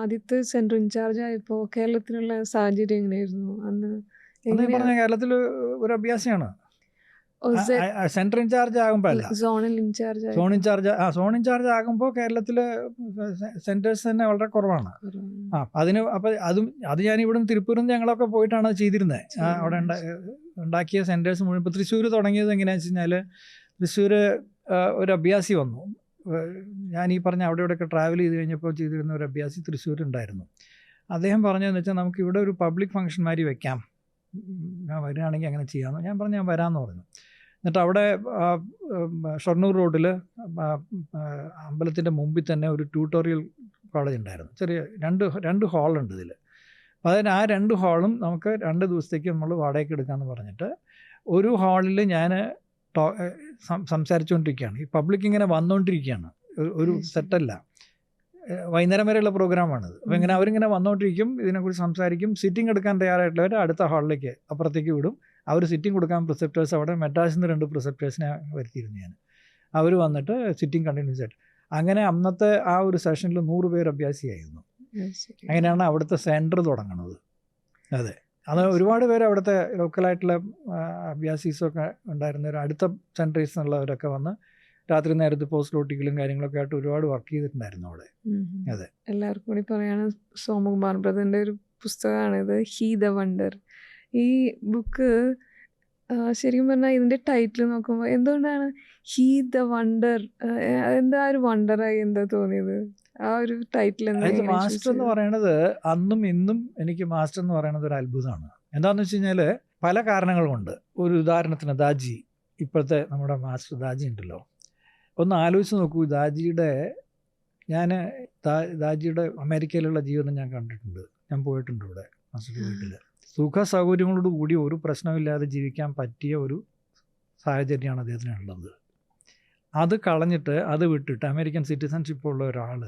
ആദ്യത്തെ സെൻട്രൽ ഇൻചാർജ് ആയപ്പോൾ കേരളത്തിലുള്ള സാഹചര്യം എങ്ങനെയായിരുന്നു അന്ന്? പറഞ്ഞ കേരളത്തിൽ ഒരു അഭ്യാസിയാണ്. സെൻട്രൽ ഇൻചാർജ് ആകുമ്പോൾ അല്ല, സോൺ ഇൻചാർജ് ആകുമ്പോൾ കേരളത്തിലെ സെൻറ്റേഴ്സ് തന്നെ വളരെ കുറവാണ്. അത് ഞാൻ ഇവിടുന്ന് തിരുപ്പൂരിൽ നിന്ന് ഞങ്ങളൊക്കെ പോയിട്ടാണ് ചെയ്തിരുന്നത്. അവിടെ ഉണ്ടാക്കിയ സെൻറ്റേഴ്സ് മുഴുവൻ. ഇപ്പോൾ തൃശ്ശൂർ തുടങ്ങിയത് എങ്ങനെയാണെന്ന് വെച്ച് കഴിഞ്ഞാൽ, തൃശ്ശൂർ ഒരു അഭ്യാസി വന്നു. ഞാൻ ഈ പറഞ്ഞ അവിടെ ഇവിടെയൊക്കെ ട്രാവൽ ചെയ്ത് കഴിഞ്ഞപ്പോൾ ചെയ്തിരുന്ന ഒരു അഭ്യാസി തൃശ്ശൂരുണ്ടായിരുന്നു. അദ്ദേഹം പറഞ്ഞതെന്ന് വെച്ചാൽ നമുക്ക് ഇവിടെ ഒരു പബ്ലിക് ഫംഗ്ഷൻ മാതിരി വെക്കാം, ഞാൻ വരികയാണെങ്കിൽ അങ്ങനെ ചെയ്യാമെന്ന്. ഞാൻ പറഞ്ഞു ഞാൻ വരാമെന്ന് പറഞ്ഞു. എന്നിട്ട് അവിടെ ഷൊർണൂർ റോഡിൽ അമ്പലത്തിൻ്റെ മുമ്പിൽ തന്നെ ഒരു ട്യൂട്ടോറിയൽ കോളേജ് ഉണ്ടായിരുന്നു. ചെറിയ രണ്ട് ഹാളുണ്ട് ഇതിൽ. അപ്പോൾ അതിന് ആ 2 ഹാളും നമുക്ക് 2 ദിവസത്തേക്ക് നമ്മൾ വാടകയ്ക്ക് എടുക്കാമെന്ന് പറഞ്ഞിട്ട് ഒരു ഹാളിൽ ഞാൻ സംസാരിച്ചുകൊണ്ടിരിക്കുകയാണ്. ഈ പബ്ലിക് ഇങ്ങനെ വന്നുകൊണ്ടിരിക്കുകയാണ്, ഒരു സെറ്റല്ല, വൈകുന്നേരം വരെയുള്ള പ്രോഗ്രാമാണിത്. അപ്പോൾ ഇങ്ങനെ അവരിങ്ങനെ വന്നുകൊണ്ടിരിക്കും, ഇതിനെക്കുറിച്ച് സംസാരിക്കും. സിറ്റിംഗ് എടുക്കാൻ തയ്യാറായിട്ടുള്ളവർ അടുത്ത ഹാളിലേക്ക് അപ്പുറത്തേക്ക് വിടും. അവർ സിറ്റിംഗ് കൊടുക്കാൻ പ്രിസെപ്റ്റേഴ്സ്, അവിടെ മെഡ്രാസിൽ നിന്ന് 2 പ്രിസെപ്റ്റേഴ്സിനെ വരുത്തിയിരുന്നു ഞാൻ. അവർ വന്നിട്ട് സിറ്റിംഗ് കണ്ടിന്യൂസ് ആയിട്ട്. അങ്ങനെ അന്നത്തെ ആ ഒരു സെഷനിൽ 100 പേർ അഭ്യാസിയായിരുന്നു. അങ്ങനെയാണ് അവിടുത്തെ സെൻറ്റർ തുടങ്ങുന്നത്. അതെ. അത് ഒരുപാട് പേര് അവിടുത്തെ ലോക്കലായിട്ടുള്ള അഭ്യാസീസൊക്കെ ഉണ്ടായിരുന്ന ഒരു അടുത്ത സെൻട്രീസ് എന്നുള്ളവരൊക്കെ വന്ന് രാത്രി നേരത്ത് പോസ്റ്റ് ലോട്ടിക്കലും കാര്യങ്ങളൊക്കെ ആയിട്ട് ഒരുപാട് വർക്ക് ചെയ്തിട്ടുണ്ടായിരുന്നു അവിടെ. അതെ. എല്ലാവർക്കും കൂടി പറയാണ് സോമകുമാർ ബ്രദറിൻ്റെ ഒരു പുസ്തകമാണിത്, ഹീ ദ വണ്ടർ. ഈ ബുക്ക് ശരിക്കും പറഞ്ഞാൽ ഇതിൻ്റെ ടൈറ്റിൽ നോക്കുമ്പോൾ എന്തുകൊണ്ടാണ് ഹീ ദ വണ്ടർ, എന്താ ഒരു വണ്ടറായി എന്താ തോന്നിയത് ആ ഒരു ടൈറ്റിൽ? അതായത് മാസ്റ്റർ എന്ന് പറയണത് അന്നും ഇന്നും എനിക്ക് മാസ്റ്റർ എന്ന് പറയുന്നത് ഒരു അത്ഭുതമാണ്. എന്താണെന്ന് വെച്ച് കഴിഞ്ഞാൽ പല കാരണങ്ങൾ കൊണ്ട്. ഒരു ഉദാഹരണത്തിന് ദാജി, ഇപ്പോഴത്തെ നമ്മുടെ മാസ്റ്റർ ദാജി ഉണ്ടല്ലോ, ഒന്ന് ആലോചിച്ച് നോക്കൂ. ദാജിയുടെ അമേരിക്കയിലുള്ള ജീവിതം ഞാൻ കണ്ടിട്ടുണ്ട്, ഞാൻ പോയിട്ടുണ്ട് ഇവിടെ മാസ്റ്റർ വീട്ടിൽ. സുഖ സൗകര്യങ്ങളോട് കൂടി ഒരു പ്രശ്നമില്ലാതെ ജീവിക്കാൻ പറ്റിയ ഒരു സാഹചര്യമാണ് അദ്ദേഹത്തിനുള്ളത്. അത് കളഞ്ഞിട്ട് അത് വിട്ടിട്ട് അമേരിക്കൻ സിറ്റിസൺഷിപ്പ് ഉള്ള ഒരാൾ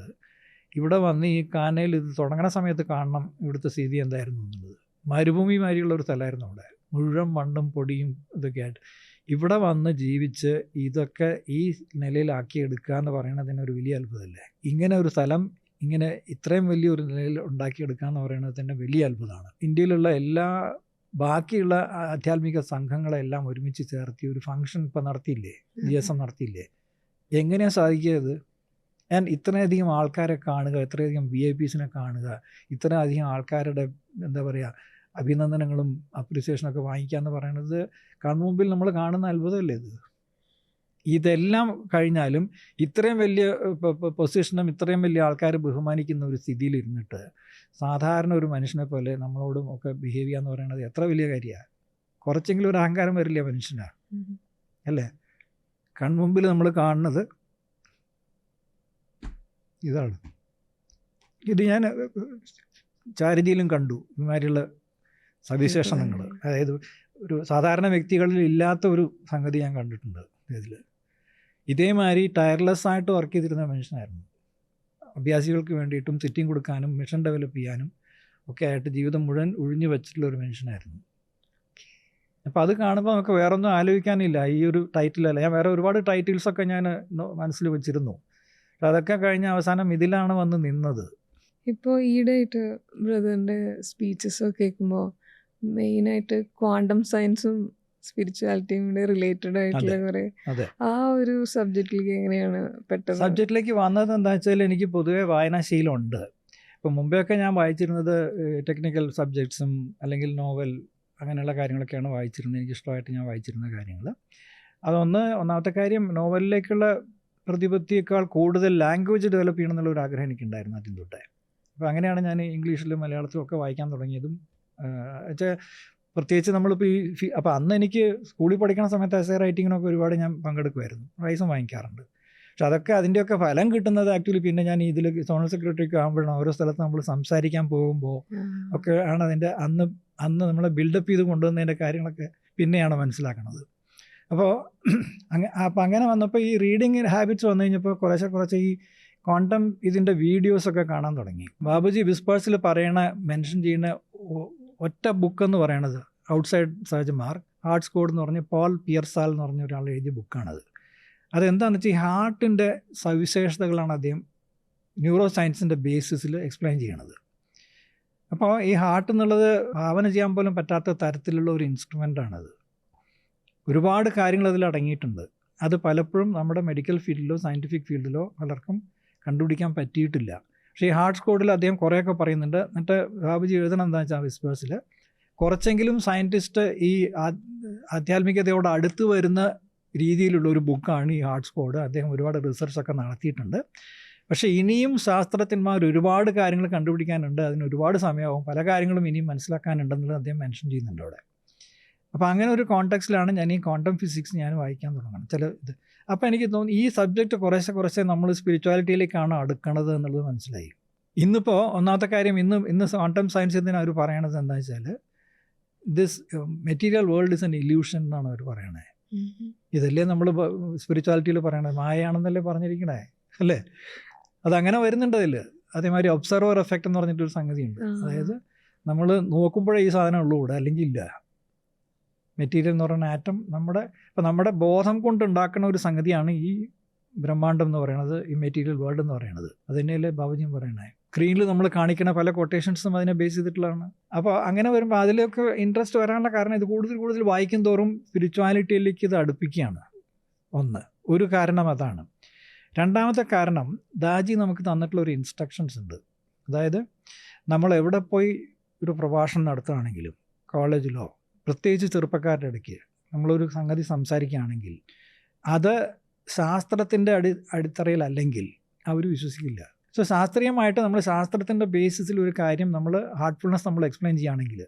ഇവിടെ വന്ന് ഈ കാനയിൽ ഇത് തുടങ്ങുന്ന സമയത്ത് കാണണം ഇവിടുത്തെ സ്ഥിതി എന്തായിരുന്നു എന്നുള്ളത്. മരുഭൂമി മാതിരിയുള്ള ഒരു സ്ഥലമായിരുന്നു അവിടെ, മുഴുവൻ മണ്ണും പൊടിയും ഇതൊക്കെ ആയിട്ട്. ഇവിടെ വന്ന് ജീവിച്ച് ഇതൊക്കെ ഈ നിലയിലാക്കിയെടുക്കുക എന്ന് പറയുന്നതിന് ഒരു വലിയ അത്ഭുതമല്ലേ? ഇങ്ങനെ ഒരു സ്ഥലം ഇങ്ങനെ ഇത്രയും വലിയൊരു നിലയിൽ ഉണ്ടാക്കിയെടുക്കുക എന്ന് പറയുന്നത് തന്നെ വലിയ അത്ഭുതമാണ്. ഇന്ത്യയിലുള്ള എല്ലാ ബാക്കിയുള്ള ആധ്യാത്മിക സംഘങ്ങളെല്ലാം ഒരുമിച്ച് ചേർത്തി ഒരു ഫംഗ്ഷൻ ഇപ്പം നടത്തിയില്ലേ, GSM നടത്തിയില്ലേ? എങ്ങനെയാണ് സാധിക്കുന്നത്? ആൻഡ് ഇത്രയധികം ആൾക്കാരെ കാണുക, ഇത്രയധികം VIPസിനെ കാണുക, ഇത്രയധികം ആൾക്കാരുടെ എന്താ പറയുക അഭിനന്ദനങ്ങളും അപ്രിസിയേഷനൊക്കെ വാങ്ങിക്കുക എന്ന് പറയുന്നത് കൺമുമ്പിൽ നമ്മൾ കാണുന്ന അത്ഭുതമല്ലേ ഇത്? ഇതെല്ലാം കഴിഞ്ഞാലും ഇത്രയും വലിയ പൊസിഷനും ഇത്രയും വലിയ ആൾക്കാർ ബഹുമാനിക്കുന്ന ഒരു സ്ഥിതിയിലിരുന്നിട്ട് സാധാരണ ഒരു മനുഷ്യനെ പോലെ നമ്മളോടും ഒക്കെ ബിഹേവ് ചെയ്യുക എന്ന് പറയുന്നത് എത്ര വലിയ കാര്യമാണ്. കുറച്ചെങ്കിലും ഒരു അഹങ്കാരം വരില്ല മനുഷ്യനാ, അല്ലേ? കൺമുമ്പിൽ നമ്മൾ കാണുന്നത് ഇതാണ്. ഇത് ഞാൻ ചാരിറ്റിയിലും കണ്ടു ഇമാതിരിയുള്ള സവിശേഷണങ്ങൾ. അതായത് ഒരു സാധാരണ വ്യക്തികളിൽ ഇല്ലാത്ത ഒരു സംഗതി ഞാൻ കണ്ടിട്ടുണ്ട് ഇതിൽ. ഇതേമാതിരി ടയർലെസ് ആയിട്ട് വർക്ക് ചെയ്തിരുന്ന മനുഷ്യനായിരുന്നു. അഭ്യാസികൾക്ക് വേണ്ടിയിട്ടും സിറ്റിംഗ് കൊടുക്കാനും മിഷൻ ഡെവലപ്പ് ചെയ്യാനും ഒക്കെ ആയിട്ട് ജീവിതം മുഴുവൻ ഒഴിഞ്ഞു വെച്ചിട്ടുള്ള ഒരു മനുഷ്യനായിരുന്നു. അപ്പോൾ അത് കാണുമ്പോൾ നമുക്ക് വേറൊന്നും ആലോചിക്കാനില്ല. ഈ ഒരു ടൈറ്റിലല്ല, ഞാൻ വേറെ ഒരുപാട് ടൈറ്റിൽസൊക്കെ ഞാൻ മനസ്സിൽ വെച്ചിരുന്നു. പക്ഷെ അതൊക്കെ കഴിഞ്ഞ അവസാനം ഇതിലാണ് വന്ന് നിന്നത്. ഇപ്പോൾ ഈയിടെയായിട്ട് ബ്രദറിൻ്റെ സ്പീച്ചസ് കേൾക്കുമ്പോൾ മെയിനായിട്ട് ക്വാണ്ടം സയൻസും സ്പിരിച്വാലിറ്റിയും കൂടെ റിലേറ്റഡ് ആയിട്ടുള്ള കുറേ ആ ഒരു സബ്ജക്റ്റിലേക്ക് എങ്ങനെയാണ് പെട്ടെന്ന് സബ്ജക്റ്റിലേക്ക് വന്നത്? എന്താ വെച്ചാൽ എനിക്ക് പൊതുവേ വായനാശീലമുണ്ട്. ഇപ്പം മുമ്പെയൊക്കെ ഞാൻ വായിച്ചിരുന്നത് ടെക്നിക്കൽ സബ്ജക്ട്സും അല്ലെങ്കിൽ നോവൽ അങ്ങനെയുള്ള കാര്യങ്ങളൊക്കെയാണ് വായിച്ചിരുന്നത്, എനിക്കിഷ്ടമായിട്ട് ഞാൻ വായിച്ചിരുന്ന കാര്യങ്ങൾ. ഒന്നാമത്തെ കാര്യം, നോവലിലേക്കുള്ള പ്രതിപത്തിയേക്കാൾ കൂടുതൽ ലാംഗ്വേജ് ഡെവലപ്പ് ചെയ്യണം എന്നുള്ളൊരു ആഗ്രഹം എനിക്കുണ്ടായിരുന്നു ആദ്യം തൊട്ടേ. അപ്പോൾ അങ്ങനെയാണ് ഞാൻ ഇംഗ്ലീഷിലും മലയാളത്തിലും ഒക്കെ വായിക്കാൻ തുടങ്ങിയതും. വെച്ചാൽ പ്രത്യേകിച്ച് നമ്മളിപ്പോൾ അപ്പോൾ അന്ന് എനിക്ക് സ്കൂളിൽ പഠിക്കുന്ന സമയത്ത് എസ്സേ റൈറ്റിങ്ങിനൊക്കെ ഒരുപാട് ഞാൻ പങ്കെടുക്കുമായിരുന്നു, പ്രൈസും വാങ്ങിക്കാറുണ്ട്. പക്ഷെ അതൊക്കെ അതിൻ്റെയൊക്കെ ഫലം കിട്ടുന്നത് ആക്ച്വലി പിന്നെ ഞാൻ ഇതിൽ സോണൽ സെക്രട്ടറിക്ക് ആകുമ്പോഴാണ് ഓരോ സ്ഥലത്ത് നമ്മൾ സംസാരിക്കാൻ പോകുമ്പോൾ ഒക്കെ ആണ് അതിൻ്റെ അന്ന് നമ്മളെ ബിൽഡപ്പ് ചെയ്ത് കൊണ്ടുവന്നതിൻ്റെ കാര്യങ്ങളൊക്കെ പിന്നെയാണ് മനസ്സിലാക്കണത്. അപ്പോൾ അങ്ങനെ വന്നപ്പോൾ ഈ റീഡിങ് ഹാബിറ്റ്സ് വന്നു കഴിഞ്ഞപ്പോൾ കുറച്ച് ഈ ക്വാണ്ടം ഇതിൻ്റെ വീഡിയോസൊക്കെ കാണാൻ തുടങ്ങി. ബാബുജി വിസ്പേഴ്സിൽ മെൻഷൻ ചെയ്യുന്ന ഒറ്റ ബുക്ക് എന്ന് പറയണത് outside surge mark hearts code എന്ന് പറഞ്ഞ് പോൾ പിയർസാൽ എന്ന് പറഞ്ഞ ഒരാൾ എഴുതിയ ബുക്കാണത്. അതെന്താണെന്ന് വെച്ചാൽ ഈ ഹാർട്ടിൻ്റെ സവിശേഷതകളാണ് അദ്ദേഹം ന്യൂറോ സയൻസിൻ്റെ ബേസിസിൽ എക്സ്പ്ലെയിൻ ചെയ്യണത്. അപ്പോൾ ഈ ഹാർട്ട് എന്നുള്ളത് ഭാവന ചെയ്യാൻ പോലും പറ്റാത്ത തരത്തിലുള്ള ഒരു ഇൻസ്ട്രുമെൻ്റാണത്. ഒരുപാട് കാര്യങ്ങൾ അതിൽ അടങ്ങിയിട്ടുണ്ട്. അത് പലപ്പോഴും നമ്മുടെ മെഡിക്കൽ ഫീൽഡിലോ സയൻറ്റിഫിക് ഫീൽഡിലോ പലർക്കും കണ്ടുപിടിക്കാൻ പറ്റിയിട്ടില്ല. പക്ഷേ ഈ ഹാർട്ട്സ് കോഡിൽ അദ്ദേഹം കുറേയൊക്കെ പറയുന്നുണ്ട്. എന്നിട്ട് ബാബുജി എഴുതണം എന്താണെന്ന് വെച്ചാൽ വിസ്പേഴ്സിൽ കുറച്ചെങ്കിലും സയൻറ്റിസ്റ്റ് ഈ ആധ്യാത്മികതയോട് അടുത്ത് വരുന്ന രീതിയിലുള്ള ഒരു ബുക്കാണ് ഈ ഹാർട്ട്സ് കോഡ്. അദ്ദേഹം ഒരുപാട് റിസർച്ചൊക്കെ നടത്തിയിട്ടുണ്ട്. പക്ഷേ ഇനിയും ശാസ്ത്രജ്ഞന്മാർ ഒരുപാട് കാര്യങ്ങൾ കണ്ടുപിടിക്കാനുണ്ട്, അതിന് ഒരുപാട് സമയമാവും, പല കാര്യങ്ങളും ഇനിയും മനസ്സിലാക്കാനുണ്ടെന്നുള്ളത് അദ്ദേഹം മെൻഷൻ ചെയ്യുന്നുണ്ട് അവിടെ. അപ്പോൾ അങ്ങനെ ഒരു കോണ്ടെക്സ്റ്റിലാണ് ഞാൻ ഈ ക്വാണ്ടം ഫിസിക്സ് ഞാൻ വായിക്കാൻ തുടങ്ങണം ചില ഇത്. അപ്പോൾ എനിക്ക് തോന്നി ഈ സബ്ജക്റ്റ് കുറേശ്ശെ നമ്മൾ സ്പിരിച്വാലിറ്റിയിലേക്കാണ് അടുക്കണത് എന്നുള്ളത് മനസ്സിലായി. ഇന്നിപ്പോൾ ഒന്നാമത്തെ കാര്യം ഇന്ന് ക്വാണ്ടം സയൻസ് എന്തിനാണ് അവർ പറയണത് എന്താ വെച്ചാൽ this material world is an illusion എന്നാണ് അവർ പറയണത്. ഇതല്ലേ നമ്മൾ സ്പിരിച്വാലിറ്റിയിൽ പറയണത്, മായയാണെന്നല്ലേ പറഞ്ഞിരിക്കണേ, അല്ലേ? അതങ്ങനെ വരുന്നുണ്ട് അതിൽ. അതേമാതിരി ഒബ്സർവർ എഫക്റ്റ് എന്ന് പറഞ്ഞിട്ടൊരു സംഗതിയുണ്ട്. അതായത് നമ്മൾ നോക്കുമ്പോഴേ ഈ സാധനം ഉള്ളൂ ഇവിടെ, അല്ലെങ്കിൽ ഇല്ല. മെറ്റീരിയൽ എന്ന് പറയുന്ന ആറ്റം നമ്മുടെ ബോധം കൊണ്ട് ഉണ്ടാക്കുന്ന ഒരു സംഗതിയാണ് ഈ ബ്രഹ്മാണ്ടം എന്ന് പറയുന്നത്, ഈ മെറ്റീരിയൽ വേൾഡ് എന്ന് പറയുന്നത്. അത് തന്നെയല്ലേ ബാബുജിയും പറയണേ. സ്ക്രീനിൽ നമ്മൾ കാണിക്കുന്ന പല കൊട്ടേഷൻസും അതിനെ ബേസ് ചെയ്തിട്ടുള്ളതാണ്. അപ്പോൾ അങ്ങനെ വരുമ്പോൾ അതിലൊക്കെ ഇൻട്രസ്റ്റ് വരാനുള്ള കാരണം ഇത് കൂടുതൽ കൂടുതൽ വായിക്കും തോറും സ്പിരിച്വാലിറ്റിയിലേക്ക് ഇത് അടുപ്പിക്കുകയാണ്. ഒരു കാരണം അതാണ്. രണ്ടാമത്തെ കാരണം, ദാജി നമുക്ക് തന്നിട്ടുള്ള ഒരു ഇൻസ്ട്രക്ഷൻസ് ഉണ്ട്. അതായത് നമ്മൾ എവിടെ പോയി ഒരു പ്രഭാഷണം നടത്തുകയാണെങ്കിലും, കോളേജിലോ പ്രത്യേകിച്ച് ചെറുപ്പക്കാരുടെ ഇടയ്ക്ക് നമ്മളൊരു സംഗതി സംസാരിക്കുകയാണെങ്കിൽ അത് ശാസ്ത്രത്തിൻ്റെ അടിത്തറയിലല്ലെങ്കിൽ അവർ വിശ്വസിക്കില്ല. സോ ശാസ്ത്രീയമായിട്ട് നമ്മൾ ശാസ്ത്രത്തിൻ്റെ ബേസിസിൽ ഒരു കാര്യം നമ്മൾ ഹാർട്ട്ഫുൾനെസ് നമ്മൾ എക്സ്പ്ലെയിൻ ചെയ്യുകയാണെങ്കിൽ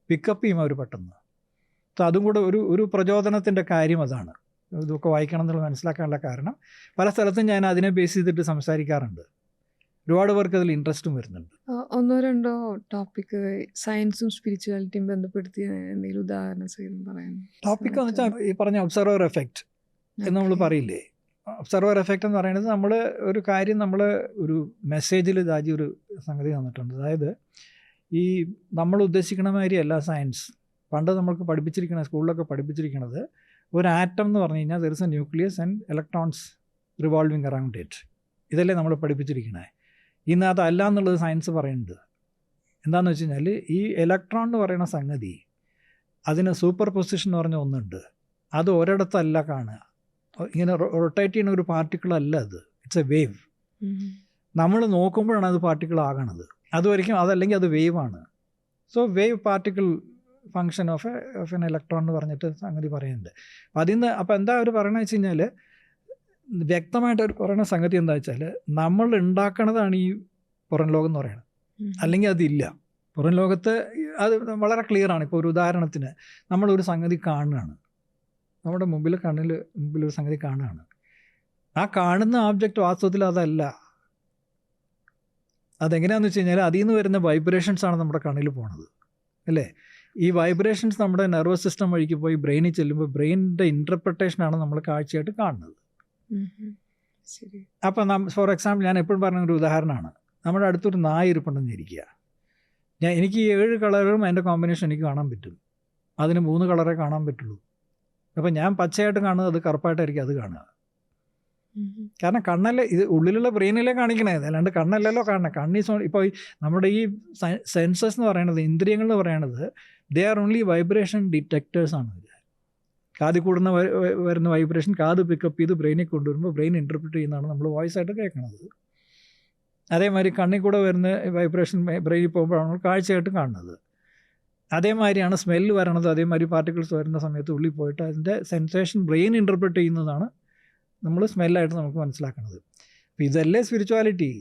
പിക്കപ്പ് ചെയ്യും അവർ പെട്ടെന്ന്. സോ അതും കൂടെ ഒരു പ്രചോദനത്തിൻ്റെ കാര്യം അതാണ്. ഇതൊക്കെ വായിക്കണം എന്നുള്ളത് മനസ്സിലാക്കാനുള്ള കാരണം പല സ്ഥലത്തും ഞാൻ അതിനെ ബേസ് ചെയ്തിട്ട് സംസാരിക്കാറുണ്ട്. ഒരുപാട് പേർക്ക് അതിൽ ഇൻട്രസ്റ്റും വരുന്നുണ്ട്. ഒന്നോ രണ്ടോ ടോപ്പിക്ക് സയൻസും സ്പിരിച്വാലിറ്റിയും ബന്ധപ്പെടുത്തി എന്തെങ്കിലും ഉദാഹരണം സഹിതം പറയാൻ. ടോപ്പിക് എന്ന് വെച്ചാൽ ഈ പറഞ്ഞ ഒബ്സർവർ എഫക്റ്റ് എന്ന് നമ്മൾ പറയില്ലേ. ഒബ്സർവർ എഫക്റ്റ് എന്ന് പറയുന്നത് നമ്മൾ ഒരു കാര്യം നമ്മൾ ഒരു മെസ്സേജിൽ ദാജി ഒരു സംഗതി തന്നിട്ടുണ്ട്. അതായത് ഈ നമ്മൾ ഉദ്ദേശിക്കണ മാതിരിയല്ല സയൻസ്. പണ്ട് നമ്മൾക്ക് പഠിപ്പിച്ചിരിക്കണ സ്കൂളിലൊക്കെ പഠിപ്പിച്ചിരിക്കണത് ഒരു ആറ്റം എന്ന് പറഞ്ഞു കഴിഞ്ഞാൽ there is A nucleus and electrons revolving around it. ഇതല്ലേ നമ്മൾ പഠിപ്പിച്ചിരിക്കണേ. ഇന്ന് അതല്ല എന്നുള്ളത് സയൻസ് പറയുന്നുണ്ട്. എന്താണെന്ന് വെച്ച് കഴിഞ്ഞാൽ ഈ ഇലക്ട്രോൺ എന്ന് പറയുന്ന സംഗതി, അതിന് സൂപ്പർ പൊസിഷൻ എന്ന് പറഞ്ഞ ഒന്നുണ്ട്. അത് ഒരിടത്തല്ല കാണുക. ഇങ്ങനെ റൊട്ടേറ്റ് ചെയ്യുന്ന ഒരു പാർട്ടിക്കിൾ അല്ല അത്. It's a wave. നമ്മൾ നോക്കുമ്പോഴാണ് അത് പാർട്ടിക്കിൾ ആകണത്. അതുവരെയ്ക്കും അതല്ലെങ്കിൽ അത് വേവാണ്. So wave particle function of an electron എന്ന് പറഞ്ഞിട്ട് സംഗതി പറയുന്നുണ്ട്. അപ്പം അതിൽ നിന്ന് അപ്പോൾ എന്താ അവർ പറയണമെന്ന് വെച്ച് കഴിഞ്ഞാൽ, വ്യക്തമായിട്ട് അവർ പറയുന്ന സംഗതി എന്താ വെച്ചാൽ, നമ്മൾ ഉണ്ടാക്കണതാണ് ഈ പുറം ലോകം എന്ന് പറയുന്നത്. അല്ലെങ്കിൽ അതില്ല. പുറം ലോകത്ത് അത് വളരെ ക്ലിയറാണ്. ഇപ്പോൾ ഒരു ഉദാഹരണത്തിന് നമ്മളൊരു സംഗതി കാണുകയാണ്. നമ്മുടെ മുമ്പിലൊരു സംഗതി കാണുകയാണ്. ആ കാണുന്ന ഓബ്ജക്റ്റ് വാസ്തവത്തിൽ അതല്ല. അതെങ്ങനെയാണെന്ന് വെച്ച് കഴിഞ്ഞാൽ അതിൽ നിന്ന് വരുന്ന വൈബ്രേഷൻസാണ് നമ്മുടെ കണ്ണിൽ പോണത്, അല്ലേ? ഈ വൈബ്രേഷൻസ് നമ്മുടെ നെർവസ് സിസ്റ്റം വഴിക്ക് പോയി ബ്രെയിനിൽ ചെല്ലുമ്പോൾ ബ്രെയിനിൻ്റെ ഇൻ്റർപ്രിട്ടേഷനാണ് നമ്മൾ കാഴ്ചയായിട്ട് കാണുന്നത്. അപ്പം ഫോർ എക്സാമ്പിൾ ഞാൻ എപ്പോഴും പറഞ്ഞ ഒരു ഉദാഹരണമാണ്, നമ്മുടെ അടുത്തൊരു നായ ഇരിപ്പുണ്ടെന്ന് ഇരിക്കുക. എനിക്ക് ഈ 7 കളറും അതിൻ്റെ കോമ്പിനേഷൻ എനിക്ക് കാണാൻ പറ്റും. അതിന് 3 കളറേ കാണാൻ പറ്റുള്ളൂ. അപ്പം ഞാൻ പച്ചയായിട്ട് കാണുന്നത് അത് കറുപ്പായിട്ടായിരിക്കും അത് കാണുക. കാരണം കണ്ണല്ലേ ഇത്, ഉള്ളിലുള്ള ബ്രെയിനിലേ കാണിക്കണേ, അല്ലാണ്ട് കണ്ണല്ലല്ലോ കാണണേ. ഇപ്പോൾ നമ്മുടെ ഈ സെൻസസ് എന്ന് പറയുന്നത്, ഇന്ദ്രിയങ്ങൾ എന്ന് പറയുന്നത്, ദേ ആർ ഓൺലി വൈബ്രേഷൻ ഡിറ്റക്ടേഴ്സാണ്. കാതിൽ കൂടുന്ന വരുന്ന വൈബ്രേഷൻ കാത് പിക്കപ്പ് ചെയ്ത് ബ്രെയിനിൽ കൊണ്ടുവരുമ്പോൾ ബ്രെയിൻ ഇൻ്റർപ്രിറ്റ് ചെയ്യുന്നതാണ് നമ്മൾ വോയിസ് ആയിട്ട് കേൾക്കുന്നത്. അതേമാതിരി കണ്ണിൽ കൂടെ വരുന്ന വൈബ്രേഷൻ ബ്രെയിനിൽ പോകുമ്പോഴാണ് നമ്മൾ കാഴ്ചയായിട്ട് കാണുന്നത്. അതേമാതിരിയാണ് സ്മെല്ല് വരണത്. അതേമാതിരി പാർട്ടിക്കിൾസ് വരുന്ന സമയത്ത് ഉള്ളിൽ പോയിട്ട് അതിൻ്റെ സെൻസേഷൻ ബ്രെയിൻ ഇൻ്റർപ്രിറ്റ് ചെയ്യുന്നതാണ് നമ്മൾ സ്മെല്ലായിട്ട് നമുക്ക് മനസ്സിലാക്കുന്നത്. അപ്പോൾ ഇതല്ലേ സ്പിരിച്വാലിറ്റി.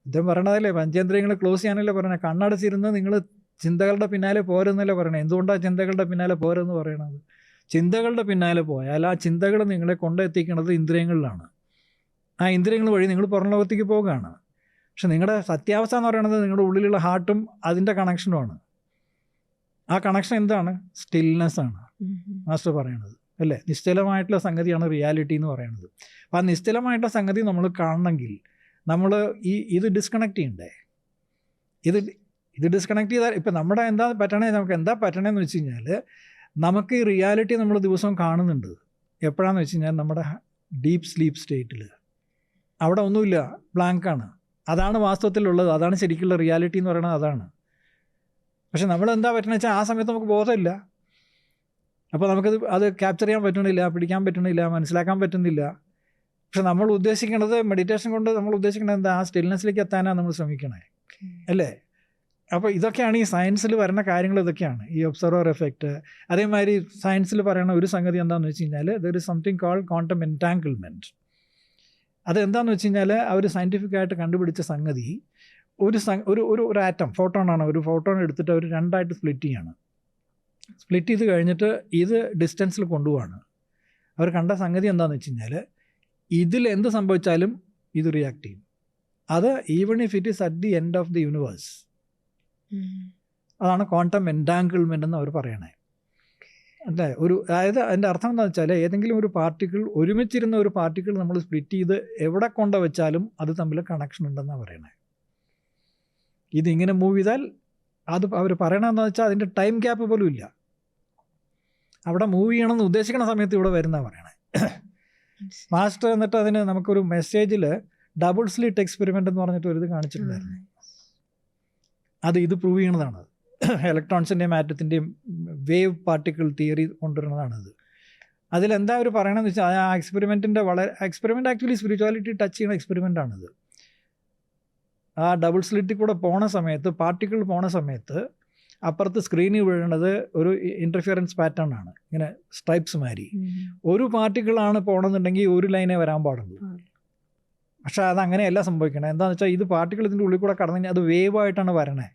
ഇദ്ദേഹം പറയണതല്ലേ, പഞ്ചേന്ദ്രിയങ്ങൾ ക്ലോസ് ചെയ്യാനല്ലേ പറയണത്. കണ്ണടച്ചിരുന്ന് നിങ്ങൾ ചിന്തകളുടെ പിന്നാലെ പോരെന്നല്ലേ പറയണത്. എന്തുകൊണ്ടാണ് ചിന്തകളുടെ പിന്നാലെ പോരെന്ന് പറയണത്? ചിന്തകളുടെ പിന്നാലെ പോയാൽ ആ ചിന്തകൾ നിങ്ങളെ കൊണ്ടെത്തിക്കുന്നത് ഇന്ദ്രിയങ്ങളിലാണ്. ആ ഇന്ദ്രിയങ്ങൾ വഴി നിങ്ങൾ പുറം ലോകത്തേക്ക് പോകുകയാണ്. പക്ഷെ നിങ്ങളുടെ സത്യാവസ്ഥ എന്ന് പറയുന്നത് നിങ്ങളുടെ ഉള്ളിലുള്ള ഹാർട്ടും അതിൻ്റെ കണക്ഷനുമാണ്. ആ കണക്ഷൻ എന്താണ്? സ്റ്റിൽനെസ് ആണ് മാസ്റ്റർ പറയണത്, അല്ലേ? നിശ്ചലമായിട്ടുള്ള സംഗതിയാണ് റിയാലിറ്റി എന്ന് പറയുന്നത്. അപ്പോൾ ആ നിശ്ചലമായിട്ടുള്ള സംഗതി നമ്മൾ കാണണമെങ്കിൽ നമ്മൾ ഇത് ഡിസ്കണക്ട് ചെയ്യണ്ടേ. ഇത് ഡിസ്കണക്ട് ചെയ്താൽ ഇപ്പം നമ്മുടെ നമുക്ക് എന്താ പറ്റണേന്ന് വെച്ച് കഴിഞ്ഞാൽ, നമുക്ക് ഈ റിയാലിറ്റി നമ്മൾ ദിവസവും കാണുന്നുണ്ട്. എപ്പോഴാന്ന് വെച്ച് കഴിഞ്ഞാൽ നമ്മുടെ ഡീപ്പ് സ്ലീപ്പ് സ്റ്റേറ്റിൽ. അവിടെ ഒന്നുമില്ല, ബ്ലാങ്കാണ്. അതാണ് വാസ്തവത്തിലുള്ളത്. അതാണ് ശരിക്കുള്ള റിയാലിറ്റി എന്ന് പറയുന്നത്, അതാണ്. പക്ഷെ നമ്മളെന്താ പറ്റണമെന്ന് വെച്ചാൽ ആ സമയത്ത് നമുക്ക് ബോധമില്ല. അപ്പോൾ അത് ക്യാപ്ചർ ചെയ്യാൻ പറ്റണില്ല, പിടിക്കാൻ പറ്റണില്ല, മനസ്സിലാക്കാൻ പറ്റുന്നില്ല. പക്ഷെ നമ്മൾ ഉദ്ദേശിക്കുന്നത്, മെഡിറ്റേഷൻ കൊണ്ട് നമ്മൾ ഉദ്ദേശിക്കുന്നത് എന്താ? ആ സ്റ്റിൽനെസ്സിലേക്ക് എത്താനാണ് നമ്മൾ ശ്രമിക്കണേ, അല്ലേ? അപ്പോൾ ഇതൊക്കെയാണ് ഈ സയൻസിൽ വരുന്ന കാര്യങ്ങൾ. ഇതൊക്കെയാണ് ഈ ഒബ്സർവർ എഫക്റ്റ്. അതേമാതിരി സയൻസിൽ പറയുന്ന ഒരു സംഗതി എന്താണെന്ന് വെച്ച് കഴിഞ്ഞാൽ, there is something called quantum entanglement. അതെന്താണെന്ന് വെച്ച് കഴിഞ്ഞാൽ അവർ സയൻറ്റിഫിക്കായിട്ട് കണ്ടുപിടിച്ച സംഗതി, ഒരു ആറ്റം, ഫോട്ടോണാണ്. ഒരു ഫോട്ടോൺ എടുത്തിട്ട് അവർ 2ആയിട്ട് സ്പ്ലിറ്റ് ചെയ്യാണ്. സ്പ്ലിറ്റ് ചെയ്ത് കഴിഞ്ഞിട്ട് ഇത് ഡിസ്റ്റൻസിൽ കൊണ്ടുപോവാണ്. അവർ കണ്ട സംഗതി എന്താണെന്ന് വെച്ച് കഴിഞ്ഞാൽ, ഇതിൽ എന്ത് സംഭവിച്ചാലും ഇത് റിയാക്ട് ചെയ്യും. അത് even if it is at the end of the universe. അതാണ് ക്വാണ്ടം എൻറ്റാങ്കിൾമെൻ്റ് എന്ന് അവർ പറയണേ, അല്ലേ? അതായത് അതിൻ്റെ അർത്ഥം എന്താണെന്ന് വെച്ചാൽ, ഏതെങ്കിലും ഒരു പാർട്ടിക്കിൾ, ഒരുമിച്ചിരുന്ന ഒരു പാർട്ടിക്കിൾ നമ്മൾ സ്പ്ലിറ്റ് ചെയ്ത് എവിടെ കൊണ്ട് വെച്ചാലും അത് തമ്മിൽ കണക്ഷൻ ഉണ്ടെന്നാണ് പറയണേ. ഇതിങ്ങനെ മൂവ് ചെയ്താൽ അത് അവർ പറയണമെന്ന് വെച്ചാൽ അതിൻ്റെ ടൈം ഗ്യാപ്പ് പോലും ഇല്ല. അവിടെ മൂവ് ചെയ്യണമെന്ന് ഉദ്ദേശിക്കുന്ന സമയത്ത് ഇവിടെ വരുന്നതാണ് പറയണേ. മാസ്റ്റർ എന്നിട്ട് അതിന് നമുക്കൊരു മെസ്സേജിൽ ഡബിൾ സ്ലിറ്റ് എക്സ്പെരിമെൻ്റ് എന്ന് പറഞ്ഞിട്ട് ഒരു ഇത് കാണിച്ചിട്ടുണ്ടായിരുന്നു. ഇത് പ്രൂവ് ചെയ്യണതാണ്. ഇലക്ട്രോൺസിൻ്റെയും ആറ്റത്തിൻ്റെയും വേവ് പാർട്ടിക്കിൾ തിയറി കൊണ്ടുവരുന്നതാണത്. അതിലെന്താ അവർ പറയണമെന്ന് വെച്ചാൽ ആ എക്സ്പെരിമെൻ്റ് ആക്ച്വലി സ്പിരിച്വാലിറ്റി ടച്ച് ചെയ്യുന്ന എക്സ്പെരിമെൻ്റാണിത്. ആ ഡബിൾ സ്ലിറ്റിൽ കൂടെ പോണ സമയത്ത്, പാർട്ടിക്കിൾ പോണ സമയത്ത് അപ്പുറത്ത് സ്ക്രീനിൽ വീഴുന്നത് ഒരു ഇൻ്റർഫിയറൻസ് പാറ്റേൺ ആണ്, ഇങ്ങനെ സ്ട്രൈപ്സ് മാതിരി. ഒരു പാർട്ടിക്കിളാണ് പോകണമെന്നുണ്ടെങ്കിൽ ഒരു ലൈനേ വരാൻ പാടുള്ളൂ. പക്ഷേ അതങ്ങനെയല്ല സംഭവിക്കണേ. എന്താണെന്ന് വെച്ചാൽ ഇത് പാർട്ടിക്കിൾ ഇതിൻ്റെ ഉള്ളിൽ കൂടെ കടന്നു കഴിഞ്ഞാൽ അത് വേവ് ആയിട്ടാണ് വരണേ.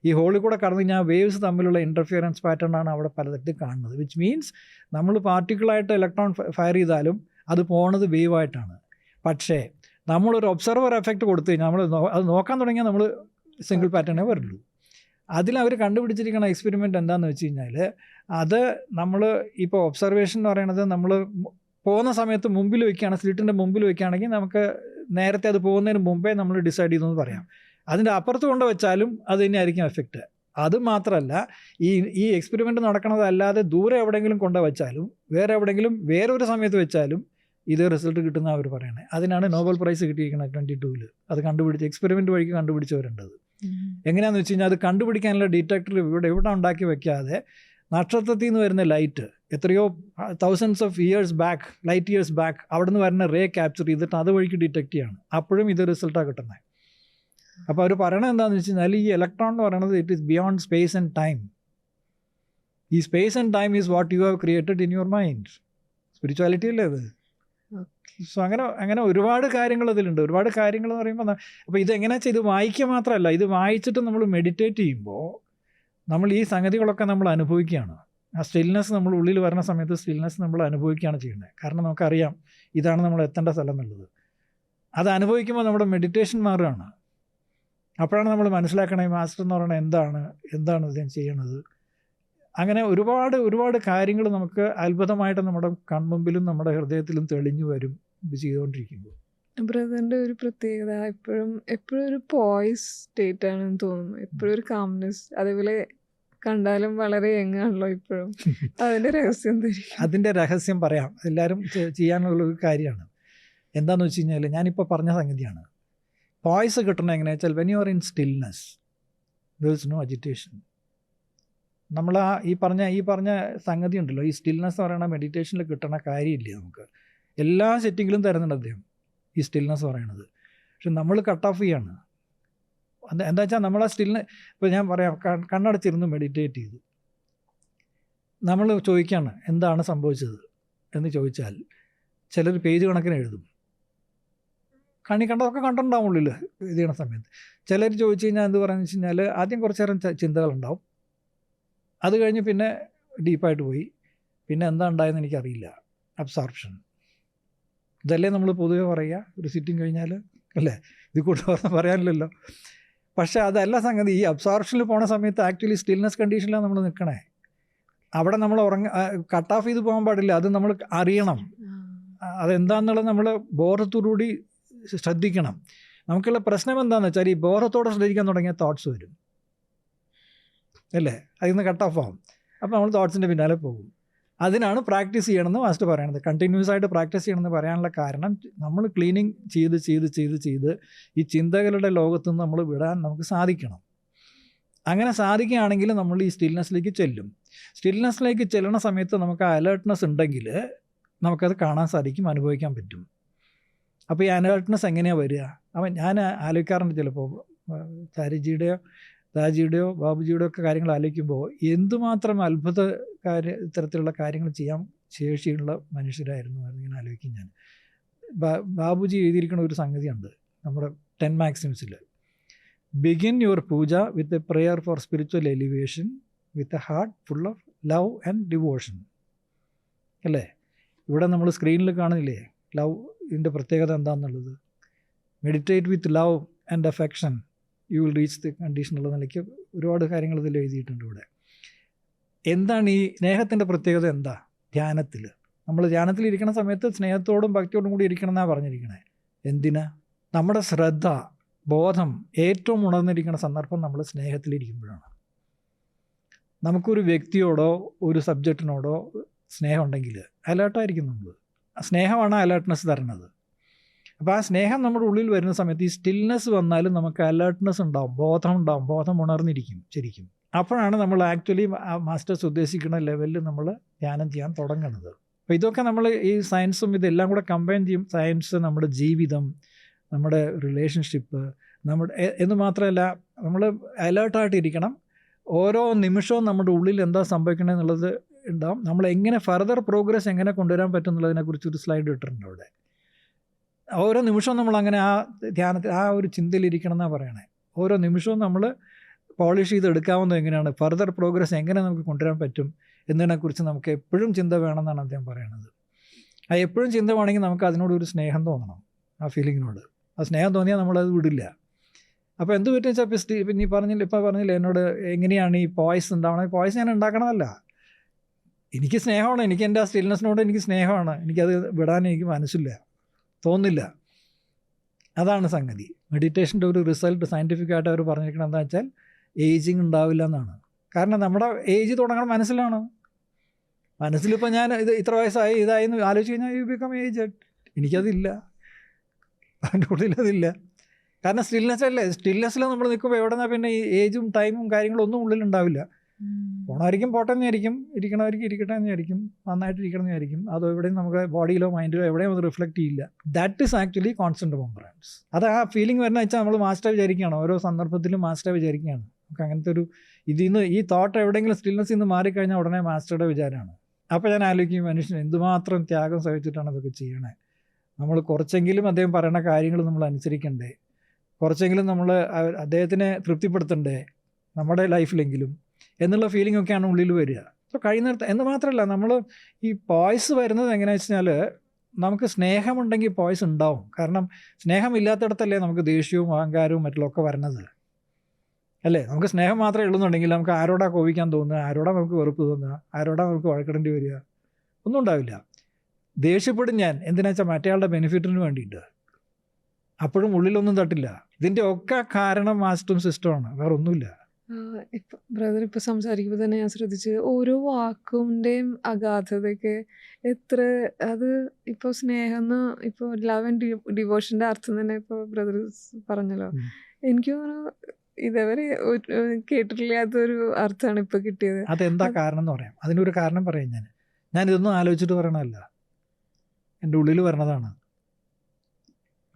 ഈ ഹോളിൽ കൂടെ കടന്നു കഴിഞ്ഞാൽ വേവ്സ് തമ്മിലുള്ള ഇൻ്റർഫിയറൻസ് പാറ്റേൺ ആണ് അവിടെ പലതരത്തിൽ കാണുന്നത്. വിച്ച് മീൻസ് നമ്മൾ പാർട്ടിക്കിളായിട്ട് ഇലക്ട്രോൺ ഫയർ ചെയ്താലും അത് പോണത് വേവ് ആയിട്ടാണ്. പക്ഷേ നമ്മളൊരു ഒബ്സർവർ എഫക്റ്റ് കൊടുത്തു കഴിഞ്ഞാൽ അത് നോക്കാൻ തുടങ്ങിയാൽ നമ്മൾ സിംഗിൾ പാറ്റേണേ വരുള്ളൂ. അതിലവർ കണ്ടുപിടിച്ചിരിക്കുന്ന എക്സ്പെരിമെൻ്റ് എന്താണെന്ന് വെച്ച് കഴിഞ്ഞാൽ, അത് നമ്മൾ ഇപ്പോൾ ഒബ്സർവേഷൻ എന്ന് പറയുന്നത് നമ്മൾ പോകുന്ന സമയത്ത് മുമ്പിൽ വയ്ക്കുകയാണ്, സ്ലിറ്റിൻ്റെ മുമ്പിൽ വയ്ക്കുകയാണെങ്കിൽ നമുക്ക് നേരത്തെ അത് പോകുന്നതിന് മുമ്പേ നമ്മൾ ഡിസൈഡ് ചെയ്തെന്ന് പറയാം. അതിൻ്റെ അപ്പുറത്ത് കൊണ്ട് വെച്ചാലും അത് തന്നെയായിരിക്കും എഫക്റ്റ്. അത് മാത്രമല്ല, ഈ എക്സ്പെരിമെൻ്റ് നടക്കണതല്ലാതെ ദൂരെ എവിടെയെങ്കിലും കൊണ്ട് വെച്ചാലും വേറൊരു സമയത്ത് വെച്ചാലും ഇതേ റിസൾട്ട് കിട്ടുന്ന അവർ പറയണേ. അതിനാണ് നോബൽ പ്രൈസ് കിട്ടിയിരിക്കുന്നത് 2022. അത് കണ്ടുപിടിച്ച് എക്സ്പെരിമെൻ്റ് വഴിക്ക് കണ്ടുപിടിച്ചവരുണ്ടത്. എങ്ങനെയാണെന്ന് വെച്ച് കഴിഞ്ഞാൽ അത് കണ്ടുപിടിക്കാനുള്ള ഡിറ്റക്ടർ ഇവിടെ ഉണ്ടാക്കി വെക്കാതെ നക്ഷത്രത്തിൽ നിന്ന് വരുന്ന ലൈറ്റ് എത്രയോ thousands of light years back അവിടെ നിന്ന് വരുന്ന റേ ക്യാപ്ചർ ചെയ്തിട്ട് അത് വഴിക്ക് ഡിറ്റക്ട് ചെയ്യാണ്. അപ്പോഴും ഇത് റിസൾട്ടാണ് കിട്ടുന്നത്. അപ്പോൾ അവർ പറയണത് എന്താണെന്ന് വെച്ച് കഴിഞ്ഞാൽ ഈ ഇലക്ട്രോൺ എന്ന് പറയുന്നത് it is beyond space and time. ഈ space and time is what you have created in your mind. Spirituality അല്ലേ അത്? സോ അങ്ങനെ ഒരുപാട് കാര്യങ്ങൾ അതിലുണ്ട്. ഒരുപാട് കാര്യങ്ങൾ എന്ന് പറയുമ്പോൾ, അപ്പോൾ ഇതെങ്ങനെയാ വെച്ചാൽ ഇത് വായിക്കുക മാത്രമല്ല, ഇത് വായിച്ചിട്ട് നമ്മൾ മെഡിറ്റേറ്റ് ചെയ്യുമ്പോൾ നമ്മൾ ഈ സംഗതികളൊക്കെ നമ്മൾ അനുഭവിക്കുകയാണ്. ആ സ്റ്റിൽനെസ് നമ്മൾ ഉള്ളിൽ വരുന്ന സമയത്ത് സ്റ്റിൽനെസ് നമ്മൾ അനുഭവിക്കുകയാണ് ചെയ്യുന്നത്. കാരണം നമുക്കറിയാം ഇതാണ് നമ്മൾ എത്തേണ്ട സ്ഥലം എന്നുള്ളത്. അത് അനുഭവിക്കുമ്പോൾ നമ്മുടെ മെഡിറ്റേഷൻ മാറുകയാണ്. അപ്പോഴാണ് നമ്മൾ മനസ്സിലാക്കണേ മാസ്റ്റർ എന്ന് പറയുന്നത് എന്താണ് ഇത് ചെയ്യണത്. അങ്ങനെ ഒരുപാട് കാര്യങ്ങൾ നമുക്ക് അത്ഭുതമായിട്ട് നമ്മുടെ കൺമുമ്പിലും നമ്മുടെ ഹൃദയത്തിലും തെളിഞ്ഞു വരും ഇത് ചെയ്തുകൊണ്ടിരിക്കുമ്പോൾ. ബ്രദറിൻ്റെ ഒരു പ്രത്യേകത എപ്പോഴും ഒരു പോയിസ് സ്റ്റേറ്റ് ആണെന്ന് തോന്നുന്നു. എപ്പോഴും ഒരു കാംനെസ്. അതേപോലെ കണ്ടാലും വളരെ യങ്ങാണല്ലോ ഇപ്പോഴും. അതിൻ്റെ രഹസ്യം എന്തായിരിക്കും? അതിൻ്റെ രഹസ്യം പറയാം. എല്ലാവരും ചെയ്യാനുള്ള ഒരു കാര്യമാണ്. എന്താണെന്ന് വെച്ച് കഴിഞ്ഞാൽ ഞാനിപ്പോൾ പറഞ്ഞ സംഗതിയാണ്. പോയിസ് കിട്ടണം എങ്ങനെയാ വെച്ചാൽ when you are in stillness there is no agitation. നമ്മൾ ഈ പറഞ്ഞ സംഗതി ഉണ്ടല്ലോ, ഈ സ്റ്റിൽനെസ് എന്ന് പറയുന്ന മെഡിറ്റേഷനിൽ കിട്ടണ കാര്യമില്ല. നമുക്ക് എല്ലാ സെറ്റിങ്ങിലും തരുന്നുണ്ട് അദ്ദേഹം ഈ സ്റ്റിൽനെസ് പറയണത്. പക്ഷെ നമ്മൾ കട്ട് ഓഫ് ചെയ്യാണ്. എന്താ വെച്ചാൽ നമ്മൾ ആ ഇപ്പോൾ ഞാൻ പറയാം, കണ്ണടച്ചിരുന്ന് മെഡിറ്റേറ്റ് ചെയ്തു. നമ്മൾ ചോദിക്കുകയാണ് എന്താണ് സംഭവിച്ചത് എന്ന് ചോദിച്ചാൽ ചിലർ പേജ് കണക്കിന് എഴുതും. കണ്ടതൊക്കെ കണ്ടിട്ടുണ്ടാവുള്ളിൽ ഇത് ചെയ്യണ സമയത്ത്. ചിലർ ചോദിച്ചു കഴിഞ്ഞാൽ എന്ത് പറയുന്നത് വെച്ച് കഴിഞ്ഞാൽ ആദ്യം കുറച്ച് നേരം ചിന്തകളുണ്ടാവും. അത് കഴിഞ്ഞ് പിന്നെ ഡീപ്പായിട്ട് പോയി പിന്നെ എന്താ ഉണ്ടായെന്ന് എനിക്കറിയില്ല. അബ്സോർപ്ഷൻ. ഇതല്ലേ നമ്മൾ പൊതുവെ പറയുക ഒരു സിറ്റിംഗ് കഴിഞ്ഞാൽ, അല്ലേ? ഇത് കൂടെ പറയാനില്ലല്ലോ. പക്ഷേ അതല്ല സംഗതി. ഈ അബ്സോർപ്ഷനിൽ പോണ സമയത്ത് ആക്ച്വലി സ്റ്റിൽനെസ് കണ്ടീഷനിലാണ് നമ്മൾ നിൽക്കണേ. അവിടെ നമ്മൾ കട്ട് ഓഫ് ചെയ്ത് പോകാൻ പാടില്ല. അത് നമ്മൾ അറിയണം. അതെന്താണെന്നുള്ളത് നമ്മൾ ബോധത്തോടുകൂടി ശ്രദ്ധിക്കണം. നമുക്കുള്ള പ്രശ്നം എന്താണെന്ന് വെച്ചാൽ ഈ ബോധത്തോടെ ശ്രദ്ധിക്കാൻ തുടങ്ങിയ തോട്ട്സ് വരും, അല്ലേ? അതിൽ നിന്ന് കട്ട് ഓഫ് ആവും. അപ്പോൾ നമ്മൾ തോട്ട്സിൻ്റെ പിന്നാലെ പോകും. അതിനാണ് പ്രാക്ടീസ് ചെയ്യണമെന്ന് മാസ്റ്റർ പറയണത്. കണ്ടിന്യൂസ് ആയിട്ട് പ്രാക്ടീസ് ചെയ്യണമെന്ന് പറയാനുള്ള കാരണം നമ്മൾ ക്ലീനിങ് ചെയ്ത് ഈ ചിന്തകളുടെ ലോകത്തു നിന്ന് നമ്മൾ വിടാൻ നമുക്ക് സാധിക്കണം. അങ്ങനെ സാധിക്കുകയാണെങ്കിൽ നമ്മൾ ഈ സ്റ്റിൽനെസ്സിലേക്ക് ചെല്ലും. സ്റ്റിൽനെസ്സിലേക്ക് ചെല്ലണ സമയത്ത് നമുക്ക് ആ അലേർട്ട്നെസ് ഉണ്ടെങ്കിൽ നമുക്കത് കാണാൻ സാധിക്കും, അനുഭവിക്കാൻ പറ്റും. അപ്പോൾ ഈ അലേർട്ട്നെസ് എങ്ങനെയാണ് വരിക? അപ്പം ഞാൻ ആലോചിക്കാറുണ്ട് ചിലപ്പോൾ താജിയുടെയോ ബാബുജിയുടെയോ ഒക്കെ കാര്യങ്ങൾ ആലോചിക്കുമ്പോൾ എന്തുമാത്രം ഇത്തരത്തിലുള്ള കാര്യങ്ങൾ ചെയ്യാൻ ശേഷിയുള്ള മനുഷ്യരായിരുന്നു എന്നിങ്ങനെ ആലോചിക്കും ഞാൻ. ബാബുജി എഴുതിയിരിക്കുന്ന ഒരു സംഗതിയുണ്ട് നമ്മുടെ 10 മാക്സിംസിൽ. Begin your puja with a prayer for spiritual elevation with a heart full of love and devotion. അല്ലേ? ഇവിടെ നമ്മൾ സ്ക്രീനിൽ കാണുന്നില്ലേ ലവ്, ഇതിൻ്റെ പ്രത്യേകത എന്താണെന്നുള്ളത്. Meditate with love and affection you will reach the condition ഉള്ള നിലയ്ക്ക് ഒരുപാട് കാര്യങ്ങൾ ഇതിൽ എഴുതിയിട്ടുണ്ട്. ഇവിടെ എന്താണ് ഈ സ്നേഹത്തിൻ്റെ പ്രത്യേകത? എന്താ? നമ്മൾ ധ്യാനത്തിൽ ഇരിക്കുന്ന സമയത്ത് സ്നേഹത്തോടും ഭക്തിയോടും കൂടി ഇരിക്കണം എന്നാണ് പറഞ്ഞിരിക്കണേ. എന്തിനാ? നമ്മുടെ ശ്രദ്ധ, ബോധം ഏറ്റവും ഉണർന്നിരിക്കുന്ന സന്ദർഭം നമ്മൾ സ്നേഹത്തിലിരിക്കുമ്പോഴാണ്. നമുക്കൊരു വ്യക്തിയോടോ ഒരു സബ്ജക്റ്റിനോടോ സ്നേഹം ഉണ്ടെങ്കിൽ അലേർട്ടായിരിക്കും നമ്മൾ. സ്നേഹമാണ് അലേർട്ട്നെസ് തരുന്നത്. അപ്പോൾ ആ സ്നേഹം നമ്മുടെ ഉള്ളിൽ വരുന്ന സമയത്ത് ഈ സ്റ്റിൽനെസ് വന്നാലും നമുക്ക് അലേർട്ട്നെസ് ഉണ്ടാവും, ബോധം ഉണർന്നിരിക്കും ശരിക്കും. അപ്പോഴാണ് നമ്മൾ ആക്ച്വലി മാസ്റ്റേഴ്സ് ഉദ്ദേശിക്കുന്ന ലെവലിൽ നമ്മൾ ധ്യാനം ചെയ്യാൻ തുടങ്ങുന്നത്. അപ്പോൾ ഇതൊക്കെ നമ്മൾ ഈ സയൻസും ഇതെല്ലാം കൂടെ കമ്പൈൻ ചെയ്യും. സയൻസ്, നമ്മുടെ ജീവിതം, നമ്മുടെ റിലേഷൻഷിപ്പ്, എന്ന് മാത്രമല്ല നമ്മൾ അലേർട്ടായിട്ടിരിക്കണം. ഓരോ നിമിഷവും നമ്മുടെ ഉള്ളിൽ എന്താ സംഭവിക്കണമെന്നുള്ളത് ഉണ്ടാവും. നമ്മൾ എങ്ങനെ ഫർദർ പ്രോഗ്രസ് എങ്ങനെ കൊണ്ടുവരാൻ പറ്റും എന്നുള്ളതിനെക്കുറിച്ച് ഒരു സ്ലൈഡ് ഇട്ടിട്ടുണ്ട് അവിടെ. ഓരോ നിമിഷവും നമ്മളങ്ങനെ ആ ധ്യാനത്തിൽ ആ ഒരു ചിന്തയിലിരിക്കണം എന്നാണ് പറയണേ. ഓരോ നിമിഷവും നമ്മൾ പോളിഷ് ചെയ്ത് എടുക്കാവുന്നത് എങ്ങനെയാണ്, ഫർദർ പ്രോഗ്രസ് എങ്ങനെ നമുക്ക് കൊണ്ടുവരാൻ പറ്റും എന്നതിനെക്കുറിച്ച് നമുക്ക് എപ്പോഴും ചിന്ത വേണമെന്നാണ് അദ്ദേഹം പറയുന്നത്. ആ എപ്പോഴും ചിന്ത വേണമെങ്കിൽ നമുക്ക് അതിനോടൊരു സ്നേഹം തോന്നണം, ആ ഫീലിങ്ങിനോട്. ആ സ്നേഹം തോന്നിയാൽ നമ്മളത് വിടില്ല. അപ്പോൾ എന്ത് പറ്റും വെച്ചാൽ ഇപ്പോൾ പറഞ്ഞില്ല എന്നോട് എങ്ങനെയാണ് ഈ പോയ്സ് ഉണ്ടാവണം. പോയ്സ് ഞാൻ ഉണ്ടാക്കണമല്ല, എനിക്ക് സ്നേഹമാണ്, എനിക്ക് എൻ്റെ ആ സ്റ്റിൽനെസ്സിനോട് എനിക്ക് സ്നേഹമാണ്, എനിക്കത് വിടാൻ എനിക്ക് മനസ്സില്ല, തോന്നില്ല. അതാണ് സംഗതി. മെഡിറ്റേഷൻ്റെ ഒരു റിസൾട്ട് സയൻറ്റിഫിക്കായിട്ട് അവർ പറഞ്ഞിരിക്കണം എന്താ വെച്ചാൽ ഏജിങ് ഉണ്ടാവില്ല എന്നാണ്. കാരണം നമ്മുടെ ഏജ് തുടങ്ങണം മനസ്സിലാണ്. മനസ്സിലിപ്പോൾ ഞാൻ ഇത്ര വയസ്സായി ഇതായി എന്ന് ആലോചിച്ച് കഴിഞ്ഞാൽ യു ബിക്കം ഏജ്. എനിക്കതില്ല, അതിൻ്റെ ഉള്ളിലതില്ല. കാരണം സ്റ്റിൽനെസ് അല്ലേ. സ്റ്റിൽനെസ്സിൽ നമ്മൾ നിൽക്കുമ്പോൾ എവിടെ നിന്നാണ് പിന്നെ ഈ ഏജും ടൈമും കാര്യങ്ങളും ഒന്നും ഉള്ളിലുണ്ടാവില്ല. പോണമായിരിക്കും പോട്ടെ എന്നായിരിക്കും, ഇരിക്കണമായിരിക്കും ഇരിക്കട്ടെ എന്നായിരിക്കും, നന്നായിട്ട് ഇരിക്കണം എന്നായിരിക്കും. അതോ എവിടെയും നമുക്ക് ബോഡിയിലോ മൈൻഡിലോ എവിടെയും അത് റിഫ്ലക്റ്റ് ചെയ്യില്ല. That is actually constant remembrance. അത് ആ ഫീലിംഗ് വരുന്ന വെച്ചാൽ നമ്മൾ മാസ്റ്റർ വിചാരിക്കുകയാണ്, ഓരോ സന്ദർഭത്തിലും മാസ്റ്റർ വിചാരിക്കുകയാണ്. നമുക്ക് അങ്ങനത്തെ ഒരു ഇതിന്ന് ഈ തോട്ട് എവിടെയെങ്കിലും സ്റ്റിൽനെസ്സിൽ നിന്ന് മാറിക്കഴിഞ്ഞാൽ ഉടനെ മാസ്റ്ററുടെ വിചാരമാണ്. അപ്പോൾ ഞാൻ ആലോചിക്കും മനുഷ്യൻ എന്തുമാത്രം ത്യാഗം സഹിച്ചിട്ടാണ് അതൊക്കെ ചെയ്യണേ. നമ്മൾ കുറച്ചെങ്കിലും അദ്ദേഹം പറയുന്ന കാര്യങ്ങൾ നമ്മൾ അനുസരിക്കണ്ടേ, കുറച്ചെങ്കിലും നമ്മൾ അദ്ദേഹത്തിനെ തൃപ്തിപ്പെടുത്തണ്ടേ നമ്മുടെ ലൈഫിലെങ്കിലും എന്നുള്ള ഫീലിംഗ് ഒക്കെയാണ് ഉള്ളിൽ വരിക. അപ്പോൾ കഴിയുന്നിടത്ത് എന്ന് മാത്രമല്ല, നമ്മൾ ഈ പോയ്സ് വരുന്നത് എങ്ങനെയാണെന്ന് വെച്ചാൽ നമുക്ക് സ്നേഹമുണ്ടെങ്കിൽ പോയ്സ് ഉണ്ടാവും. കാരണം സ്നേഹമില്ലാത്തടത്തല്ലേ നമുക്ക് ദേഷ്യവും അഹങ്കാരവും മറ്റുള്ളതൊക്കെ വരുന്നത്, അല്ലേ? നമുക്ക് സ്നേഹം മാത്രമേ ഉള്ളൂന്നുണ്ടെങ്കിൽ നമുക്ക് ആരോടാ കോപിക്കാൻ തോന്നുക, ആരോടാ നമുക്ക് വെറുപ്പ് തോന്നുക, ആരോടാ നമുക്ക് വഴക്കിടേണ്ടി വരിക, ഒന്നും ഉണ്ടാവില്ല. ദേഷ്യപ്പെടും ഞാൻ, എന്തിനാ വെച്ചാൽ മറ്റേയാളുടെ ബെനിഫിറ്റിന് വേണ്ടിയിട്ട്. അപ്പോഴും ഉള്ളിലൊന്നും തട്ടില്ല. ഇതിൻ്റെ ഒക്കെ കാരണം മാസ്റ്ററും സിസ്റ്റമാണ്, വേറെ ഒന്നുമില്ല. ഇപ്പം ബ്രദർ ഇപ്പോൾ സംസാരിക്കുമ്പോൾ തന്നെ ഞാൻ ശ്രദ്ധിച്ച് ഓരോ വാക്കിൻ്റെയും അഗാധതയൊക്കെ എത്ര അത് ഇപ്പോൾ സ്നേഹം എന്ന് ഇപ്പോൾ ലവ് ആൻഡ് ഡിവോഷൻ്റെ അർത്ഥം തന്നെ ഇപ്പോൾ ബ്രദർ പറഞ്ഞല്ലോ. എനിക്ക് തോന്നുന്നു ഇതേവരെ കേട്ടിട്ടില്ലാത്തൊരു അർത്ഥമാണ് ഇപ്പോൾ കിട്ടിയത്. അതെന്താ കാരണം എന്ന് പറയാം. അതിനൊരു കാരണം പറയാം. ഞാനിതൊന്നും ആലോചിച്ചിട്ട് പറയണമല്ല, എൻ്റെ ഉള്ളിൽ വരണതാണ്.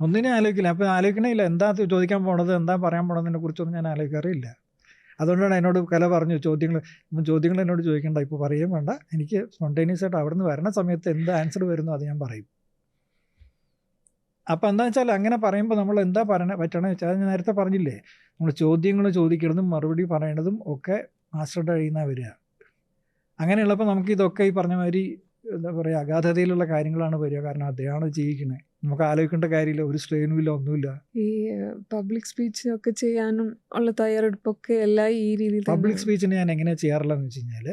ഒന്നിനും ആലോചിക്കില്ല. അപ്പോൾ ആലോചിക്കണേയില്ല, എന്താ ചോദിക്കാൻ പോണത്, എന്താ പറയാൻ പോണതിനെ കുറിച്ചൊന്നും ഞാൻ ആലോചിക്കാറില്ല. അതുകൊണ്ടാണ് എന്നോട് കല പറഞ്ഞു ചോദ്യങ്ങൾ എന്നോട് ചോദിക്കേണ്ട, ഇപ്പോൾ പറയുകയും വേണ്ട, എനിക്ക് സ്പോണ്ടേനിയസ് ആയിട്ട് അവിടെ നിന്ന് വരണ സമയത്ത് എന്ത് ആൻസർ വരുന്നു അത് ഞാൻ പറയും. അപ്പോൾ എന്താ വെച്ചാൽ അങ്ങനെ പറയുമ്പോൾ നമ്മൾ എന്താ പറ്റണമെന്ന് വെച്ചാൽ ഞാൻ നേരത്തെ പറഞ്ഞില്ലേ, നമ്മൾ ചോദ്യങ്ങൾ ചോദിക്കുന്നതും മറുപടി പറയണതും ഒക്കെ മാസ്റ്ററുടെ കയ്യിൽ നിന്നാണ് വരിക. അങ്ങനെയുള്ളപ്പോൾ നമുക്ക് ഇതൊക്കെ ഈ പറഞ്ഞ മാതിരി എന്താ പറയുക അഗാധതയിലുള്ള കാര്യങ്ങളാണ് വരിക. കാരണം അദ്ദേഹമാണ് ജീവിക്കുന്നത്, നമുക്ക് ആലോചിക്കേണ്ട കാര്യമില്ല, ഒരു സ്ട്രെയിനും ഇല്ല, ഒന്നുമില്ല. ഈ പബ്ലിക് സ്പീച്ച് ഒക്കെ ചെയ്യാനും ഉള്ള തയ്യാറെടുപ്പൊക്കെ എല്ലാം ഈ രീതിയിൽ. പബ്ലിക് സ്പീച്ചിന് ഞാൻ എങ്ങനെ ചെയ്യാറില്ലെന്ന് വെച്ച് കഴിഞ്ഞാൽ,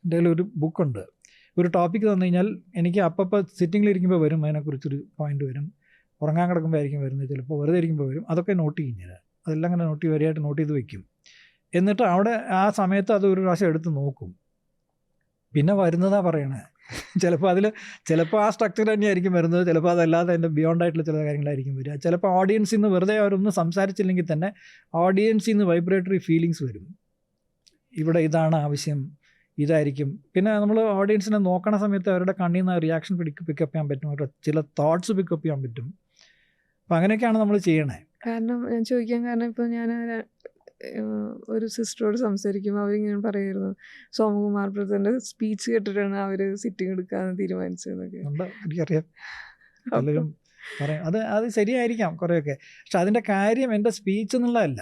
എൻ്റെ കയ്യിൽ ഒരു ബുക്കുണ്ട്. ഒരു ടോപ്പിക്ക് തന്നു കഴിഞ്ഞാൽ എനിക്ക് അപ്പോൾ സിറ്റിങ്ങിലിരിക്കുമ്പോൾ വരും, അതിനെക്കുറിച്ചൊരു പോയിന്റ് വരും. ഉറങ്ങാൻ കിടക്കുമ്പോൾ ആയിരിക്കും വരുന്നത്, ചിലപ്പോൾ വെറുതെ ഇരിക്കുമ്പോൾ വരും. അതൊക്കെ നോട്ട് ചെയ്യുന്നത്, അതെല്ലാം അങ്ങനെ വരിയായിട്ട് നോട്ട് ചെയ്ത് വെക്കും. എന്നിട്ട് അവിടെ ആ സമയത്ത് അത് ഒരു പ്രാവശ്യം എടുത്ത് നോക്കും. പിന്നെ വരുന്നതാണ് പറയണേ. ചിലപ്പോൾ ആ സ്ട്രക്ചർ തന്നെയായിരിക്കും വരുന്നത്, ചിലപ്പോൾ അതല്ലാതെ അതിൻ്റെ ബിയോണ്ടായിട്ടുള്ള ചില കാര്യങ്ങളായിരിക്കും വരിക. ചിലപ്പോൾ ഓഡിയൻസിൽ നിന്ന് വെറുതെ അവരൊന്നും സംസാരിച്ചില്ലെങ്കിൽ തന്നെ ഓഡിയൻസിൽ നിന്ന് വൈബ്രേറ്ററി ഫീലിങ്സ് വരും. ഇവിടെ ഇതാണ് ആവശ്യം, ഇതായിരിക്കും. പിന്നെ നമ്മൾ ഓഡിയൻസിനെ നോക്കണ സമയത്ത് അവരുടെ കണ്ണിൽ നിന്ന് റിയാക്ഷൻ പിക്കപ്പ് ചെയ്യാൻ പറ്റും, അവരുടെ ചില തോട്ട്സ് പിക്കപ്പ് ചെയ്യാൻ പറ്റും. അപ്പം അങ്ങനെയൊക്കെയാണ് നമ്മൾ ചെയ്യണേ. കാരണം ഞാൻ ചോദിക്കാൻ കാരണം ഇപ്പോൾ ഞാൻ ഒരു സിസ്റ്ററോട് സംസാരിക്കുമ്പോൾ അവരിങ്ങനെ പറയായിരുന്നു, സോമകുമാർ ബ്രദറിൻ്റെ സ്പീച്ച് കേട്ടിട്ടാണ് അവർ സിറ്റിംഗ് എടുക്കാമെന്ന് തീരുമാനിച്ചതെന്നൊക്കെ. എനിക്കറിയാം, പലരും പറയാം. അത് ശരിയായിരിക്കാം കുറേയൊക്കെ. പക്ഷെ അതിൻ്റെ കാര്യം എൻ്റെ സ്പീച്ച് എന്നുള്ളതല്ല,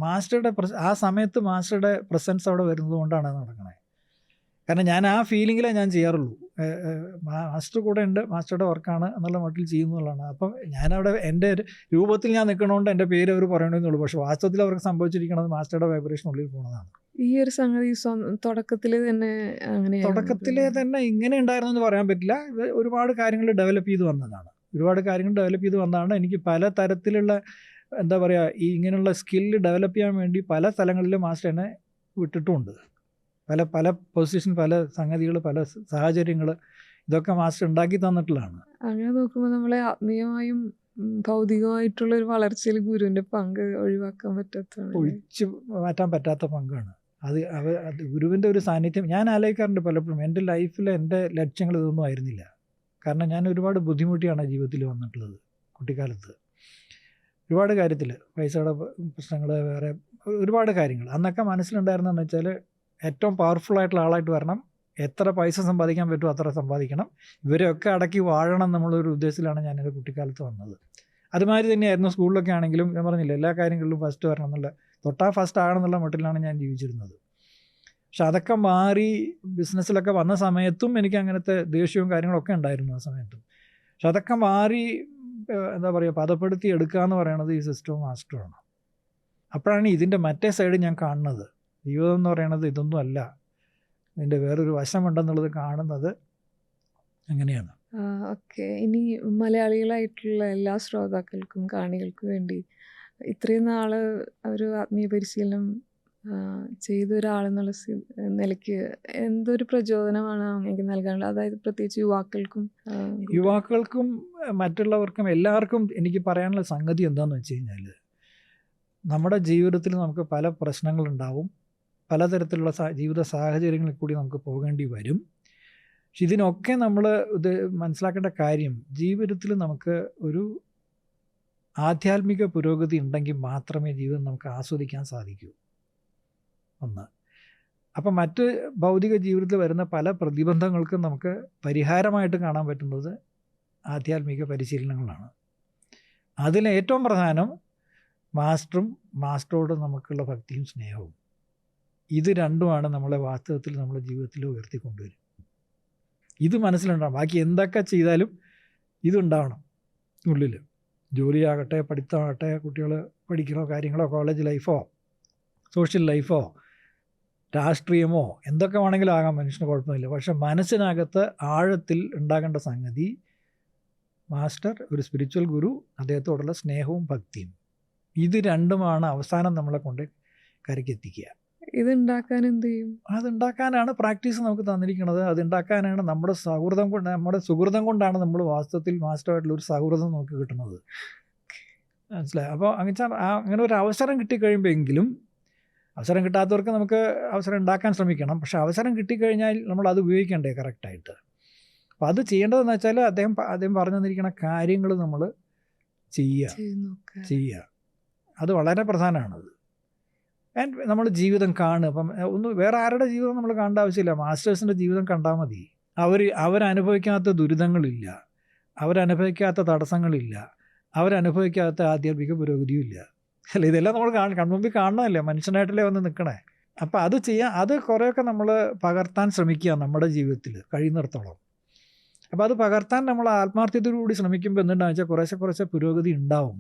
മാസ്റ്ററുടെ ആ സമയത്ത് മാസ്റ്ററുടെ പ്രസൻസ് അവിടെ വരുന്നത് കൊണ്ടാണ് അത് നടക്കണേ. കാരണം ഞാൻ ആ ഫീലിങ്ങിലേ ഞാൻ ചെയ്യാറുള്ളൂ. മാസ്റ്റർ കൂടെ ഉണ്ട്, മാസ്റ്ററുടെ വർക്കാണ് എന്നുള്ള മട്ടിൽ ചെയ്യുന്നതാണ്. അപ്പം ഞാനവിടെ എൻ്റെ രൂപത്തിൽ ഞാൻ നിൽക്കണോണ്ട് എൻ്റെ പേര് അവർ പറയണമെന്നുള്ളൂ. പക്ഷെ വാസ്തവത്തിൽ അവർക്ക് സംഭവിച്ചിരിക്കുന്നത് മാസ്റ്ററുടെ വൈബ്രേഷൻ ഉള്ളിൽ പോകുന്നതാണ്. ഈ ഒരു സംഗതി തുടക്കത്തിലേ തന്നെ ഇങ്ങനെ ഉണ്ടായിരുന്നു എന്ന് പറയാൻ പറ്റില്ല. ഒരുപാട് കാര്യങ്ങൾ ഡെവലപ്പ് ചെയ്ത് വന്നതാണ്. എനിക്ക് പല തരത്തിലുള്ള എന്താ പറയുക ഈ ഇങ്ങനെയുള്ള സ്കില്ല് ഡെവലപ്പ് ചെയ്യാൻ വേണ്ടി പല സ്ഥലങ്ങളിലും മാസ്റ്റർ എന്നെ വിട്ടിട്ടുമുണ്ട്. പല പൊസിഷൻ, പല സംഗതികൾ, പല സാഹചര്യങ്ങൾ ഇതൊക്കെ മാസ്റ്റർ ഉണ്ടാക്കി തന്നിട്ടുള്ളതാണ്. അങ്ങനെ നോക്കുമ്പോൾ നമ്മളെ ആത്മീയമായും ഭൗതികമായിട്ടുള്ള ഒരു വളർച്ചയിൽ ഗുരുവിന്റെ പങ്ക് ഒഴിവാക്കാൻ പറ്റാത്തതാണ്. ഒഴിച്ചു മാറ്റാൻ പറ്റാത്ത പങ്കാണ് അത്. അത് ഗുരുവിൻ്റെ ഒരു സാന്നിധ്യം ഞാൻ ആലോചിക്കാറുണ്ട് പലപ്പോഴും. എൻ്റെ ലൈഫിൽ എൻ്റെ ലക്ഷ്യങ്ങൾ ഇതൊന്നും ആയിരുന്നില്ല. കാരണം ഞാൻ ഒരുപാട് ബുദ്ധിമുട്ടിയാണ് ജീവിതത്തിൽ വന്നിട്ടുള്ളത്. കുട്ടിക്കാലത്ത് ഒരുപാട് കാര്യത്തിൽ പൈസയുടെ പ്രശ്നങ്ങൾ, വേറെ ഒരുപാട് കാര്യങ്ങൾ അന്നൊക്കെ മനസ്സിലുണ്ടായിരുന്നതെന്ന് വെച്ചാൽ ഏറ്റവും പവർഫുൾ ആയിട്ടുള്ള ആളായിട്ട് വരണം, എത്ര പൈസ സമ്പാദിക്കാൻ പറ്റുമോ അത്ര സമ്പാദിക്കണം, ഇവരെയൊക്കെ അടക്കി വാഴണം എന്നുള്ളൊരു ഉദ്ദേശത്തിലാണ് ഞാനെൻ്റെ കുട്ടിക്കാലത്ത് വന്നത്. അതുമാതിരി തന്നെയായിരുന്നു സ്കൂളിലൊക്കെ ആണെങ്കിലും. ഞാൻ പറഞ്ഞില്ല, എല്ലാ കാര്യങ്ങളിലും ഫസ്റ്റ് വരണം എന്നുള്ള, തൊട്ടാ ഫസ്റ്റ് ആകണമെന്നുള്ള മട്ടിലാണ് ഞാൻ ജീവിച്ചിരുന്നത്. പക്ഷെ അതൊക്കെ മാറി ബിസിനസ്സിലൊക്കെ വന്ന സമയത്തും എനിക്ക് അങ്ങനത്തെ ദേഷ്യവും കാര്യങ്ങളൊക്കെ ഉണ്ടായിരുന്നു ആ സമയത്തും. പക്ഷെ അതൊക്കെ മാറി എന്താ പറയുക, പദപ്പെടുത്തി എടുക്കുക എന്ന് പറയുന്നത് ഈ സിസ്റ്റവും മാസ്റ്ററുമാണ്. അപ്പോഴാണ് ഇതിൻ്റെ മറ്റേ സൈഡ് ഞാൻ കാണുന്നത്. ജീവിതം എന്ന് പറയുന്നത് ഇതൊന്നും അല്ല, ഇതിൻ്റെ വേറൊരു വശമുണ്ടെന്നുള്ളത് കാണുന്നത് അങ്ങനെയാണ്. ഓക്കെ, ഇനി മലയാളികളായിട്ടുള്ള എല്ലാ ശ്രോതാക്കൾക്കും കാണികൾക്കും വേണ്ടി ഇത്രയും നാള് ഒരു ആത്മീയ പരിശീലനം ചെയ്ത ഒരാളെന്നുള്ള നിലയ്ക്ക് എന്തൊരു പ്രചോദനമാണ് അങ്ങേക്ക് നൽകാനുള്ളത്? അതായത് പ്രത്യേകിച്ച് യുവാക്കൾക്കും മറ്റുള്ളവർക്കും എല്ലാവർക്കും എനിക്ക് പറയാനുള്ള സംഗതി എന്താണെന്ന് വെച്ച് കഴിഞ്ഞാൽ, നമ്മുടെ ജീവിതത്തിൽ നമുക്ക് പല പ്രശ്നങ്ങളുണ്ടാവും, പലതരത്തിലുള്ള ജീവിത സാഹചര്യങ്ങളിൽ കൂടി നമുക്ക് പോകേണ്ടി വരും. പക്ഷെ ഇതിനൊക്കെ നമ്മൾ ഇത് മനസ്സിലാക്കേണ്ട കാര്യം, ജീവിതത്തിൽ നമുക്ക് ഒരു ആധ്യാത്മിക പുരോഗതി ഉണ്ടെങ്കിൽ മാത്രമേ ജീവിതം നമുക്ക് ആസ്വദിക്കാൻ സാധിക്കൂ. ഒന്ന്. അപ്പം മറ്റ് ഭൗതിക ജീവിതത്തിൽ വരുന്ന പല പ്രതിബന്ധങ്ങൾക്കും നമുക്ക് പരിഹാരമായിട്ട് കാണാൻ പറ്റുന്നത് ആധ്യാത്മിക പരിശീലനങ്ങളാണ്. അതിൽ ഏറ്റവും പ്രധാനം മാസ്റ്ററോട് നമുക്കുള്ള ഭക്തിയും സ്നേഹവും. ഇത് രണ്ടുമാണ് നമ്മളെ വാസ്തവത്തിൽ നമ്മുടെ ജീവിതത്തിൽ ഉയർത്തിക്കൊണ്ടുവരും. ഇത് മനസ്സിലുണ്ടാവും. ബാക്കി എന്തൊക്കെ ചെയ്താലും ഇതുണ്ടാവണം ഉള്ളിൽ. ജോലിയാകട്ടെ, പഠിത്തമാകട്ടെ, കുട്ടികൾ പഠിക്കണോ കാര്യങ്ങളോ, കോളേജ് ലൈഫോ, സോഷ്യൽ ലൈഫോ, രാഷ്ട്രീയമോ, എന്തൊക്കെ വേണമെങ്കിലും ആകാം, മനുഷ്യന് കുഴപ്പമില്ല. പക്ഷെ മനസ്സിനകത്ത് ആഴത്തിൽ ഉണ്ടാകേണ്ട സംഗതി മാസ്റ്റർ, ഒരു സ്പിരിച്വൽ ഗുരു, അദ്ദേഹത്തോടുള്ള സ്നേഹവും ഭക്തിയും. ഇത് രണ്ടുമാണ് അവസാനം നമ്മളെ കൊണ്ട് കരയ്ക്കെത്തിക്കുക. ഇതുണ്ടാക്കാൻ എന്ത് ചെയ്യും? അതുണ്ടാക്കാനാണ് പ്രാക്ടീസ് നമുക്ക് തന്നിരിക്കുന്നത്. അതുണ്ടാക്കാനാണ് നമ്മുടെ സുഹൃതം കൊണ്ടാണ് നമ്മൾ വാസ്തവത്തിൽ മാസ്റ്ററുമായിട്ടുള്ള ഒരു സൗഹൃദം നമുക്ക് കിട്ടുന്നത്. മനസ്സിലായി? അപ്പോൾ അങ്ങനെ ഒരു അവസരം കിട്ടിക്കഴിയുമ്പോഴെങ്കിലും, അവസരം കിട്ടാത്തവർക്ക് നമുക്ക് അവസരം ഉണ്ടാക്കാൻ ശ്രമിക്കണം. പക്ഷെ അവസരം കിട്ടിക്കഴിഞ്ഞാൽ നമ്മൾ അത് ഉപയോഗിക്കണ്ടേ കറക്റ്റായിട്ട്. അപ്പോൾ അത് ചെയ്യേണ്ടതെന്ന് വെച്ചാൽ അദ്ദേഹം പറഞ്ഞു തന്നിരിക്കുന്ന കാര്യങ്ങൾ നമ്മൾ ചെയ്യുക. അത് വളരെ പ്രധാനമാണത്. ആൻഡ് നമ്മൾ ജീവിതം കാണുക. അപ്പം വേറെ ആരുടെ ജീവിതം നമ്മൾ കാണേണ്ട ആവശ്യമില്ല, മാസ്റ്റേഴ്സിൻ്റെ ജീവിതം കണ്ടാൽ മതി. അവരനുഭവിക്കാത്ത ദുരിതങ്ങളില്ല, അവരനുഭവിക്കാത്ത തടസ്സങ്ങളില്ല, അവരനുഭവിക്കാത്ത ആധ്യാത്മിക പുരോഗതിയും ഇല്ല. അല്ല, ഇതെല്ലാം നമ്മൾ കൺമുമ്പിൽ കാണണമല്ലേ, മനുഷ്യനായിട്ടല്ലേ വന്ന് നിൽക്കണേ. അപ്പോൾ അത് ചെയ്യാൻ, അത് കുറേയൊക്കെ നമ്മൾ പകർത്താൻ ശ്രമിക്കുക നമ്മുടെ ജീവിതത്തിൽ കഴിയുന്നിടത്തോളം. അപ്പോൾ അത് പകർത്താൻ നമ്മൾ ആത്മാർത്ഥതയോടുകൂടി ശ്രമിക്കുമ്പോൾ എന്തുണ്ടാണെന്ന് വെച്ചാൽ കുറേശ്ശെ പുരോഗതി ഉണ്ടാവും.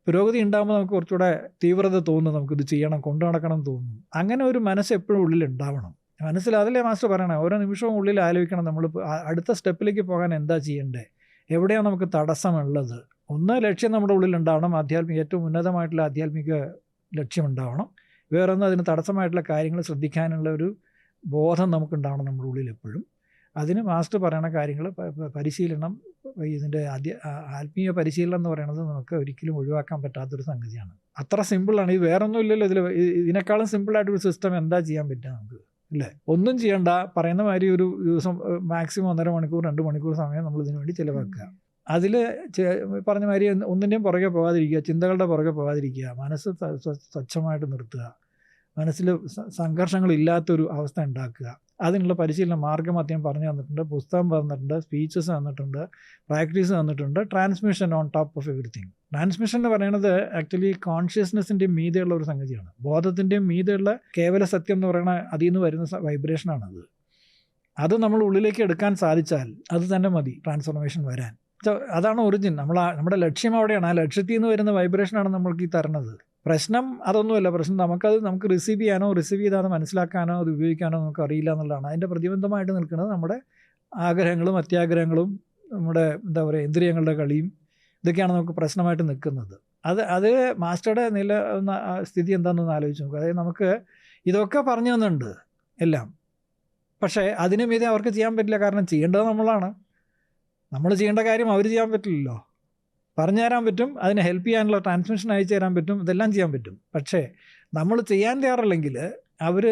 പുരോഗതി ഉണ്ടാകുമ്പോൾ നമുക്ക് കുറച്ചുകൂടെ തീവ്രത തോന്നും, നമുക്കിത് ചെയ്യണം, കൊണ്ടു നടക്കണം തോന്നും. അങ്ങനെ ഒരു മനസ്സ് എപ്പോഴും ഉള്ളിൽ ഉണ്ടാവണം. അതല്ലേ മാസ്റ്റർ പറയണേ, ഓരോ നിമിഷവും ഉള്ളിൽ ആലോചിക്കണം നമ്മൾ അടുത്ത സ്റ്റെപ്പിലേക്ക് പോകാൻ എന്താ ചെയ്യേണ്ടത്, എവിടെയാണ് നമുക്ക് തടസ്സമുള്ളത്. ലക്ഷ്യം നമ്മുടെ ഉള്ളിൽ ഉണ്ടാവണം, ഏറ്റവും ഉന്നതമായിട്ടുള്ള ആധ്യാത്മിക ലക്ഷ്യം ഉണ്ടാവണം. വേറൊന്ന്, അതിന് തടസ്സമായിട്ടുള്ള കാര്യങ്ങൾ ശ്രദ്ധിക്കാനുള്ള ഒരു ബോധം നമുക്കുണ്ടാവണം നമ്മുടെ ഉള്ളിൽ എപ്പോഴും. അതിന് മാസ്റ്റർ പറയുന്ന കാര്യങ്ങൾ, പരിശീലനം, ഇതിൻ്റെ ആത്മീയ പരിശീലനം എന്ന് പറയുന്നത് നമുക്ക് ഒരിക്കലും ഒഴിവാക്കാൻ പറ്റാത്തൊരു സംഗതിയാണ്. അത്ര സിമ്പിളാണ്. ഇത് വേറൊന്നും ഇല്ലല്ലോ ഇതിനേക്കാളും സിമ്പിളായിട്ടൊരു സിസ്റ്റം എന്താ ചെയ്യാൻ പറ്റുക നമുക്ക്, അല്ലേ? ഒന്നും ചെയ്യണ്ട, പറയുന്ന മാതിരി ഒരു ദിവസം മാക്സിമം 1.5 മണിക്കൂർ 2 മണിക്കൂർ സമയം നമ്മൾ ഇതിനു വേണ്ടി ചിലവാക്കുക. അതിൽ പറഞ്ഞ മാതിരി ഒന്നിൻ്റെയും പുറകെ പോകാതിരിക്കുക, ചിന്തകളുടെ പുറകെ പോകാതിരിക്കുക, മനസ്സ് സ്വച്ഛമായിട്ട് നിർത്തുക, മനസ്സിൽ സംഘർഷങ്ങളില്ലാത്തൊരു അവസ്ഥ ഉണ്ടാക്കുക. അതിനുള്ള പരിശീലന മാർഗ്ഗം അദ്ദേഹം പറഞ്ഞു തന്നിട്ടുണ്ട്, പുസ്തകം തന്നിട്ടുണ്ട്, സ്പീച്ചസ് തന്നിട്ടുണ്ട്, പ്രാക്ടീസ് തന്നിട്ടുണ്ട്, transmission on top of everything. Transmission എന്ന് പറയുന്നത് ആക്ച്വലി കോൺഷ്യസ്നെസ്സിൻ്റെയും മീതെയുള്ള ഒരു സംഗതിയാണ്. ബോധത്തിൻ്റെയും മീതെയുള്ള കേവല സത്യം എന്ന് പറയുന്ന അതിൽ നിന്ന് വരുന്ന വൈബ്രേഷനാണത്. അത് നമ്മൾ ഉള്ളിലേക്ക് എടുക്കാൻ സാധിച്ചാൽ അത് തന്നെ മതി ട്രാൻസ്ഫോർമേഷൻ വരാൻ. അതാണ് ഒറിജിൻ. നമ്മുടെ ലക്ഷ്യം അവിടെയാണ്. ആ ലക്ഷ്യത്തിൽ നിന്ന് വരുന്ന വൈബ്രേഷനാണ് നമ്മൾക്ക് ഈ തരണത്. പ്രശ്നം അതൊന്നുമല്ല. പ്രശ്നം നമുക്ക് റിസീവ് ചെയ്താൽ മനസ്സിലാക്കാനോ അത് ഉപയോഗിക്കാനോ നമുക്ക് അറിയില്ല എന്നുള്ളതാണ്. അതിൻ്റെ പ്രതിബന്ധമായിട്ട് നിൽക്കുന്നത് നമ്മുടെ ആഗ്രഹങ്ങളും അത്യാഗ്രഹങ്ങളും നമ്മുടെ ഇന്ദ്രിയങ്ങളുടെ കളിയും ഇതൊക്കെയാണ് നമുക്ക് പ്രശ്നമായിട്ട് നിൽക്കുന്നത്. അത് മാസ്റ്ററുടെ സ്ഥിതി എന്താണെന്നൊന്ന് ആലോചിച്ച് നോക്കുക. അതായത് നമുക്ക് ഇതൊക്കെ പറഞ്ഞു തന്നുണ്ട് എല്ലാം. പക്ഷേ അതിന് മീതെ അവർക്ക് ചെയ്യാൻ പറ്റില്ല. കാരണം ചെയ്യേണ്ടത് നമ്മളാണ്. നമ്മൾ ചെയ്യേണ്ട കാര്യം അവർ ചെയ്യാൻ പറ്റില്ലല്ലോ. പറഞ്ഞു തരാൻ പറ്റും, അതിനെ ഹെൽപ്പ് ചെയ്യാനുള്ള ട്രാൻസ്മിഷൻ അയച്ചു തരാൻ പറ്റും, ഇതെല്ലാം ചെയ്യാൻ പറ്റും. പക്ഷേ നമ്മൾ ചെയ്യാൻ തയ്യാറില്ലെങ്കിൽ അവർ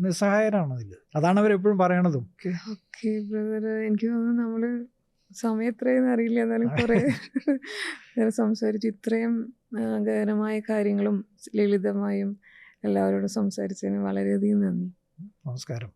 നിസ്സഹായരാണ് അതിൽ. അതാണ് അവരെപ്പോഴും പറയണതും. ഓക്കെ ബ്രദർ, എനിക്ക് തോന്നുന്നു നമ്മൾ സമയം എത്രയെന്ന് അറിയില്ല, എന്നാലും കുറേ നേരം സംസാരിച്ചു. ഇത്രയും ഗഹനമായ കാര്യങ്ങളും ലളിതമായും എല്ലാവരോടും സംസാരിച്ചതിന് വളരെയധികം നന്ദി. നമസ്കാരം.